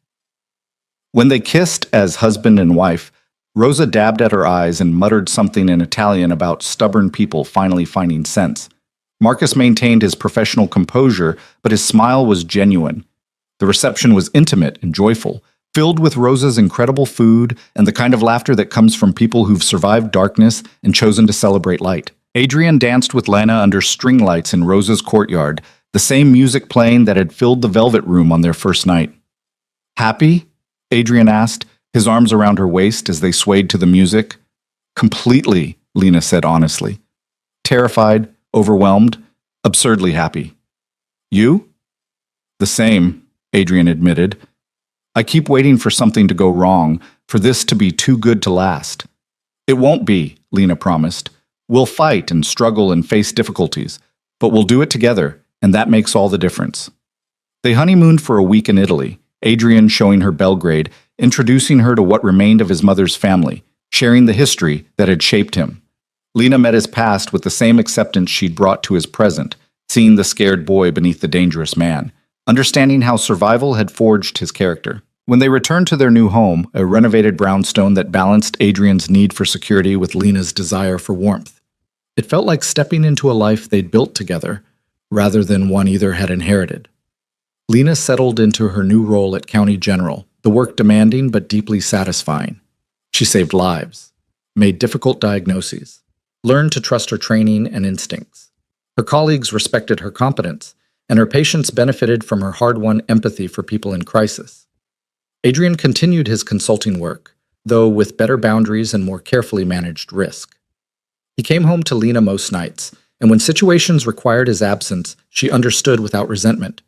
When they kissed as husband and wife, Rosa dabbed at her eyes and muttered something in Italian about stubborn people finally finding sense. Marcus maintained his professional composure, but his smile was genuine. The reception was intimate and joyful, filled with Rosa's incredible food and the kind of laughter that comes from people who've survived darkness and chosen to celebrate light. Adrian danced with Lena under string lights in Rosa's courtyard, the same music playing that had filled the Velvet Room on their first night. "Happy?" Adrian asked, his arms around her waist as they swayed to the music. "Completely," Lena said honestly. "Terrified, overwhelmed, absurdly happy." "You?" "The same," Adrian admitted. "I keep waiting for something to go wrong, for this to be too good to last." "It won't be," Lena promised. "We'll fight and struggle and face difficulties, but we'll do it together, and that makes all the difference." They honeymooned for a week in Italy, Adrian showing her Belgrade, introducing her to what remained of his mother's family, sharing the history that had shaped him. Lena met his past with the same acceptance she'd brought to his present, seeing the scared boy beneath the dangerous man, understanding how survival had forged his character. When they returned to their new home, a renovated brownstone that balanced Adrian's need for security with Lena's desire for warmth, it felt like stepping into a life they'd built together, rather than one either had inherited. Lena settled into her new role at County General, the work demanding but deeply satisfying. She saved lives, made difficult diagnoses, learned to trust her training and instincts. Her colleagues respected her competence, and her patients benefited from her hard-won empathy for people in crisis. Adrian continued his consulting work, though with better boundaries and more carefully managed risk. He came home to Lena most nights, and when situations required his absence, she understood without resentment.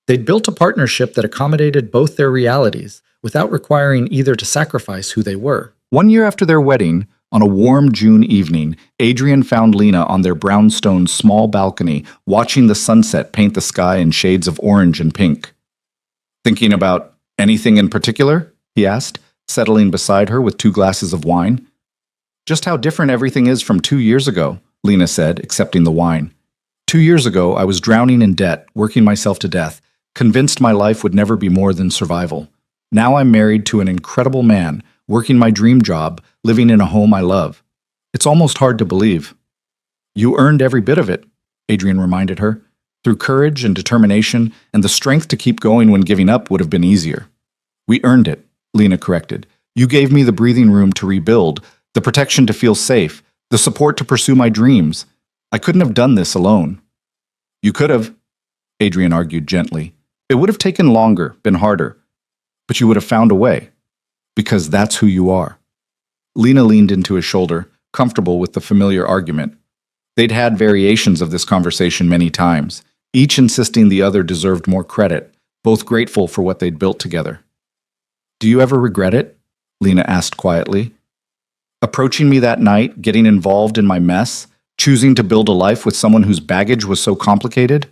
They'd built a partnership that accommodated both their realities without requiring either to sacrifice who they were. 1 year after their wedding, on a warm June evening, Adrian found Lena on their brownstone small balcony, watching the sunset paint the sky in shades of orange and pink. "Thinking about anything in particular?" he asked, settling beside her with 2 glasses of wine. "Just how different everything is from 2 years ago," Lena said, accepting the wine. 2 years ago, I was drowning in debt, working myself to death, convinced my life would never be more than survival. Now I'm married to an incredible man, working my dream job, living in a home I love. It's almost hard to believe." "You earned every bit of it," Adrian reminded her. "Through courage and determination, and the strength to keep going when giving up would have been easier." "We earned it," Lena corrected. "You gave me the breathing room to rebuild, the protection to feel safe, the support to pursue my dreams. I couldn't have done this alone." You could have, Adrian argued gently. It would have taken longer, been harder, but you would have found a way, because that's who you are. Lena leaned into his shoulder, comfortable with the familiar argument. They'd had variations of this conversation many times, each insisting the other deserved more credit, both grateful for what they'd built together. Do you ever regret it? Lena asked quietly. Approaching me that night, getting involved in my mess, choosing to build a life with someone whose baggage was so complicated?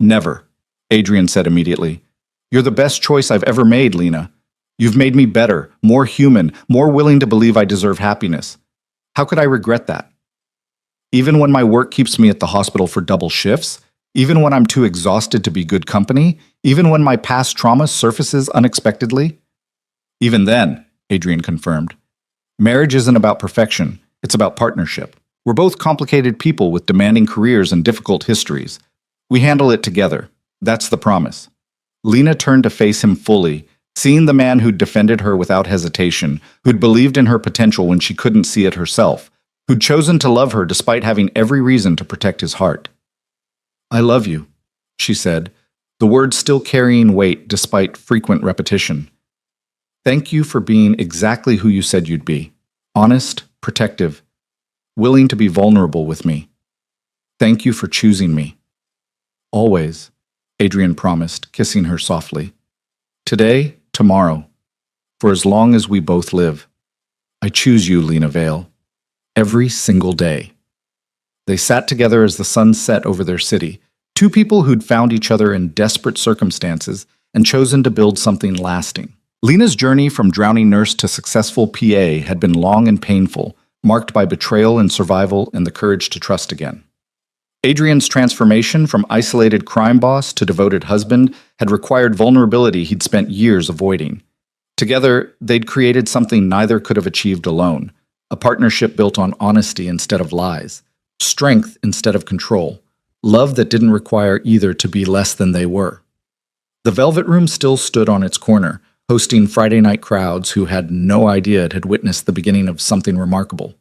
Never, Adrian said immediately. You're the best choice I've ever made, Lena. You've made me better, more human, more willing to believe I deserve happiness. How could I regret that? Even when my work keeps me at the hospital for double shifts, even when I'm too exhausted to be good company, even when my past trauma surfaces unexpectedly? Even then, Adrian confirmed. Marriage isn't about perfection, it's about partnership. We're both complicated people with demanding careers and difficult histories. We handle it together. That's the promise. Lena turned to face him fully, seeing the man who'd defended her without hesitation, who'd believed in her potential when she couldn't see it herself, who'd chosen to love her despite having every reason to protect his heart. I love you, she said, the words still carrying weight despite frequent repetition. Thank you for being exactly who you said you'd be. Honest, protective, willing to be vulnerable with me. Thank you for choosing me. Always, Adrian promised, kissing her softly. Today, tomorrow, for as long as we both live. I choose you, Lena Vale. Every single day. They sat together as the sun set over their city, two people who'd found each other in desperate circumstances and chosen to build something lasting. Lena's journey from drowning nurse to successful PA had been long and painful, marked by betrayal and survival and the courage to trust again. Adrian's transformation from isolated crime boss to devoted husband had required vulnerability he'd spent years avoiding. Together, they'd created something neither could have achieved alone, a partnership built on honesty instead of lies, strength instead of control, love that didn't require either to be less than they were. The Velvet Room still stood on its corner, hosting Friday night crowds who had no idea it had witnessed the beginning of something remarkable.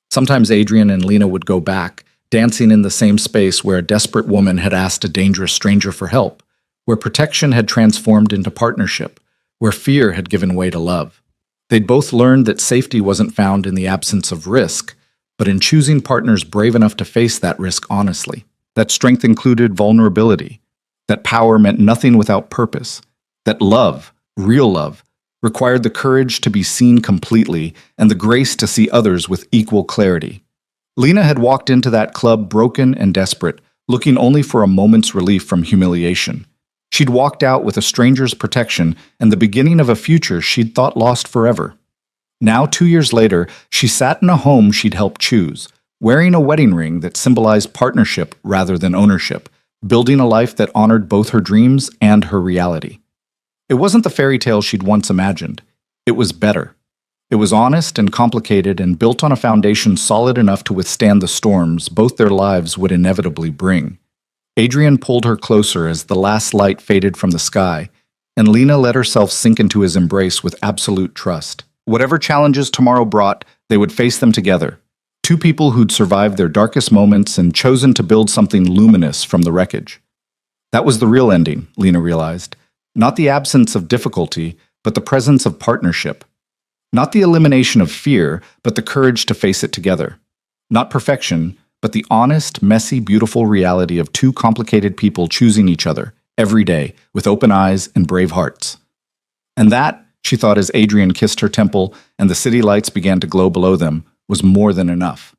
Sometimes Adrian and Lena would go back, dancing in the same space where a desperate woman had asked a dangerous stranger for help, where protection had transformed into partnership, where fear had given way to love. They'd both learned that safety wasn't found in the absence of risk, but in choosing partners brave enough to face that risk honestly. That strength included vulnerability, that power meant nothing without purpose, that love, real love, required the courage to be seen completely and the grace to see others with equal clarity. Lena had walked into that club broken and desperate, looking only for a moment's relief from humiliation. She'd walked out with a stranger's protection and the beginning of a future she'd thought lost forever. Now, 2 years later, she sat in a home she'd helped choose, wearing a wedding ring that symbolized partnership rather than ownership, building a life that honored both her dreams and her reality. It wasn't the fairy tale she'd once imagined. It was better. It was honest and complicated and built on a foundation solid enough to withstand the storms both their lives would inevitably bring. Adrian pulled her closer as the last light faded from the sky, and Lena let herself sink into his embrace with absolute trust. Whatever challenges tomorrow brought, they would face them together. Two people who'd survived their darkest moments and chosen to build something luminous from the wreckage. That was the real ending, Lena realized. Not the absence of difficulty, but the presence of partnership. Not the elimination of fear, but the courage to face it together. Not perfection, but the honest, messy, beautiful reality of two complicated people choosing each other, every day, with open eyes and brave hearts. And that, she thought as Adrian kissed her temple and the city lights began to glow below them, was more than enough.